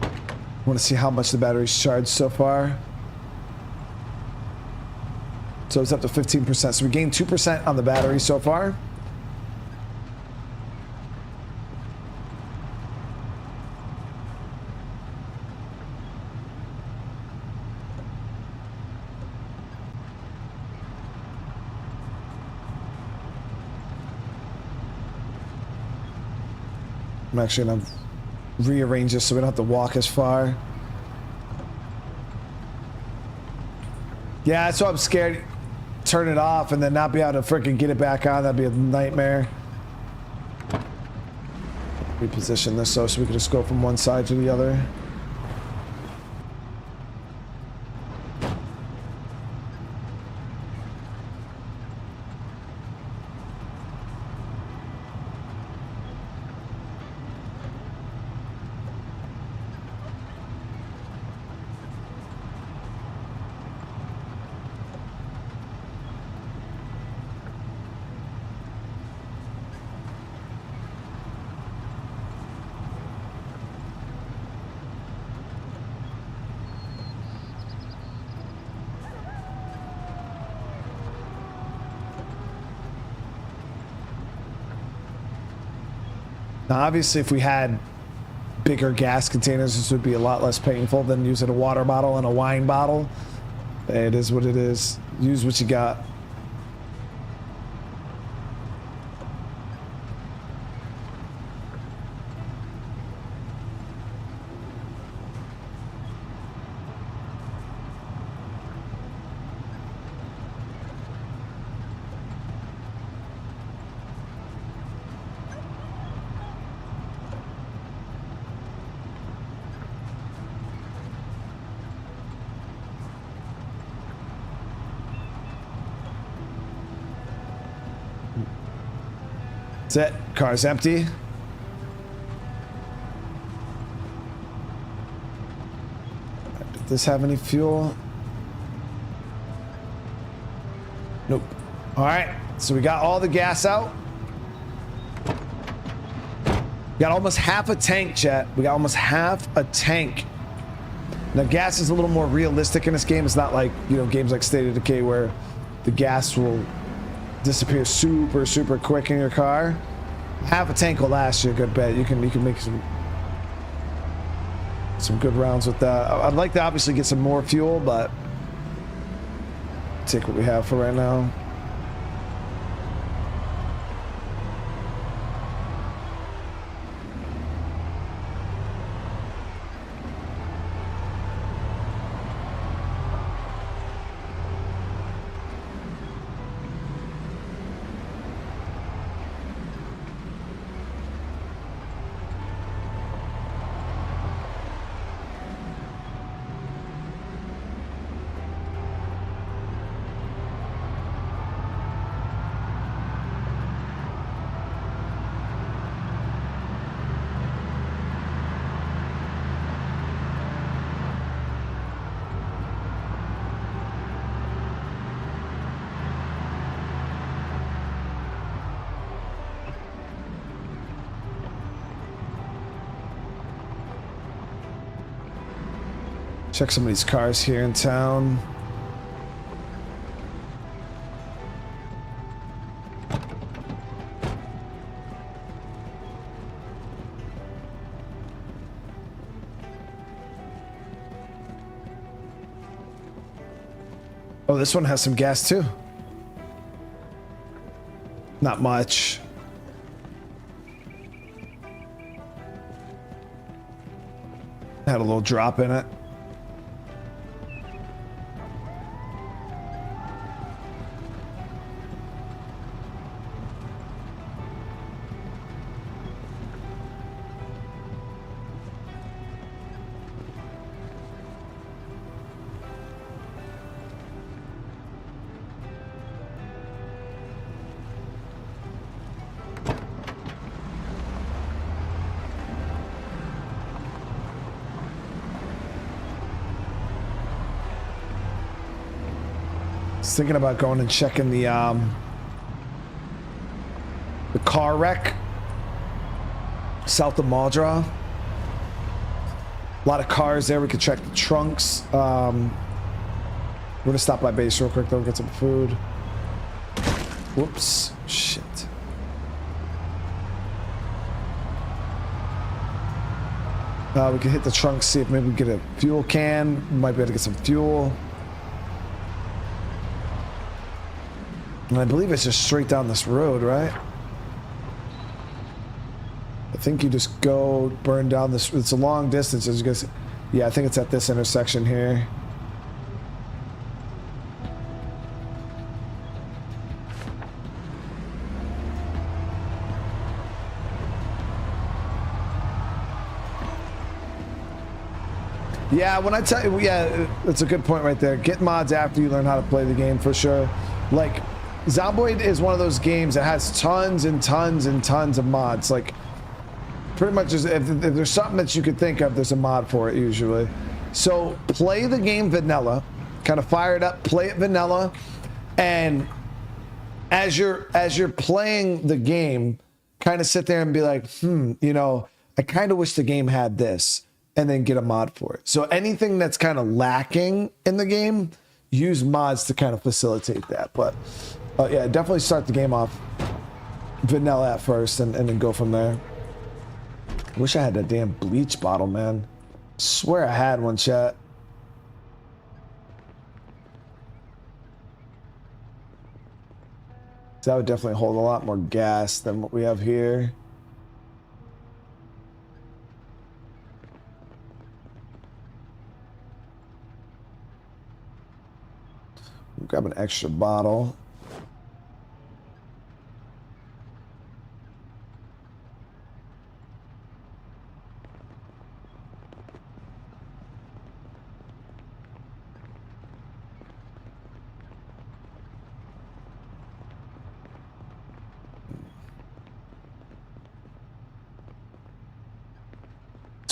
I want to see how much the battery's charged so far. So it's up to 15%. So we gained 2% on the battery so far. I'm actually gonna rearrange this so we don't have to walk as far. Yeah, that's why I'm scared. Turn it off and then not be able to freaking get it back on. That'd be a nightmare. Reposition this so we can just go from one side to the other. Now, obviously, if we had bigger gas containers, this would be a lot less painful than using a water bottle and a wine bottle. It is what it is. Use what you got. That's it. Car's empty. Did this have any fuel? Nope. All right. So we got all the gas out. Got almost half a tank, chat. We got almost half a tank. Now, gas is a little more realistic in this game. It's not like, you know, games like State of Decay where the gas will disappear super, super quick in your car. Half a tank will last you a good bit. You can make some good rounds with that. I'd like to obviously get some more fuel, but take what we have for right now. Check some of these cars here in town. Oh, this one has some gas too. Not much. Had a little drop in it. Thinking about going and checking the car wreck south of Maldra. A lot of cars there. We could check the trunks. We're gonna stop by base real quick though, get some food. Whoops, shit. We could hit the trunk, see if maybe we can get a fuel can. We might be able to get some fuel. And I believe it's just straight down this road, right? I think you just go burn down this. It's a long distance, as you guys. Yeah, I think it's at this intersection here. Yeah, when I tell you, yeah, that's a good point right there. Get mods after you learn how to play the game for sure. Like, Zomboid is one of those games that has tons and tons and tons of mods. Like, pretty much, if there's something that you could think of, there's a mod for it usually. So play the game vanilla, kind of fire it up, play it vanilla, and as you're playing the game, kind of sit there and be like, you know, I kind of wish the game had this, and then get a mod for it. So anything that's kind of lacking in the game, use mods to kind of facilitate that. But yeah, definitely start the game off vanilla at first and then go from there. I wish I had that damn bleach bottle, man. Swear I had one, chat. So that would definitely hold a lot more gas than what we have here. Grab an extra bottle.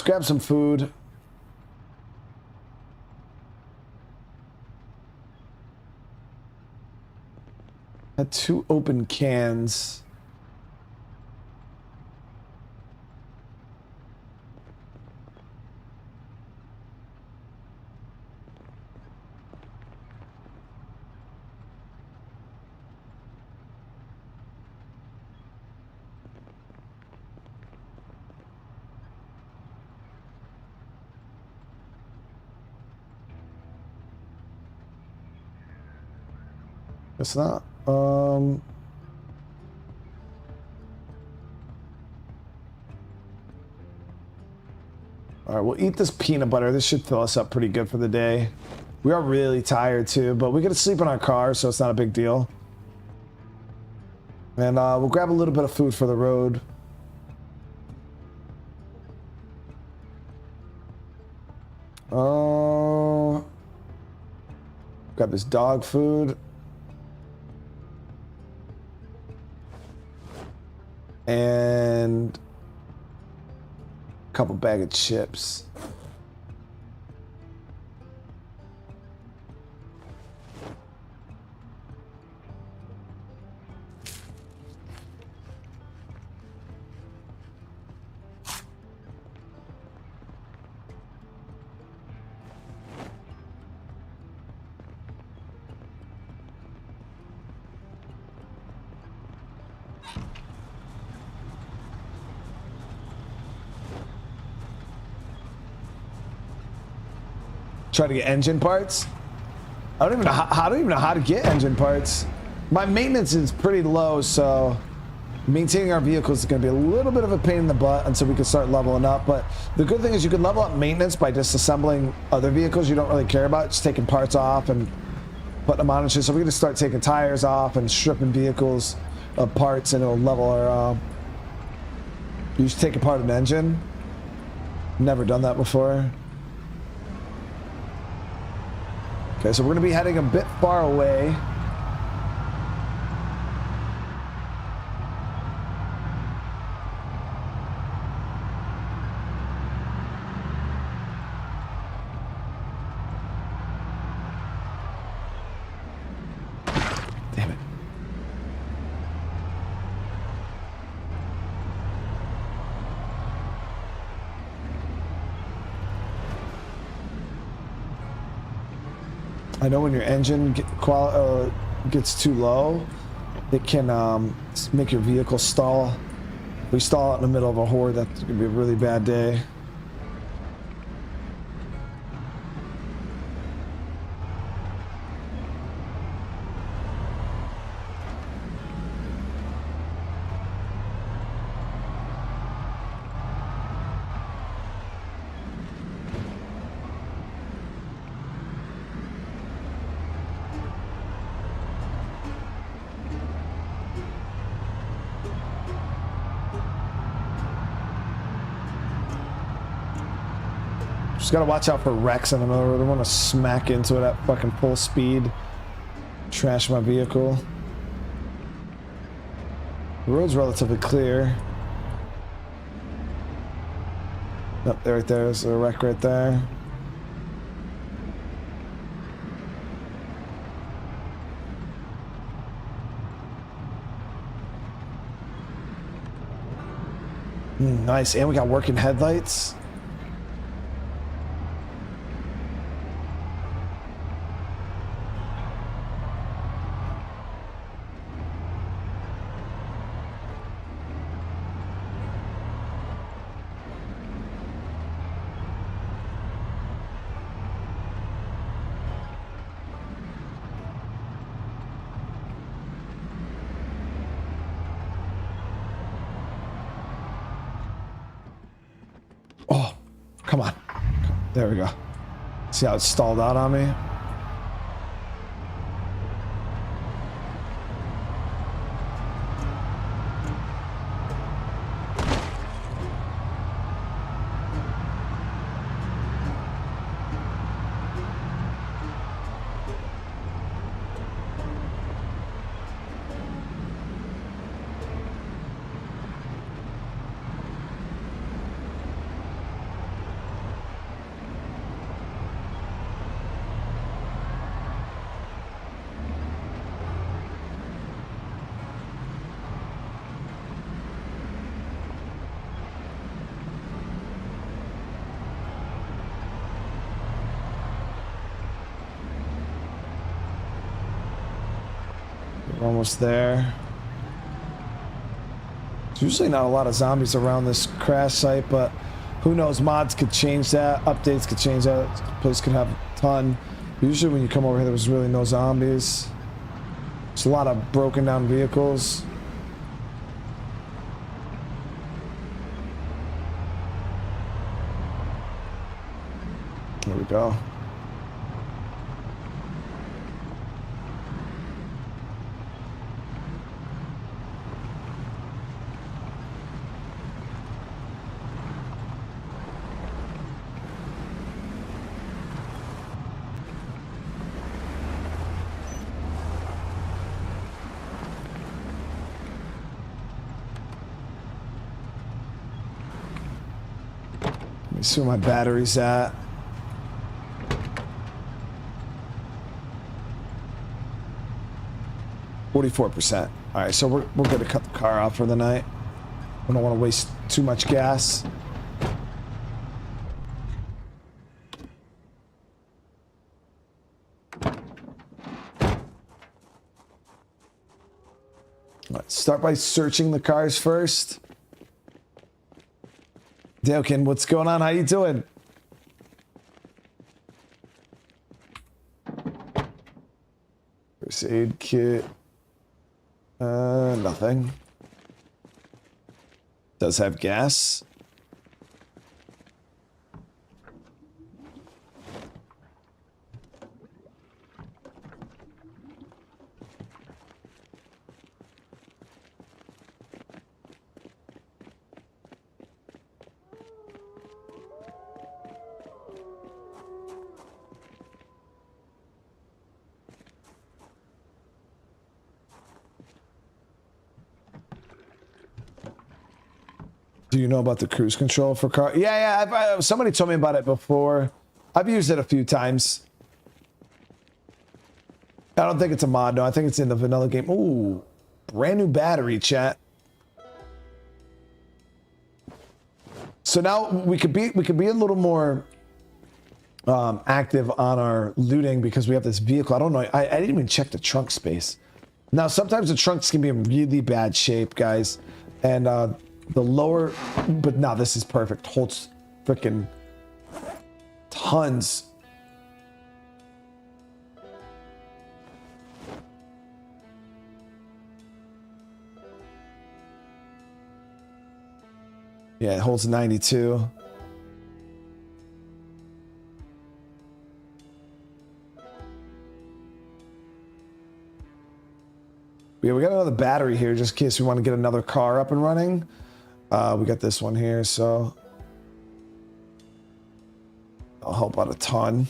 grab some food. Had 2 open cans. It's not. All right, we'll eat this peanut butter. This should fill us up pretty good for the day. We are really tired too, but we get to sleep in our car, so it's not a big deal. And we'll grab a little bit of food for the road. Grab this dog food. And a couple bag of chips. Try to get engine parts. I don't even know how to get engine parts. My maintenance is pretty low, so maintaining our vehicles is going to be a little bit of a pain in the butt until we can start leveling up. But the good thing is you can level up maintenance by disassembling other vehicles you don't really care about, just taking parts off and putting them on and shit. So we're going to start taking tires off and stripping vehicles of parts, and it'll level our. You just take apart an engine. Never done that before. Okay, so we're going to be heading a bit far away. Damn it. I know when your engine gets too low, it can make your vehicle stall. If we stall out in the middle of a horde, that's gonna be a really bad day. Just gotta watch out for wrecks in the middle. I don't want to smack into it at fucking full speed. Trash my vehicle. The road's relatively clear. Yep, right there's a wreck right there. Nice, and we got working headlights. Oh, come on. There we go. See how it stalled out on me? We're almost there. There's usually not a lot of zombies around this crash site, but who knows? Mods could change that. Updates could change that. This place could have a ton. Usually when you come over here, there's really no zombies. There's a lot of broken down vehicles. Here we go. Let me see where my battery's at. %. All right, so we're going to cut the car off for the night. We don't want to waste too much gas. Let's start by searching the cars first. Dalekin, what's going on? How you doing? First aid kit. Nothing. Does have gas. Do you know about the cruise control for car? Yeah, somebody told me about it before. I've used it a few times. I don't think it's a mod, no. I think it's in the vanilla game. Ooh, brand new battery, chat. So now we could be a little more active on our looting because we have this vehicle. I don't know. I didn't even check the trunk space. Now sometimes the trunks can be in really bad shape, guys, and the lower, but now this is perfect. Holds freaking tons. Yeah, it holds 92. Yeah, we got another battery here just in case we want to get another car up and running. We got this one here, so I'll help out a ton.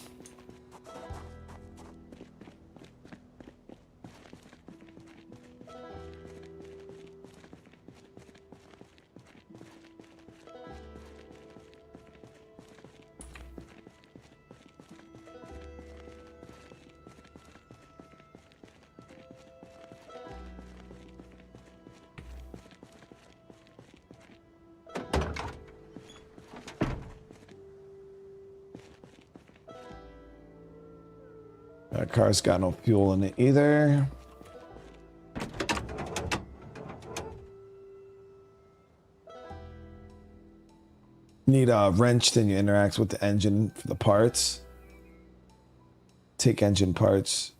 That car's got no fuel in it either. Need a wrench, then you interact with the engine for the parts. Take engine parts.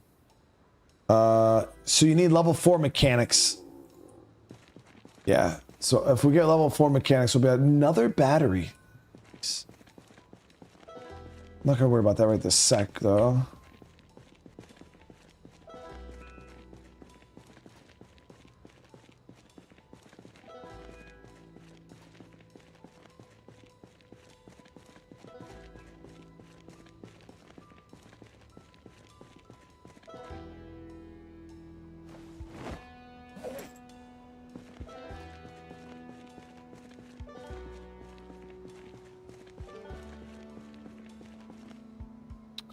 So you need level 4 mechanics. Yeah, so if we get level 4 mechanics, we'll be another battery. I'm not gonna worry about that right this sec, though.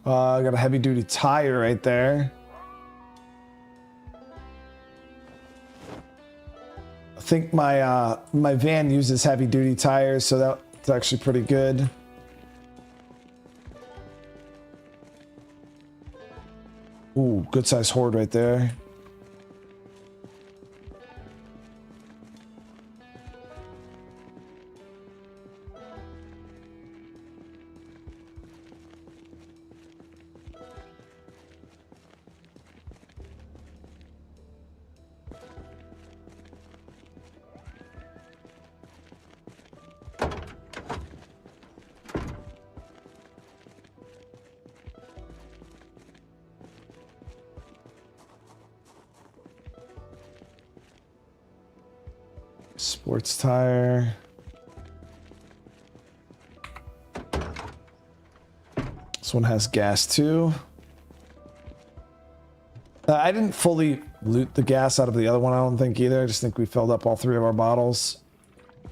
I got a heavy duty tire right there. I think my my van uses heavy duty tires, so that's actually pretty good. Ooh, good size horde right there. Sports tire. This one has gas too. I didn't fully loot the gas out of the other one, I don't think either. I just think we filled up all 3 of our bottles.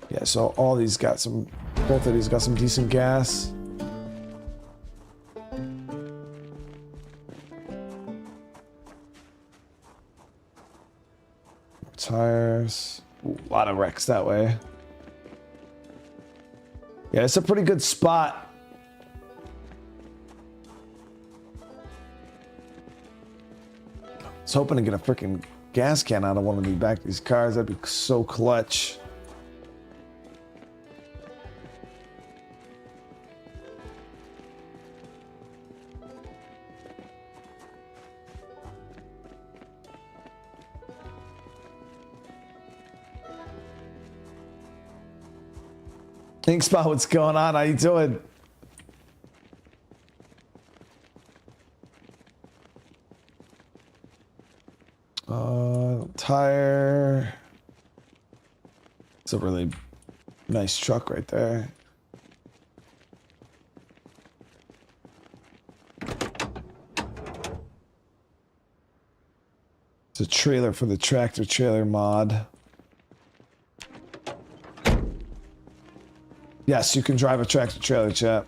Yeah, so all these got some, both of these got some decent gas. Tires. Ooh, a lot of wrecks that way. Yeah, it's a pretty good spot. I was hoping to get a freaking gas can out of one of these back these cars. That'd be so clutch. Inkspot, what's going on? How you doing? Tire. It's a really nice truck right there. It's a trailer for the tractor trailer mod. Yes, you can drive a tractor trailer, chat.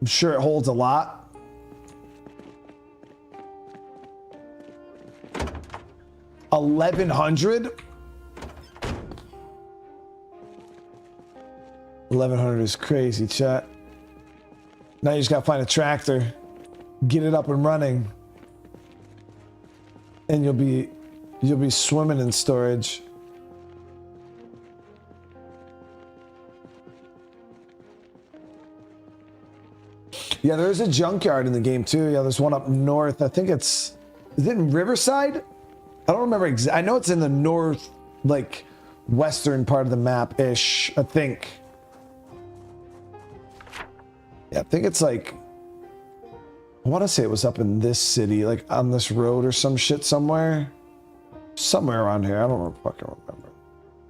I'm sure it holds a lot. $1,100? 1,100 is crazy, chat. Now you just gotta find a tractor, get it up and running, and you'll be swimming in storage. Yeah, there is a junkyard in the game too. Yeah, there's one up north. I think is it in Riverside? I don't remember I know it's in the north, like western part of the map ish, I think. Yeah, I think it's like, I want to say it was up in this city, like on this road or some shit somewhere. Somewhere around here. I don't fucking remember.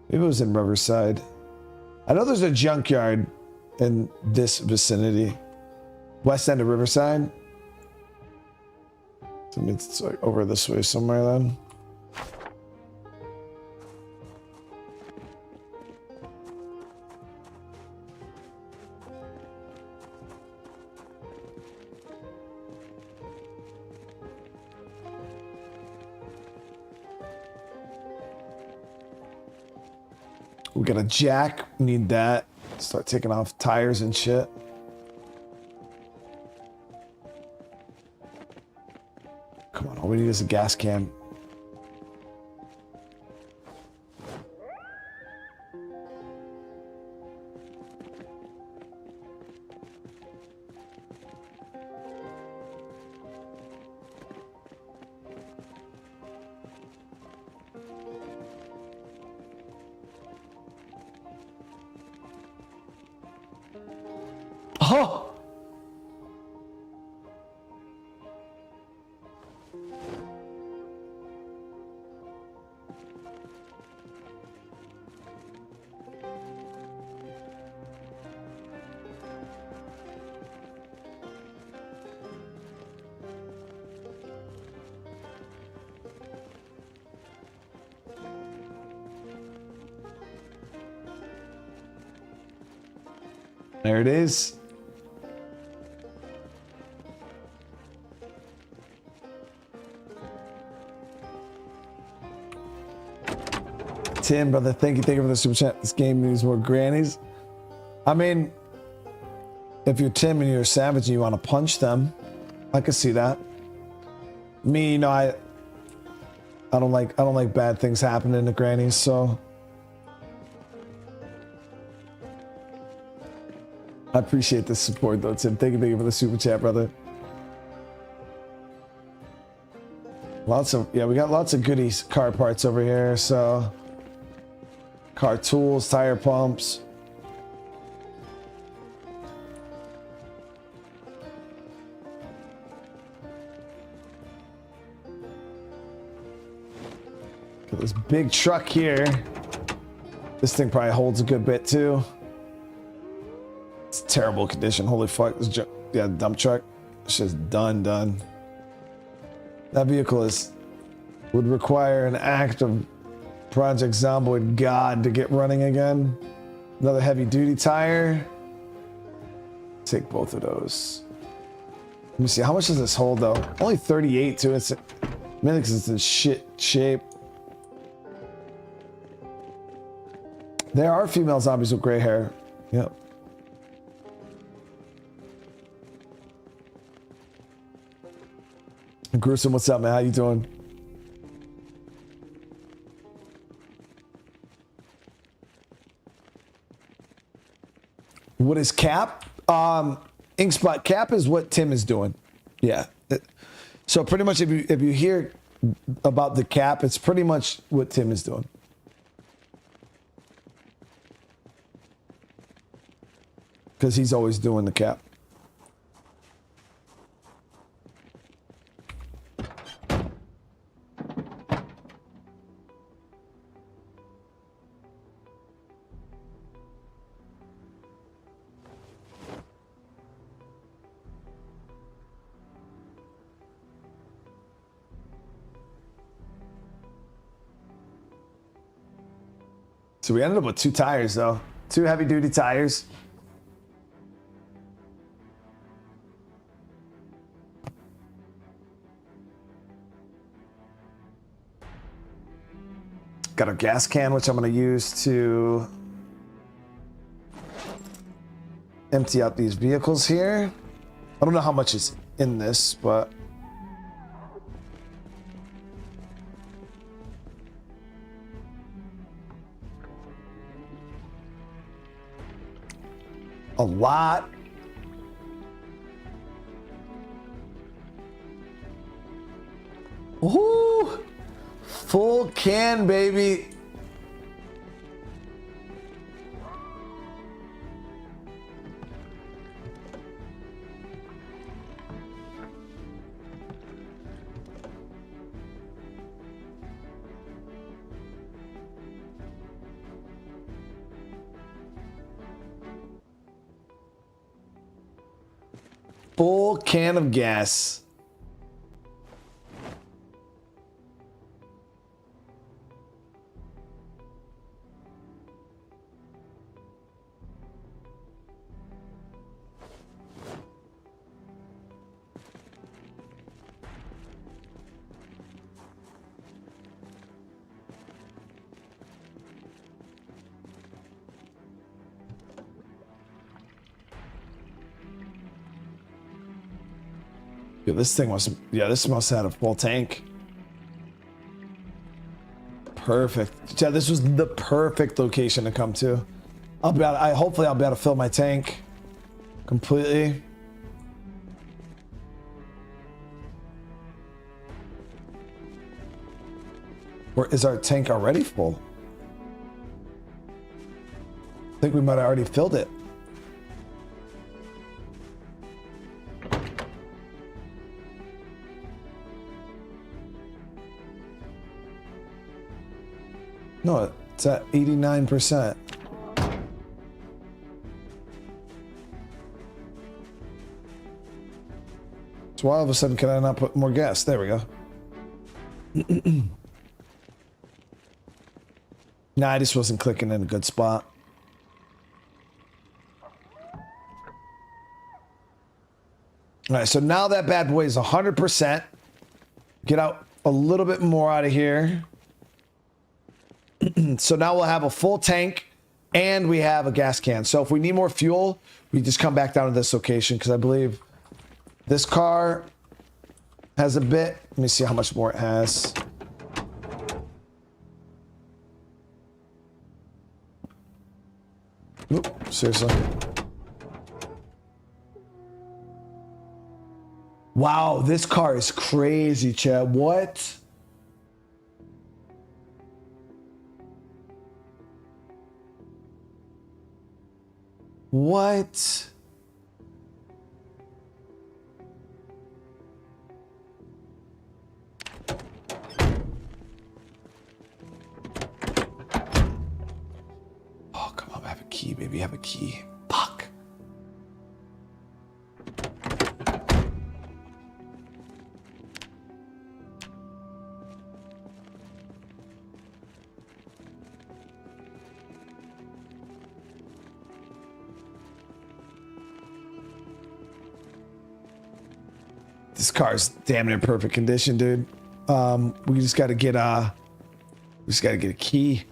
Maybe it was in Riverside. I know there's a junkyard in this vicinity. West end of Riverside. So it's like over this way somewhere then. We got a jack, need that. Start taking off tires and shit. Come on, all we need is a gas can. Oh! There it is. Tim, brother, thank you for the super chat. This game needs more grannies. I mean, if you're Tim and you're a savage and you want to punch them, I could see that. Me, you know, I don't like bad things happening to grannies, so I appreciate the support though, Tim. Thank you for the super chat, brother. Lots of, yeah, we got lots of goodies, car parts over here. So, car tools, tire pumps. Got this big truck here. This thing probably holds a good bit too. It's terrible condition. Holy fuck! This yeah, dump truck. It's just done. That vehicle would require an act of Project Zomboid God to get running again. Another heavy duty tire. Take both of those. Let me see. How much does this hold though? Only 38 too. It's mainly because it's in shit shape. There are female zombies with gray hair. Yep. Gruesome, what's up, man? How you doing? What is cap? Inkspot cap is what Tim is doing. Yeah. So pretty much if you hear about the cap, it's pretty much what Tim is doing. Because he's always doing the cap. So we ended up with 2 tires though. 2 heavy duty tires. Got a gas can, which I'm going to use to empty out these vehicles here. I don't know how much is in this, but a lot. Ooh, full can, baby. Full can of gas. Yeah, this thing must, yeah, this must have had a full tank. Perfect. Yeah, this was the perfect location to come to. Hopefully I'll be able to fill my tank completely. Or is our tank already full? I think we might have already filled it. No, it's at 89%. So why all of a sudden can I not put more gas? There we go. Nah, I just wasn't clicking in a good spot. All right, so now that bad boy is 100%. Get out a little bit more out of here. So now we'll have a full tank and we have a gas can. So if we need more fuel, we just come back down to this location because I believe this car has a bit. Let me see how much more it has. Oop, seriously. Wow, this car is crazy, Chad. What? What? Oh, come on, I have a key, baby. I have a key. Fuck. This car is damn near perfect condition, dude. We just got to get a key,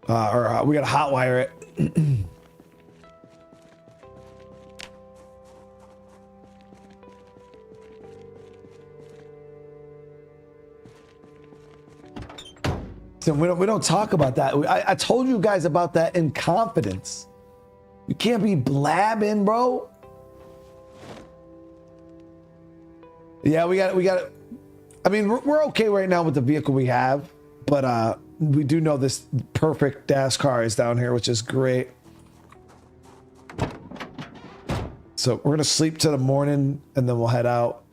or we got to hotwire it. So we don't talk about that. I told you guys about that in confidence. You can't be blabbing, bro. Yeah, we got. I mean, we're okay right now with the vehicle we have, but we do know this perfect dash car is down here, which is great. So we're gonna sleep till the morning, and then we'll head out.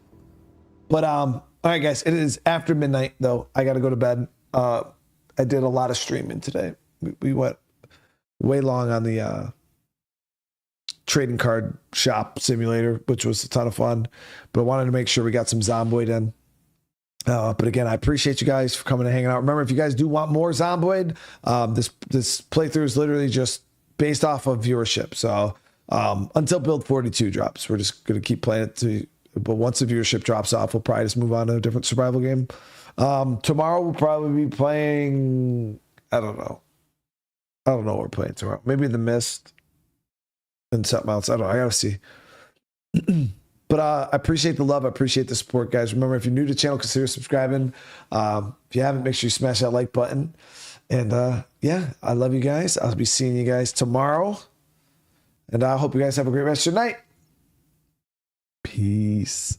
But all right, guys, it is after midnight though. I gotta go to bed. I did a lot of streaming today. We went way long on the trading card shop simulator, which was a ton of fun, but I wanted to make sure we got some Zomboid in. But again, I appreciate you guys for coming and hanging out. Remember, if you guys do want more Zomboid, this playthrough is literally just based off of viewership. So until build 42 drops, we're just going to keep playing it. But once the viewership drops off, we'll probably just move on to a different survival game. Tomorrow we'll probably be playing, I don't know what we're playing tomorrow. Maybe The Mist and something else. I don't know. I gotta see. But I appreciate the love. I appreciate the support, guys. Remember, if you're new to the channel, consider subscribing. If you haven't, make sure you smash that like button. And yeah, I love you guys. I'll be seeing you guys tomorrow. And I hope you guys have a great rest of your night. Peace.